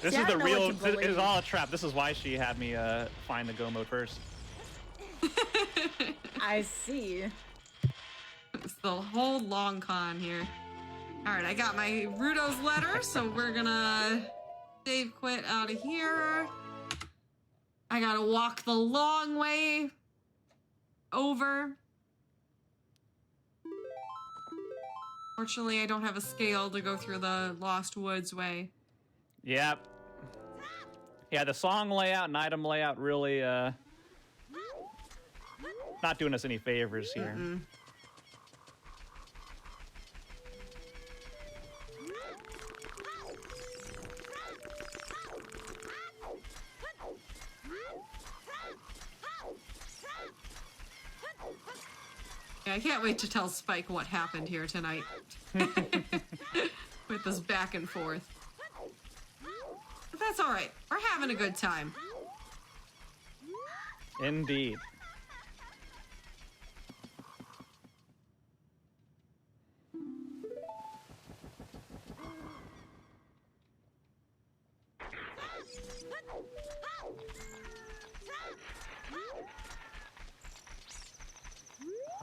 This is the real, this is all a trap. This is why she had me find the go mode first. I see. It's the whole long con here. All right, I got my Rudo's letter, so we're gonna Save quit out of here. I gotta walk the long way over. Fortunately, I don't have a scale to go through the Lost Woods way. Yep. Yeah, the song layout and item layout really not doing us any favors here. Mm-mm. Yeah, I can't wait to tell Spike what happened here tonight. With this back and forth. But that's all right. We're having a good time. Indeed.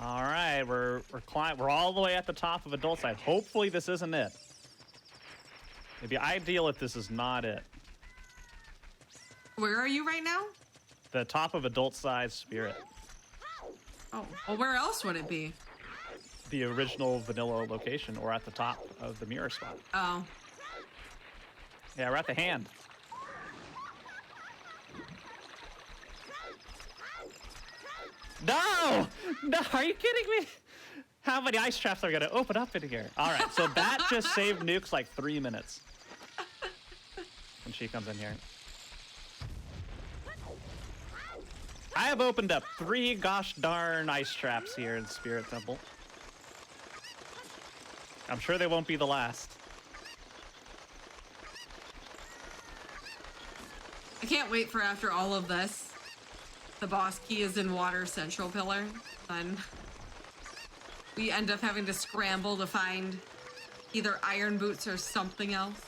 All right, we're all the way at the top of adult side. Hopefully this isn't it. It'd be ideal if this is not it. Where are you right now? The top of adult size spirit. Oh, well, where else would it be? The original vanilla location, or at the top of the mirror spot. Oh. Yeah, we're at the hand. No! No, are you kidding me? How many ice traps are gonna open up in here? All right, so that just saved Nuke's like 3 minutes. When she comes in here. I have opened up 3 gosh darn ice traps here in Spirit Temple. I'm sure they won't be the last. I can't wait for after all of this. The boss key is in Water Central Pillar. Then we end up having to scramble to find either iron boots or something else.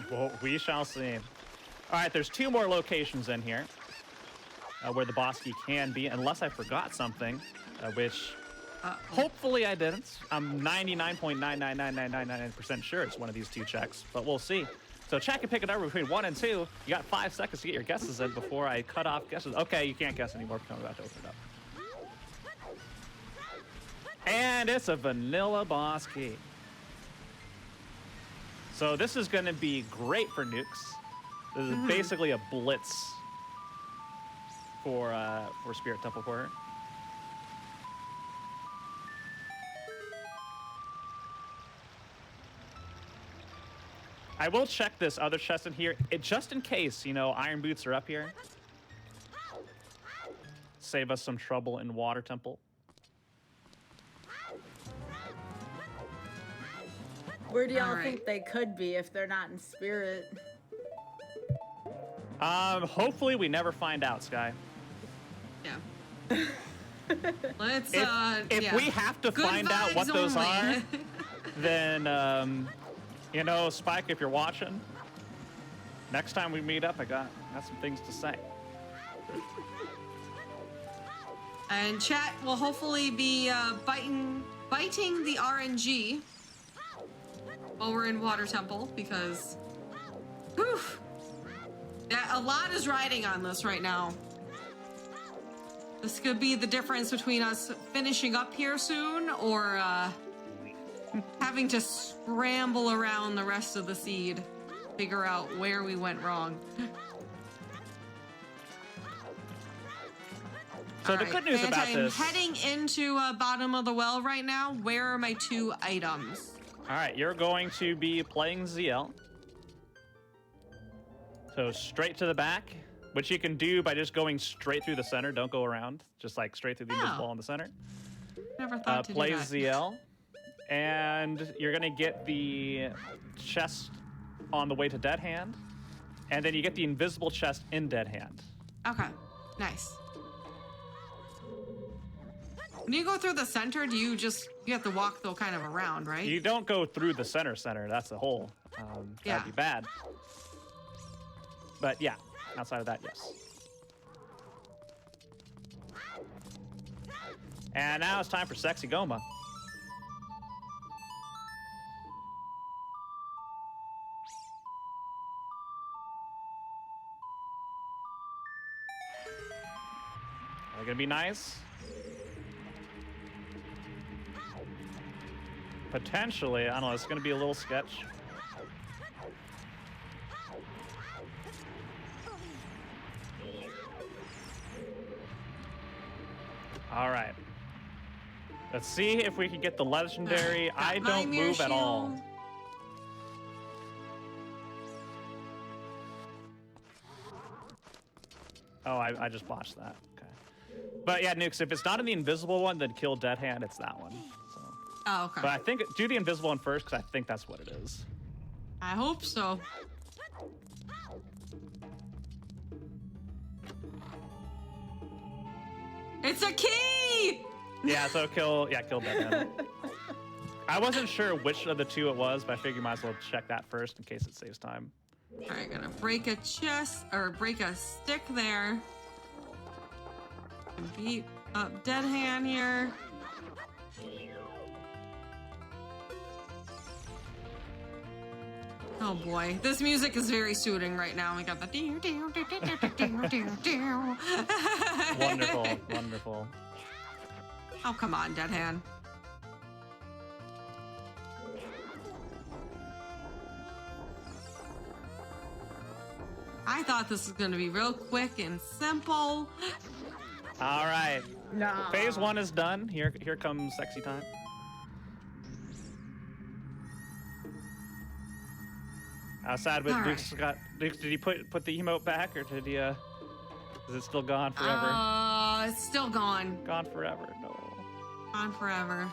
Well, we shall see. All right, there's 2 more locations in here where the boss key can be, unless I forgot something, which hopefully I didn't. I'm 99.99999% sure it's one of these 2 checks, but we'll see. So check and pick a number between 1 and 2. You got 5 seconds to get your guesses in before I cut off guesses. Okay, you can't guess anymore because I'm about to open it up. And it's a vanilla boss key. So this is going to be great for nukes. This is basically a blitz for Spirit Temple Quarter. I will check this other chest in here, just in case, you know, iron boots are up here. Save us some trouble in Water Temple. Where do y'all think they could be if they're not in Spirit? Hopefully we never find out, Sky. Yeah. Let's, if we have to find out what those are, then, you know, Spike, if you're watching, next time we meet up, I got some things to say. And chat will hopefully be biting the RNG while we're in Water Temple, because whew, a lot is riding on this right now. This could be the difference between us finishing up here soon or having to scramble around the rest of the seed, figure out where we went wrong. So the good news about this... I'm heading into bottom of the well right now. Where are my 2 items? All right, you're going to be playing ZL. So straight to the back, which you can do by just going straight through the center. Don't go around, just like straight through the invisible wall in the center. Never thought to play do that. ZL, and you're gonna get the chest on the way to Dead Hand, and then you get the invisible chest in Dead Hand. Okay, nice. When you go through the center, you have to walk though kind of around, right? You don't go through the center. That's the hole. That'd be bad. But yeah, outside of that, yes. And now it's time for Sexy Goma. Are they gonna be nice? Potentially, I don't know, it's gonna be a little sketch. All right. Let's see if we can get the legendary. I don't move at all. Oh, I just botched that. Okay. But yeah, Nukes, if it's not in the invisible one, then kill Dead Hand. It's that one. So. Oh, okay. But I think do the invisible one first, because I think that's what it is. I hope so. It's a key! Yeah, so kill Dead Hand. I wasn't sure which of the two it was, but I figured you might as well check that first in case it saves time. All right, gonna break a chest or break a stick there. Beat up Dead Hand here. Oh boy, this music is very soothing right now. We got the Wonderful, wonderful. Oh, come on, Dead Hand. I thought this was going to be real quick and simple. All right. Nah. Phase 1 is done. Here comes sexy time. How sad, but Duke's got. Duke, did he put the emote back, or did he? Is it still gone forever? It's still gone. Gone forever. No. Gone forever.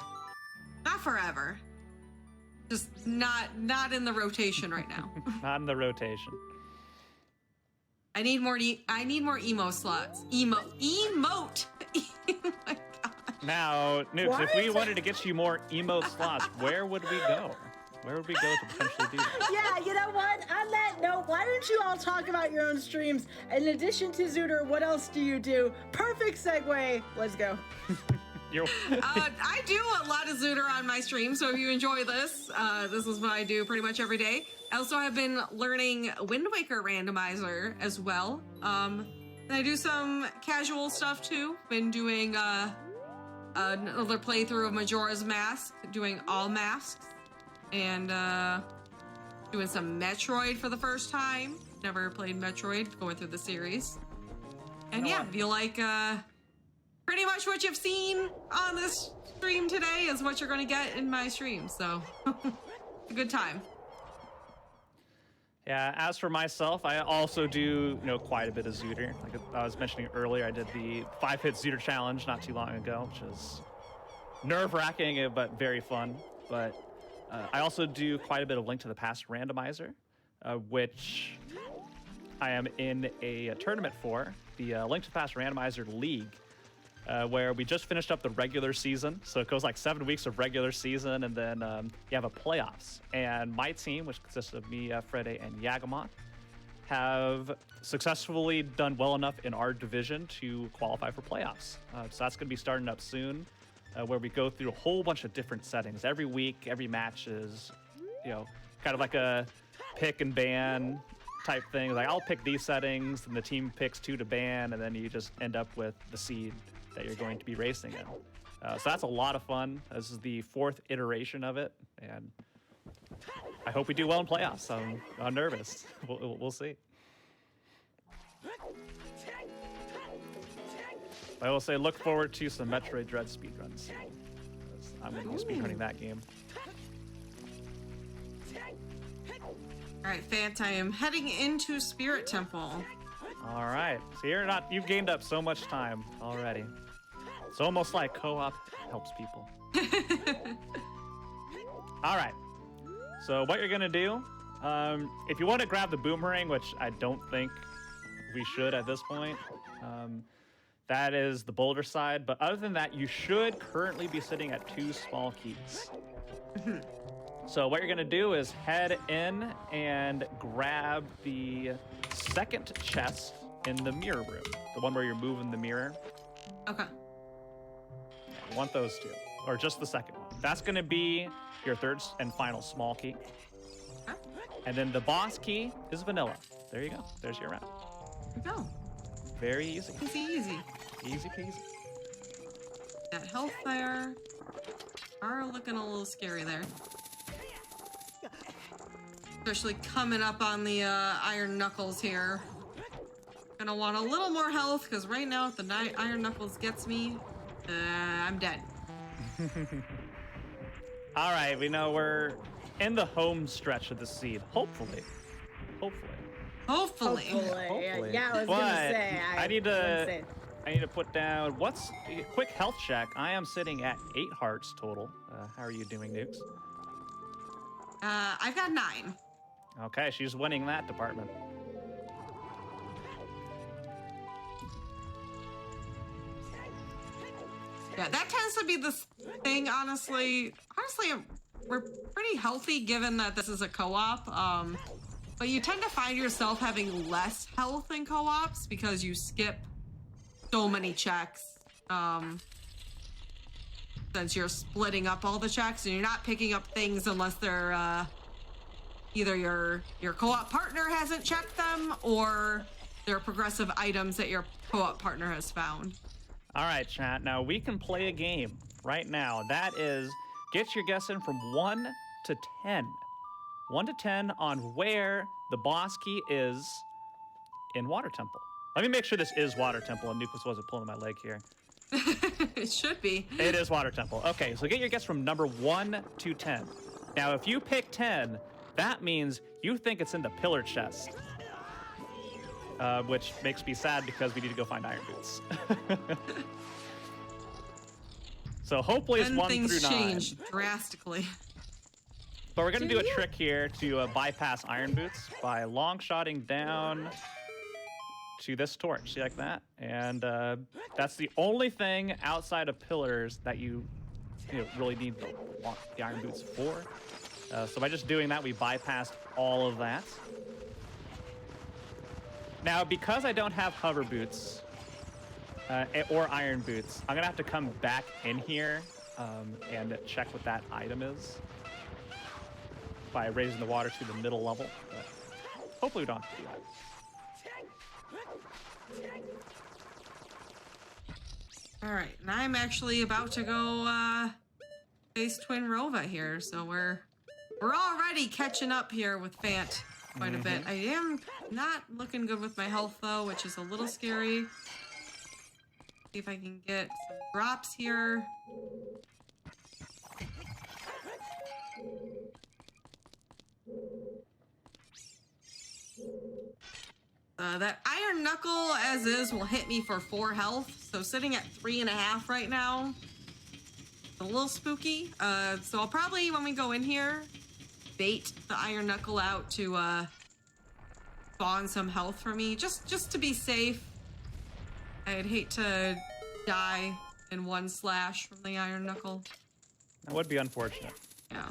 Not forever. Just not in the rotation right now. Not in the rotation. I need more emo slots. Emote. Oh my god. Now, Nukes, What? if we wanted to get you more emote slots, where would we go? Where would we go to potentially do that? Yeah, you know what? On that note, why don't you all talk about your own streams? In addition to Zooter, what else do you do? Perfect segue. Let's go. I do a lot of Zooter on my stream, so if you enjoy this, this is what I do pretty much every day. I also have been learning Wind Waker Randomizer as well. And I do some casual stuff too. Been doing another playthrough of Majora's Mask, doing all masks, and doing some Metroid for the first time. Never played Metroid, going through the series. And yeah, if you like pretty much what you've seen on this stream today is what you're going to get in my stream, so a good time. Yeah, as for myself, I also do, quite a bit of Zooter. Like I was mentioning earlier, I did the 5-hit Zooter challenge not too long ago, which is nerve-wracking but very fun. But I also do quite a bit of Link to the Past Randomizer, which I am in a tournament for, the Link to the Past Randomizer League, where we just finished up the regular season. So it goes like 7 weeks of regular season, and then you have a playoffs. And my team, which consists of me, Frede, and Yagamont, have successfully done well enough in our division to qualify for playoffs. So that's going to be starting up soon, where we go through a whole bunch of different settings. Every week, every match is, kind of like a pick and ban type thing. Like I'll pick these settings, and the team picks 2 to ban, and then you just end up with the seed that you're going to be racing in. So that's a lot of fun. This is the 4th iteration of it, and I hope we do well in playoffs. I'm nervous. We'll see. I will say look forward to some Metroid Dread speedruns. I'm going to be speedrunning that game. All right, Fant, I am heading into Spirit Temple. All right. So you've gained up so much time already. It's almost like co-op helps people. All right. So what you're going to do, if you want to grab the boomerang, which I don't think we should at this point, that is the boulder side. But other than that, you should currently be sitting at 2 small keys. So what you're going to do is head in and grab the second chest in the mirror room, the one where you're moving the mirror. Okay. You want those 2, or just the second one. That's going to be your 3rd and final small key. And then the boss key is vanilla. There you go. There's your round. There we go. Very easy. Easy, easy. Easy peasy. That health there. Are looking a little scary there. Especially coming up on the Iron Knuckles here. Gonna want a little more health, because right now if the Iron Knuckles gets me, I'm dead. All right, we know we're in the home stretch of the seed. Hopefully. Hopefully. Hopefully. Yeah, I was But gonna say. I need to put down what's quick health check. I am sitting at 8 hearts total. How are you doing, Nukes? I've got 9. Okay, she's winning that department. Yeah, that tends to be the thing, honestly. We're pretty healthy given that this is a co-op. But you tend to find yourself having less health in co-ops because you skip so many checks. Since you're splitting up all the checks and you're not picking up things unless they're either your co-op partner hasn't checked them or they're progressive items that your co-op partner has found. All right, chat. Now we can play a game right now. That is, get your guess in from 1 to 10. 1 to 10 on where the boss key is in Water Temple. Let me make sure this is Water Temple and Nucleus wasn't pulling my leg here. It should be. It is Water Temple. Okay, so get your guess from number 1 to 10. Now, if you pick 10, that means you think it's in the pillar chest. Which makes me sad because we need to go find Iron Boots. So hopefully it's 1 things through 9. change drastically. But we're going to do a trick here to bypass Iron Boots by long-shotting down to this torch. See, like that? And that's the only thing outside of pillars that you really need the Iron Boots for. So by just doing that, we bypassed all of that. Now, because I don't have hover boots or iron boots, I'm gonna have to come back in here and check what that item is by raising the water to the middle level. But hopefully we don't have to do that. All right, and I'm actually about to go face Twin Rova here, so we're already catching up here with Fant quite a bit. I am not looking good with my health though, which is a little scary. See if I can get some drops here. That Iron Knuckle as is will hit me for 4 health, so sitting at 3.5 right now. A little spooky. So I'll probably, when we go in here, bait the Iron Knuckle out to spawn some health for me, just to be safe. I'd hate to die in 1 slash from the Iron Knuckle. That would be unfortunate. Yeah.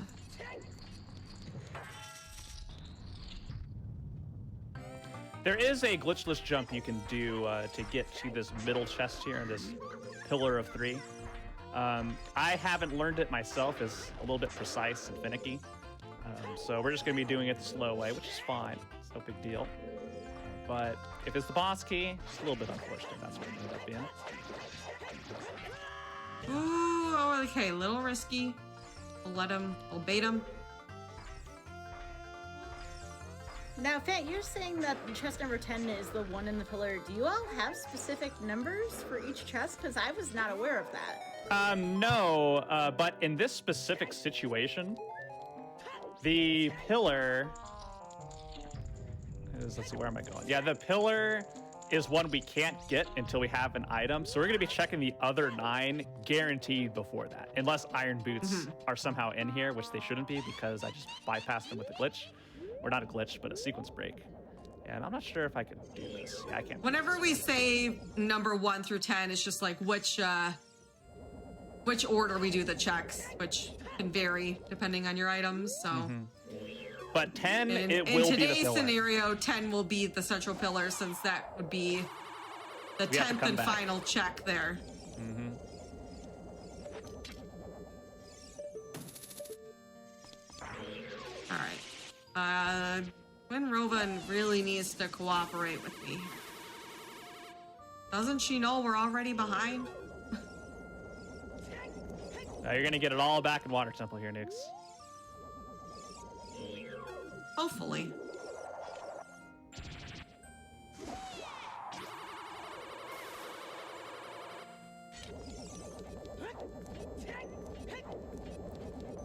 There is a glitchless jump you can do to get to this middle chest here, this pillar of 3. I haven't learned it myself. It's a little bit precise and finicky. So we're just going to be doing it the slow way, which is fine. It's no big deal. But if it's the boss key, it's a little bit unfortunate. That's what it ended up being. Ooh, okay, a little risky. We'll bait him. Now, Fant, you're saying that chest number 10 is the one in the pillar. Do you all have specific numbers for each chest? Because I was not aware of that. No, but in this specific situation, the pillar is, let's see, where am I going? Yeah, the pillar is one we can't get until we have an item. So we're going to be checking the other 9 guaranteed before that, unless Iron Boots are somehow in here, which they shouldn't be because I just bypassed them with a glitch. Or not a glitch, but a sequence break. And I'm not sure if I can do this. Yeah, I can't. Whenever we say number 1 through 10, it's just like which order we do the checks, which can vary depending on your items. So, But 10, it will be the pillar. In today's scenario, 10 will be the central pillar, since that would be the 10th and final check there. All right. Twin Rovan really needs to cooperate with me. Doesn't she know we're already behind? You're gonna get it all back in Water Temple here, Nix. Hopefully.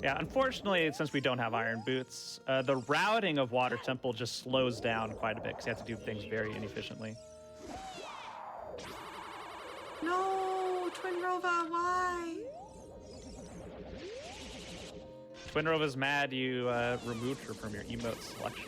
Yeah, unfortunately, since we don't have iron boots, the routing of Water Temple just slows down quite a bit because you have to do things very inefficiently. No, Twin Rova, why? Twin Rova's mad you removed her from your emote selection.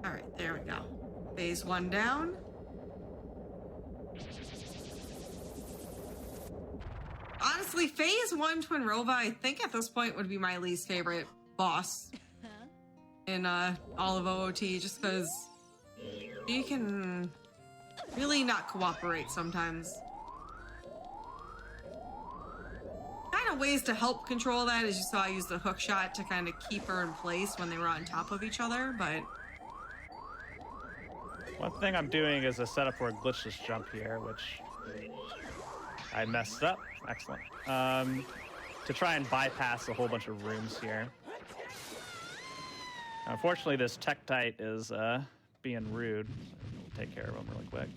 All right, there we go. Phase 1 down. Honestly, Phase 1 Twin Rova, I think at this point would be my least favorite boss in all of OOT, just because he can really not cooperate sometimes. Kind of ways to help control that, as you saw I used the hook shot to kind of keep her in place when they were on top of each other, but... One thing I'm doing is a setup for a glitchless jump here, which I messed up. Excellent. To try and bypass a whole bunch of rooms here. Unfortunately, this Tektite is being rude. We'll take care of him really quick.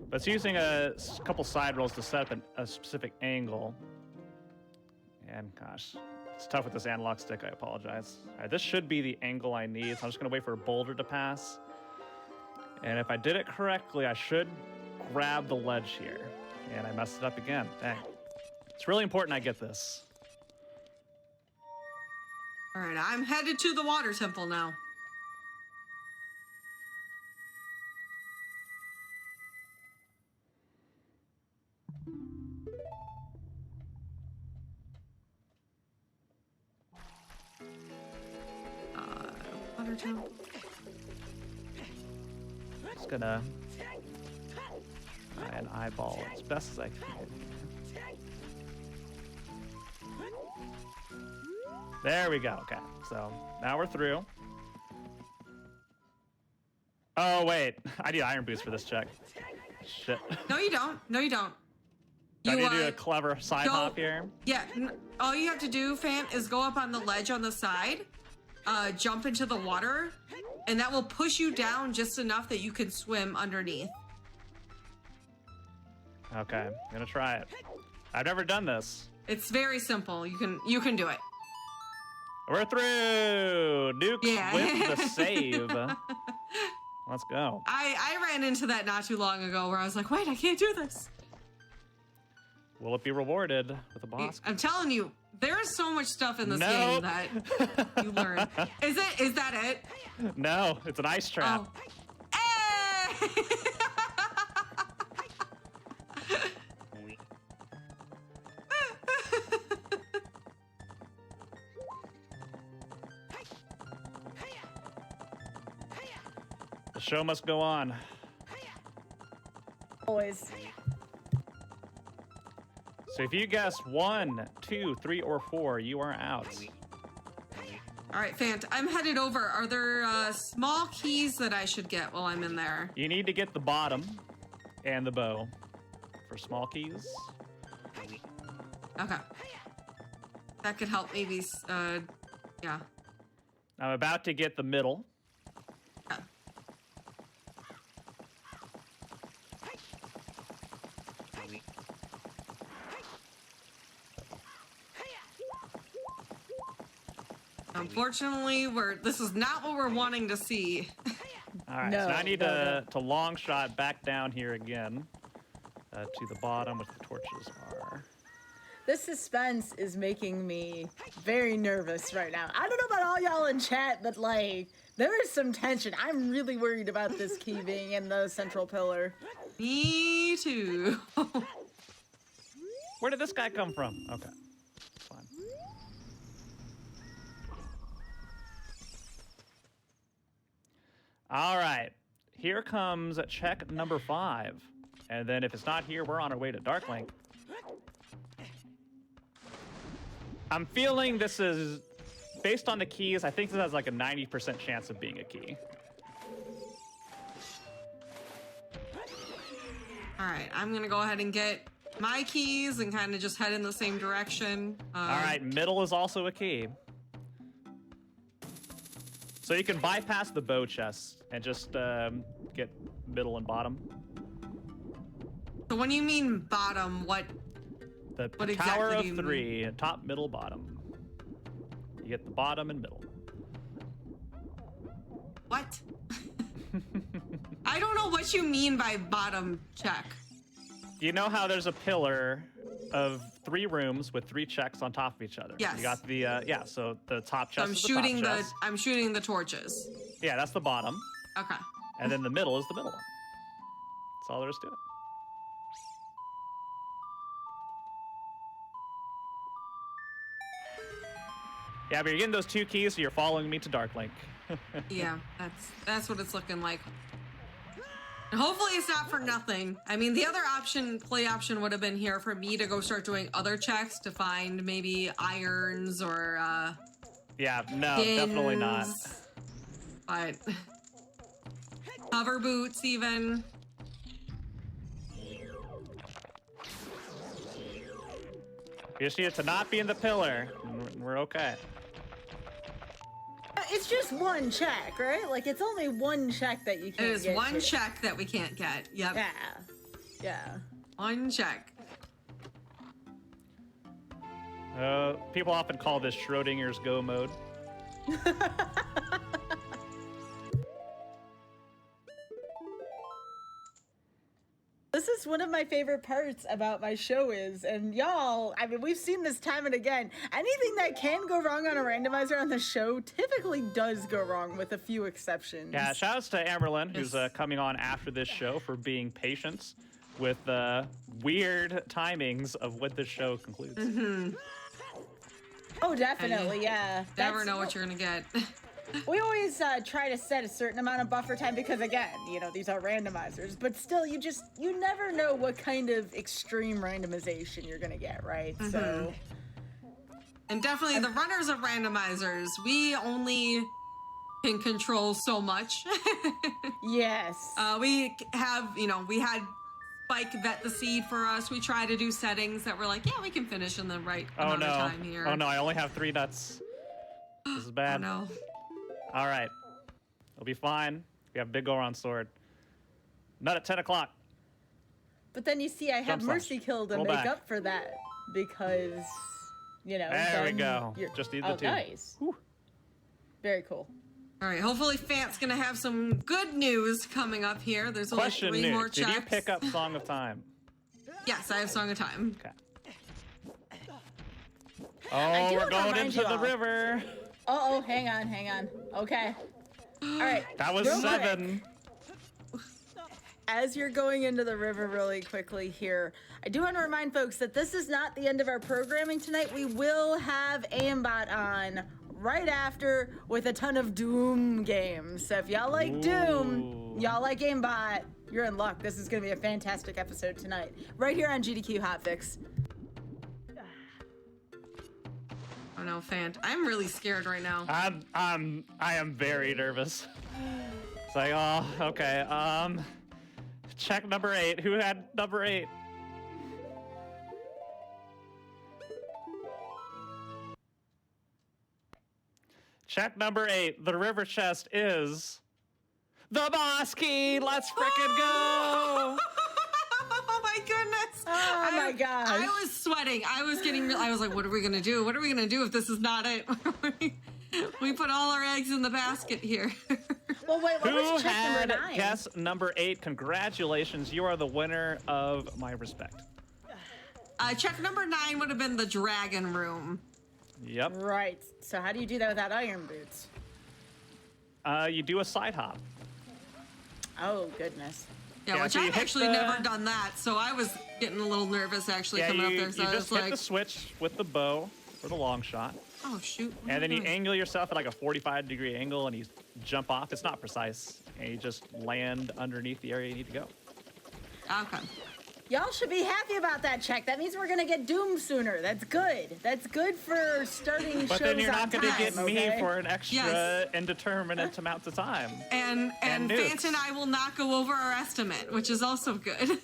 But it's using a couple side rolls to set up a specific angle. And gosh, it's tough with this analog stick, I apologize. All right, this should be the angle I need, so I'm just gonna wait for a boulder to pass. And if I did it correctly, I should grab the ledge here. And I messed it up again, dang. It's really important I get this. All right, I'm headed to the Water Temple now. Water Temple. Just gonna try and eyeball it as best as I can. There we go. Okay, so now we're through. Oh wait, I need iron boots for this check. Shit. No, you don't. No, you don't. Do I need to do a clever side go- hop here? Yeah, all you have to do, Fant, is go up on the ledge on the side, jump into the water, and that will push you down just enough that you can swim underneath. Okay, I'm gonna try it. I've never done this. It's very simple. You can do it. We're through. Nuke Yeah. with the save. Let's go. I ran into that not too long ago where I was like, wait, I can't do this. Will it be rewarded with a boss? I'm telling you, there is so much stuff in this Nope. game that you learn. Is that it? No, it's an ice trap. Oh. Hey! The show must go on. Always. So if you guess 1, 2, 3, or 4, you are out. All right, Fant, I'm headed over. Are there small keys that I should get while I'm in there? You need to get the bottom and the bow for small keys. Okay. That could help maybe, yeah. I'm about to get the middle. Okay. Unfortunately, this is not what we're wanting to see. All right, No, so I need no, to long shot back down here again to the bottom, which the torches are. This suspense is making me very nervous right now. I don't know about all y'all in chat, but like, there is some tension. I'm really worried about this key being in the central pillar. Me too. Where did this guy come from? Okay, fine. All right. Here comes check number 5. And then if it's not here, we're on our way to Darklink. I'm feeling this is, based on the keys, I think this has like a 90% chance of being a key. All right, I'm gonna go ahead and get my keys and kind of just head in the same direction. All right, middle is also a key. So you can bypass the bow chest and just get middle and bottom. So when you mean bottom, what Tower exactly of do you 3, top, middle, bottom. You get the bottom and middle. What? I don't know what you mean by bottom check. You know how there's a pillar of 3 rooms with 3 checks on top of each other? Yes. You got the, yeah, so the top chest I'm is shooting the top chest. I'm shooting the torches. Yeah, that's the bottom. Okay. And then the middle is the middle one. That's all there is to it. Yeah, but you're getting those 2 keys, so you're following me to Darklink. Yeah, that's what it's looking like. And hopefully it's not for nothing. I mean, the other play option would have been here for me to go start doing other checks to find maybe irons or Yeah, no, pins, definitely not. But hover boots even. You just need it to not be in the pillar, and we're okay. It's just one check, right? Like, it's only one check that you It can't is get one to. check that we can't get. Yep. Yeah. Yeah. One check. People often call this Schrodinger's Go mode. This is one of my favorite parts about my show is, and y'all, I mean, we've seen this time and again, anything that can go wrong on a randomizer on the show typically does go wrong with a few exceptions. Yeah, shout outs to Amerlin, who's Yes. coming on after this show, for being patient with weird timings of when this show concludes. Mm-hmm. Oh, definitely, yeah. Never know what you're gonna get. We always try to set a certain amount of buffer time because, again, you know, these are randomizers, but still, you never know what kind of extreme randomization you're gonna get, right? So, And definitely the runners of randomizers, we only can control so much. yes. We have, we had Spike vet the seed for us. We try to do settings that we're like, yeah, we can finish in the right amount of time here. Oh no, I only have 3 nuts. This is bad. Oh no. All right. It'll be fine. We have Big Goron sword. Nut at 10 o'clock. But then you see, I have Jump slash. Mercy Kill to Roll make back. up for that because, you know. There we then go. you're- Just need the 2. Nice. Very cool. All right, hopefully Fant's gonna have some good news coming up here. There's only Question, 3 more Nuke, checks. did you pick up Song of Time? Yes, I have Song of Time. Okay. do Oh, we're wanna going remind into you the all. river. Oh, hang on. Okay. All right. That was real 7. quick, as you're going into the river really quickly here, I do want to remind folks that this is not the end of our programming tonight. We will have Aimbot on right after with a ton of Doom games. So if y'all like Doom, y'all like Aimbot, you're in luck. This is going to be a fantastic episode tonight, right here on GDQ Hotfix. Oh no, Fant. I'm really scared right now. I am very nervous. It's like, oh, okay. Check number 8. Who had number 8? Check number 8. The river chest is the boss key. Let's frickin' go! Oh my goodness. Oh my gosh. I was sweating. I was like, what are we gonna do? What are we gonna do if this is not it? We put all our eggs in the basket here. Well, wait, what Who was check had number 9? guess number 8? Congratulations, you are the winner of my respect. Check number 9 would have been the dragon room. Yep. Right. So how do you do that without iron boots? You do a side hop. Oh, goodness. Yeah, Yeah, which so you I've hit actually the- never done that, so I was getting a little nervous actually Yeah, coming you up there. So you I just was hit like, the switch with the bow for the long shot. Oh, shoot. What And am then I you doing? angle yourself at like a 45-degree angle and you jump off. It's not precise. And you just land underneath the area you need to go. Okay. Y'all should be happy about that check. That means we're gonna get Doom sooner. That's good. That's good for starting But shows then you're on not going to time, get me okay? for an extra Yes. indeterminate amount of time. And And Fant nukes. and I will not go over our estimate, which is also good.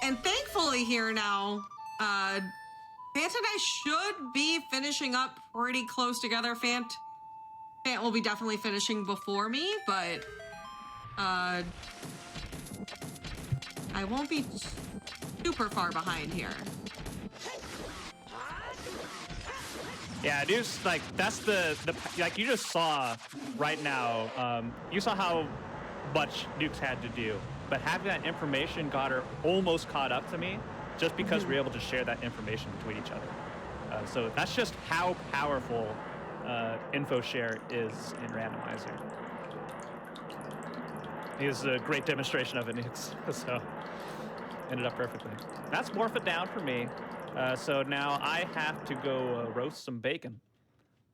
And thankfully here now, Fant and I should be finishing up pretty close together. Fant will be definitely finishing before me, but I won't be super far behind here. Yeah, Duke's like that's the like you just saw right now. You saw how much Duke's had to do, but having that information got her almost caught up to me, just because we're able to share that information between each other. So that's just how powerful info share is in Randomizer. He was a great demonstration of it, Nukes. So ended up perfectly. That's morph it down for me. So now I have to go roast some bacon,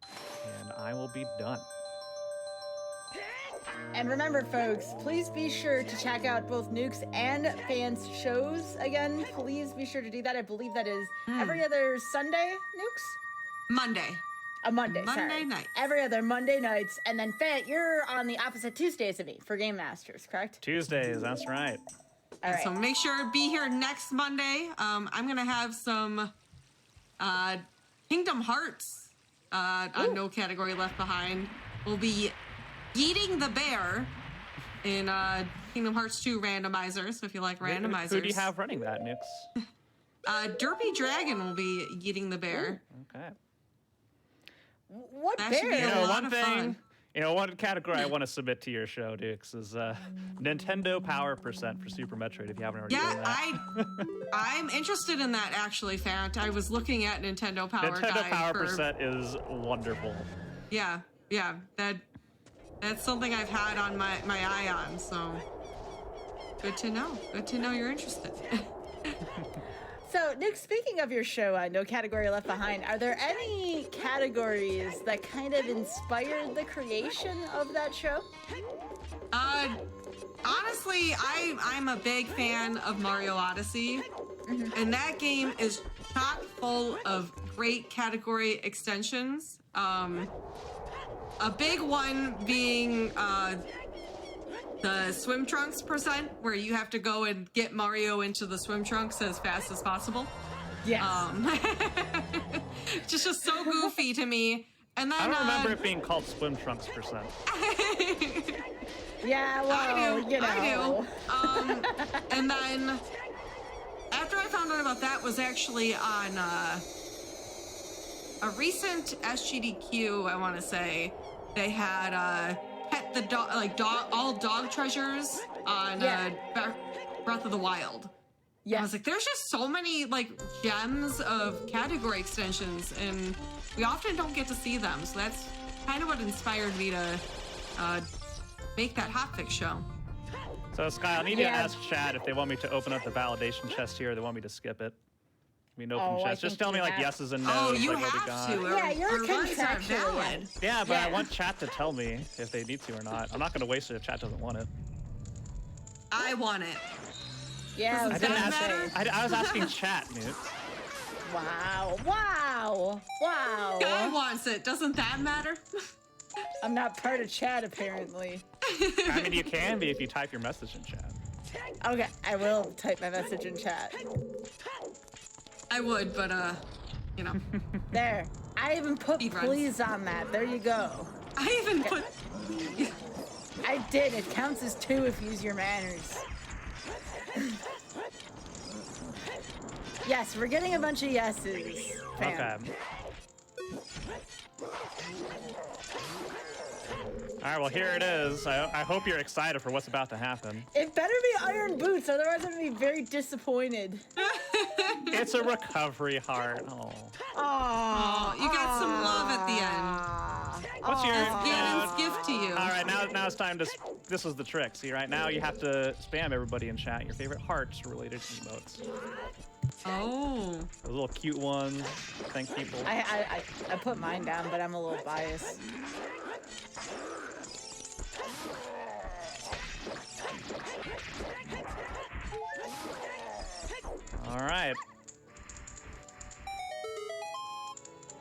and I will be done. And remember, folks, please be sure to check out both Nukes and Fant's shows. Again, please be sure to do that. I believe that is every other Sunday, Nukes? Monday. A Monday, Monday sorry. nights. Every other Monday nights. And then, Fant, you're on the opposite Tuesdays of me for Game Masters, correct? Tuesdays, that's right. All right. So make sure to be here next Monday. I'm gonna have some Kingdom Hearts on No Category Left Behind. We'll be eating the bear in Kingdom Hearts 2 Randomizer. So if you like randomizers, Who do you have running that, Nukes? Derpy Dragon will be eating the bear. Okay. What That should be bear? a You know, lot one of thing, fun. one category I want to submit to your show, Dukes, is Nintendo Power Percent for Super Metroid, if you haven't already done Yeah, that. I'm interested in that actually, Fant. I was looking at Nintendo Power Nintendo Guide Power for, Percent is wonderful. Yeah, that's something I've had on my eye on, so good to know. Good to know you're interested. So, Nick, speaking of your show, No Category Left Behind, are there any categories that kind of inspired the creation of that show? Honestly, I'm a big fan of Mario Odyssey, and that game is chock full of great category extensions. A big one being the swim trunks percent, where you have to go and get Mario into the swim trunks as fast as possible. Yes. Just so goofy to me. And then I don't remember it being called Swim Trunks Percent. Yeah, well, I do. you know. I do. And then after I found out about that was actually on a recent SGDQ, I want to say, they had pet the dog, all dog treasures on Yeah. Breath of the Wild. Yes. I was like, there's just so many gems of category extensions, and we often don't get to see them. So that's kind of what inspired me to make that Hotfix show. So, Sky, I need to Yeah. ask Chad if they want me to open up the validation chest here or they want me to skip it. I mean, open Oh, I chest. Just think tell me you like have- yeses and nos. Oh, you like, what we have got. to. Yeah, you're Our rights are contractually valid. Yeah, but I Yeah. want chat to tell me if they need to or not. I'm not going to waste it if chat doesn't want it. I want it. Yeah, I was Does gonna that say. matter? I was asking chat, Newt. Wow, wow, wow. Guy wants it. Doesn't that matter? I'm not part of chat, apparently. I mean, you can be if you type your message in chat. Okay, I will type my message in chat. I would, but you know. There. I even put Speed runs. please on that. There you go. I even put. I did. It counts as 2 if you use your manners. Yes, we're getting a bunch of yeses. Fam. Okay. All right, well, here it is. I hope you're excited for what's about to happen. It better be Iron Boots, otherwise I'm gonna be very disappointed. It's a recovery heart. Oh. Aww. You got some love at the end. What's your That's Ganon's gift to you. All right, now it's time to. This is the trick. See, right now you have to spam everybody in chat your favorite hearts-related emotes. Oh. Those little cute ones. Thank people. I put mine down, but I'm a little biased. All right.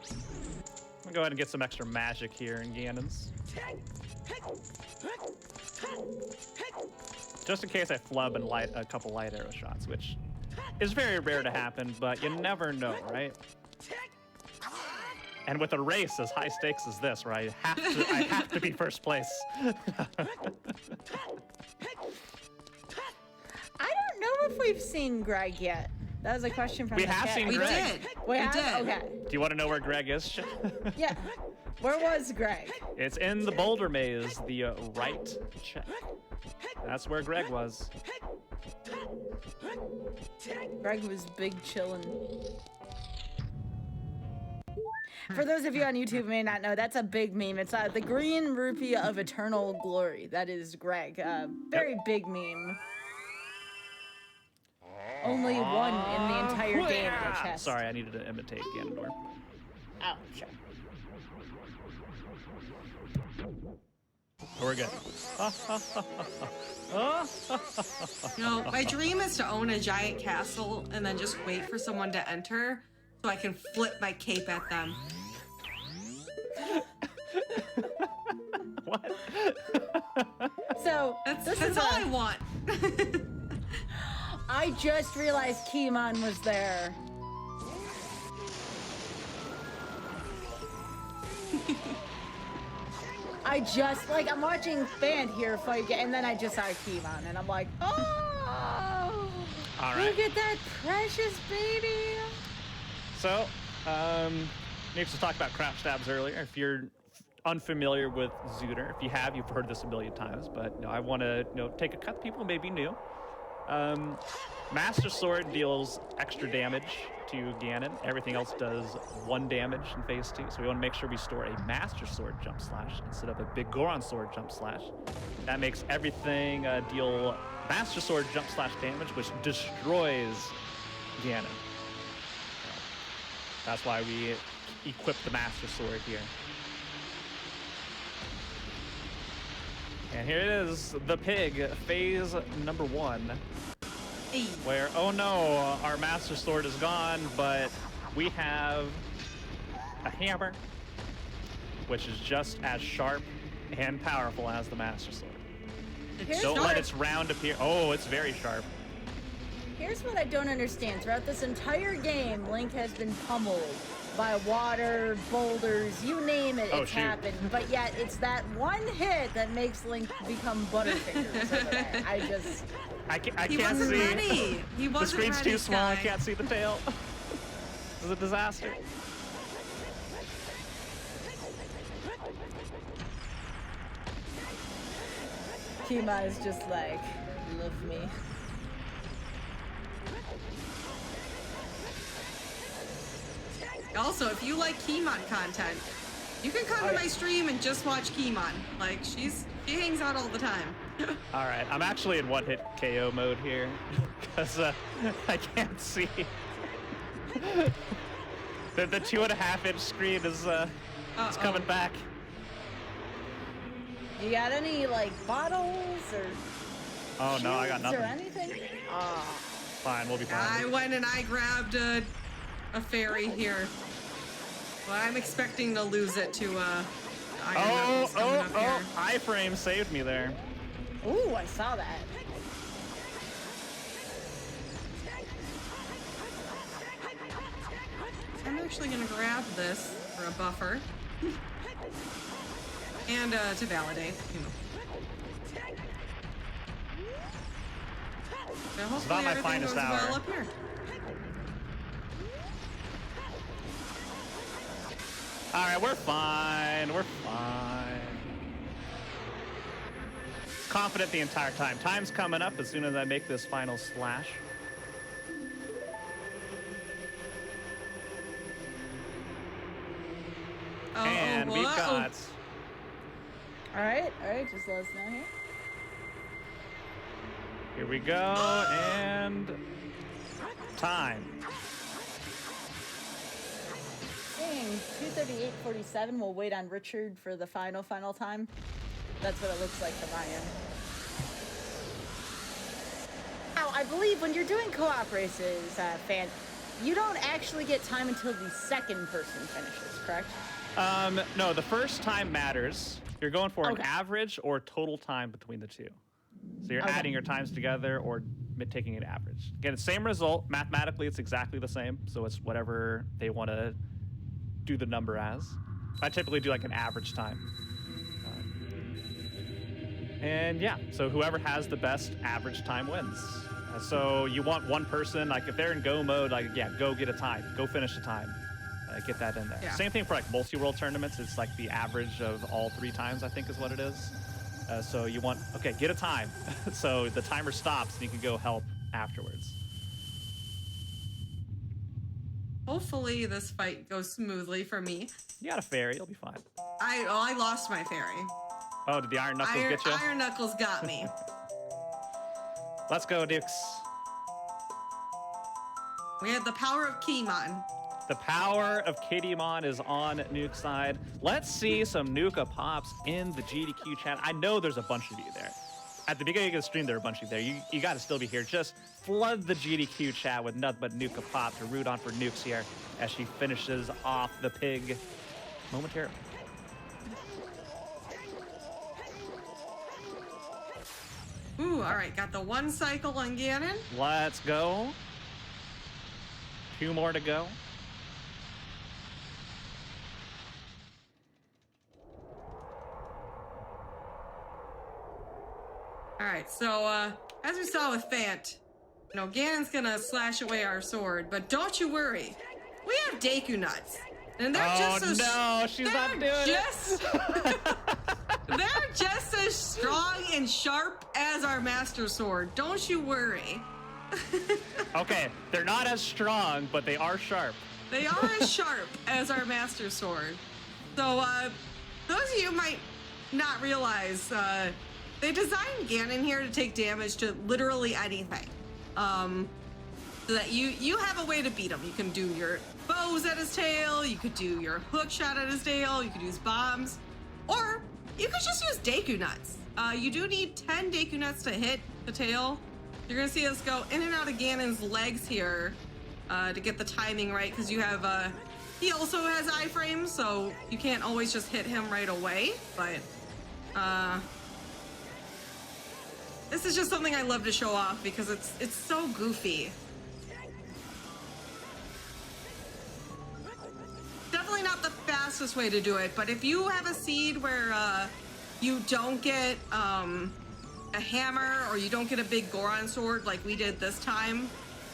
I'm gonna go ahead and get some extra magic here in Ganon's. Just in case I flub and light a couple light arrow shots, which is very rare to happen, but you never know, right? And with a race as high stakes as this, right, I have to be first place. I don't know if we've seen Greg yet. That was a question from We the have chat. seen We Greg. did. We We have? did. Okay. Do you want to know where Greg is? Yeah. Where was Greg? It's in the boulder maze, the right check. That's where Greg was. Greg was big chillin'. For those of you on YouTube who may not know, that's a big meme. It's the green rupee of eternal glory. That is Greg. Very big meme. Only one in the entire game of the chest. Sorry, I needed to imitate Ganondorf. Oh, sure. We're good. You know, my dream is to own a giant castle and then just wait for someone to enter so I can flip my cape at them. What? So, That's all I want. I just realized Keymon was there. I'm watching Fan here fight, and then I just saw Keymon, and I'm like, oh! All right. Look at that precious baby! So, Nix was talking about crouch stabs earlier. If you're unfamiliar with Zooter, if you have, you've heard this a million times, but I want to take a cut people maybe new. Master Sword deals extra damage to Ganon. Everything else does 1 damage in phase 2, so we want to make sure we store a Master Sword jump slash instead of a big Goron Sword jump slash. That makes everything deal Master Sword jump slash damage, which destroys Ganon. That's why we equip the Master Sword here. And here it is, the pig, phase number 1. Hey. Where, oh no, our Master Sword is gone, but we have a hammer, which is just as sharp and powerful as the Master Sword. Don't let its round appear. Oh, it's very sharp. Here's what I don't understand. Throughout this entire game, Link has been pummeled by water, boulders, you name it, it's happened. But yet, it's that one hit that makes Link become Butterfingers over there. I can't He wasn't see. ready. He wasn't The screen's ready, too small, I Sky. can't see the tail. This is a disaster. Kima is just like, love me. Also, if you like Keymon content, you can come to my stream and just watch Keymon. Like, she hangs out all the time. All right, I'm actually in one-hit KO mode here because I can't see. The 2.5-inch screen is it's coming back. You got any, like, bottles or Oh no, I got shields nothing. or anything? Ah. Fine, we'll be fine. I went and I grabbed a fairy here. Well, I'm expecting to lose it to Iron Knuckles coming up here. iframe saved me there. Ooh, I saw that. I'm actually gonna grab this for a buffer. And to validate, you know. Now, hopefully not my everything finest goes well hour. up here. All right, we're fine. We're fine. Confident the entire time. Time's coming up as soon as I make this final slash. And we've got All right, just let us know here. Here we go, and time. Saying 2:38:47. We'll wait on Richard for the final time. That's what it looks like from my end. Now, I believe when you're doing co-op races, Fan, you don't actually get time until the second person finishes, correct? No, the first time matters. You're going for an Okay. average or total time between the two. So you're Okay. adding your times together or taking an average. Again, it's same result. Mathematically, it's exactly the same. So it's whatever they want to do the number as. I typically do like an average time. And yeah, so whoever has the best average time wins. So you want one person, like if they're in go mode, like yeah, go get a time, go finish a time, get that in there. Yeah. Same thing for like multi-world tournaments. It's like the average of all 3 times, I think is what it is. So you want, okay, get a time. So the timer stops and you can go help afterwards. Hopefully this fight goes smoothly for me. You got a fairy, you'll be fine. I lost my fairy. Oh, did the Iron Knuckles get you? Iron Knuckles got me. Let's go, Dukes. We had the power of Keymon. The power of Kittymon is on Nuke's side. Let's see some Nuka pops in the GDQ chat. I know there's a bunch of you there. At the beginning of the stream, there are a bunch of you there. You got to still be here. Just flood the GDQ chat with nothing but Nuka pop to root on for Nukes here as she finishes off the pig momentarily. Ooh, all right, got the 1 cycle on Ganon. Let's go. 2 more to go. All right, so as we saw with Fant, you know, Ganon's gonna slash away our sword, but don't you worry, we have Deku nuts, and they're Oh just as no, she's not doing it. they're just as strong and sharp as our Master Sword. Don't you worry. Okay, they're not as strong, but they are sharp. They are as sharp as our Master Sword. So, those of you might not realize, they designed Ganon here to take damage to literally anything. So that you have a way to beat him. You can do your bows at his tail, you could do your hook shot at his tail, you could use bombs, or you could just use Deku Nuts. You do need 10 Deku Nuts to hit the tail. You're gonna see us go in and out of Ganon's legs here to get the timing right, because you have, he also has iframes, so you can't always just hit him right away, but, this is just something I love to show off because it's so goofy. Definitely not the fastest way to do it, but if you have a seed where you don't get a hammer or you don't get a big Goron sword like we did this time,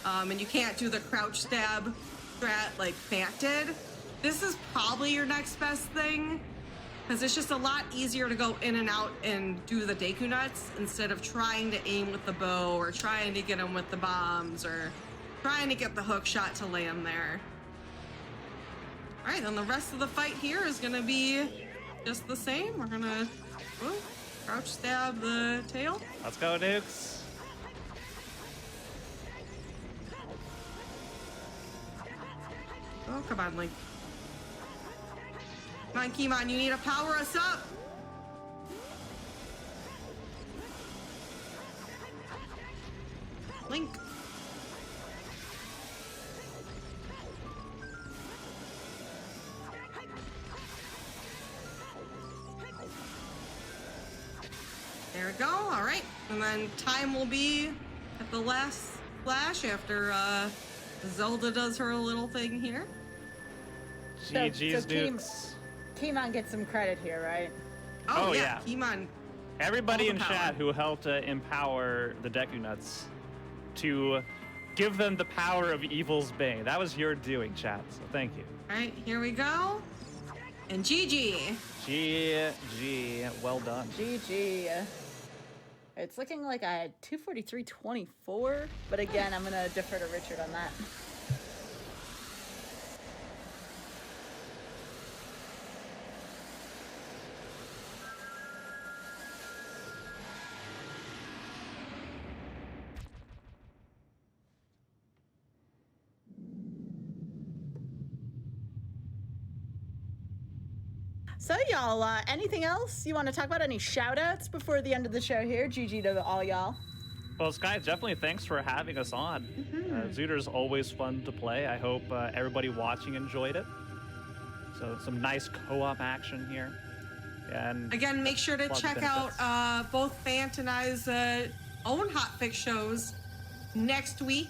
and you can't do the crouch stab strat like Fant did, this is probably your next best thing. Because it's just a lot easier to go in and out and do the Deku Nuts instead of trying to aim with the bow or trying to get him with the bombs or trying to get the hook shot to land there. All right, then the rest of the fight here is going to be just the same. We're going to crouch stab the tail. Let's go, Nukes. Oh, come on, Link. Come on, Keymon, you need to power us up. Link. There we go. All right. And then time will be at the last flash after Zelda does her little thing here. GG's so Nukes. Keymon gets some credit here, right? Oh, yeah. Keymon. Everybody All in the chat power. who helped empower the Deku Nuts to give them the power of evil's bane. That was your doing, chat, so thank you. All right, here we go. And GG. GG, well done. GG. It's looking like I had 243.24, but again, I'm gonna defer to Richard on that. So y'all, anything else you want to talk about? Any shout outs before the end of the show here? GG to all y'all. Well, Sky, definitely thanks for having us on. Zooter's always fun to play. I hope everybody watching enjoyed it. So some nice co-op action here. And again, make sure to check out both Fant and I's own Hotfix shows next week.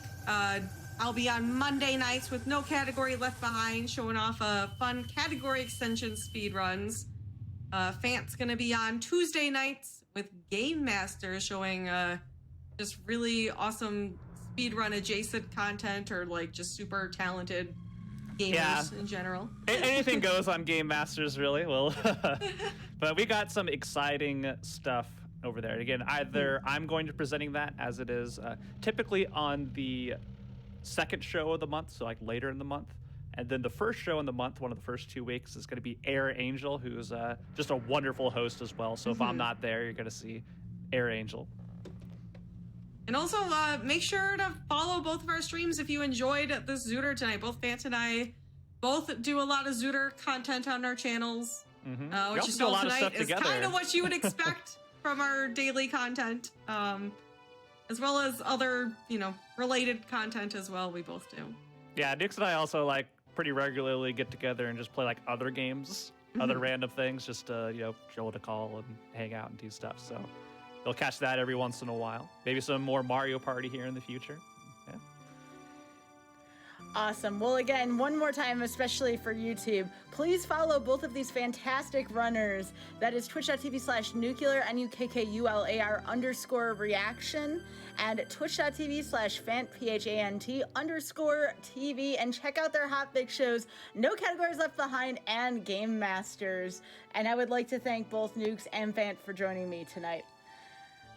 I'll be on Monday nights with No Category Left Behind, showing off fun category extension speed runs. Fant's gonna be on Tuesday nights with Game Master, showing just really awesome speedrun adjacent content, or like just super talented gamers in general. Anything goes on Game Masters, really. Well, but we got some exciting stuff over there. Again, either I'm going to be presenting that as it is typically on the second show of the month, so like later in the month. And then the first show in the month, one of the first 2 weeks, is going to be Air Angel, who's just a wonderful host as well. So if I'm not there, you're going to see Air Angel. And also, make sure to follow both of our streams if you enjoyed this Zooter tonight. Both Fant and I both do a lot of Zooter content on our channels, which you saw tonight is kind of what you would expect from our daily content, as well as other, related content as well. We both do. Yeah, Nix and I also pretty regularly get together and just play other games, other random things, just chill to call and hang out and do stuff. So you'll catch that every once in a while. Maybe some more Mario Party here in the future. Yeah. Awesome. Well, again, one more time, especially for YouTube, please follow both of these fantastic runners. That is twitch.tv/nuclear, NUKKULAR_reaction, and twitch.tv/FantPHANT_TV, and check out their Hotfix shows, No Categories Left Behind, and Game Masters. And I would like to thank both Nukes and Fant for joining me tonight.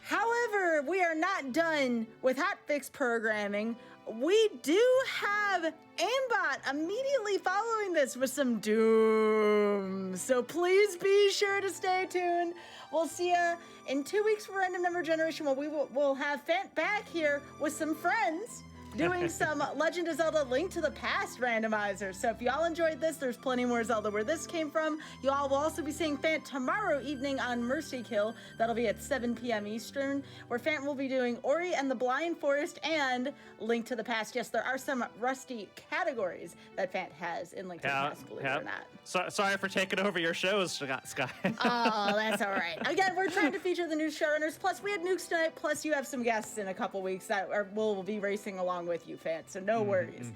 However, we are not done with Hotfix programming. We do have aimbot immediately following this with some doom. So please be sure to stay tuned. We'll see you in 2 weeks for Random Number Generation, where we'll have Fant back here with some friends doing some Legend of Zelda Link to the Past randomizers. So if y'all enjoyed this, there's plenty more Zelda where this came from. Y'all will also be seeing Fant tomorrow evening on Mercy Kill. That'll be at 7 p.m. Eastern, where Fant will be doing Ori and the Blind Forest and Link to the Past. Yes, there are some rusty categories that Fant has in Link to the Past, believe it or not. Sorry for taking over your shows, Sky. Oh, that's all right. Again, we're trying to feature the new showrunners. Plus, we had Nukes tonight. Plus, you have some guests in a couple weeks that will be racing along with you, Fant, so no worries.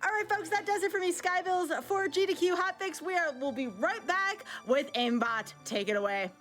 All right, folks, that does it for me, Skybilz. For GDQ Hotfix, we'll be right back with Aimbot. Take it away.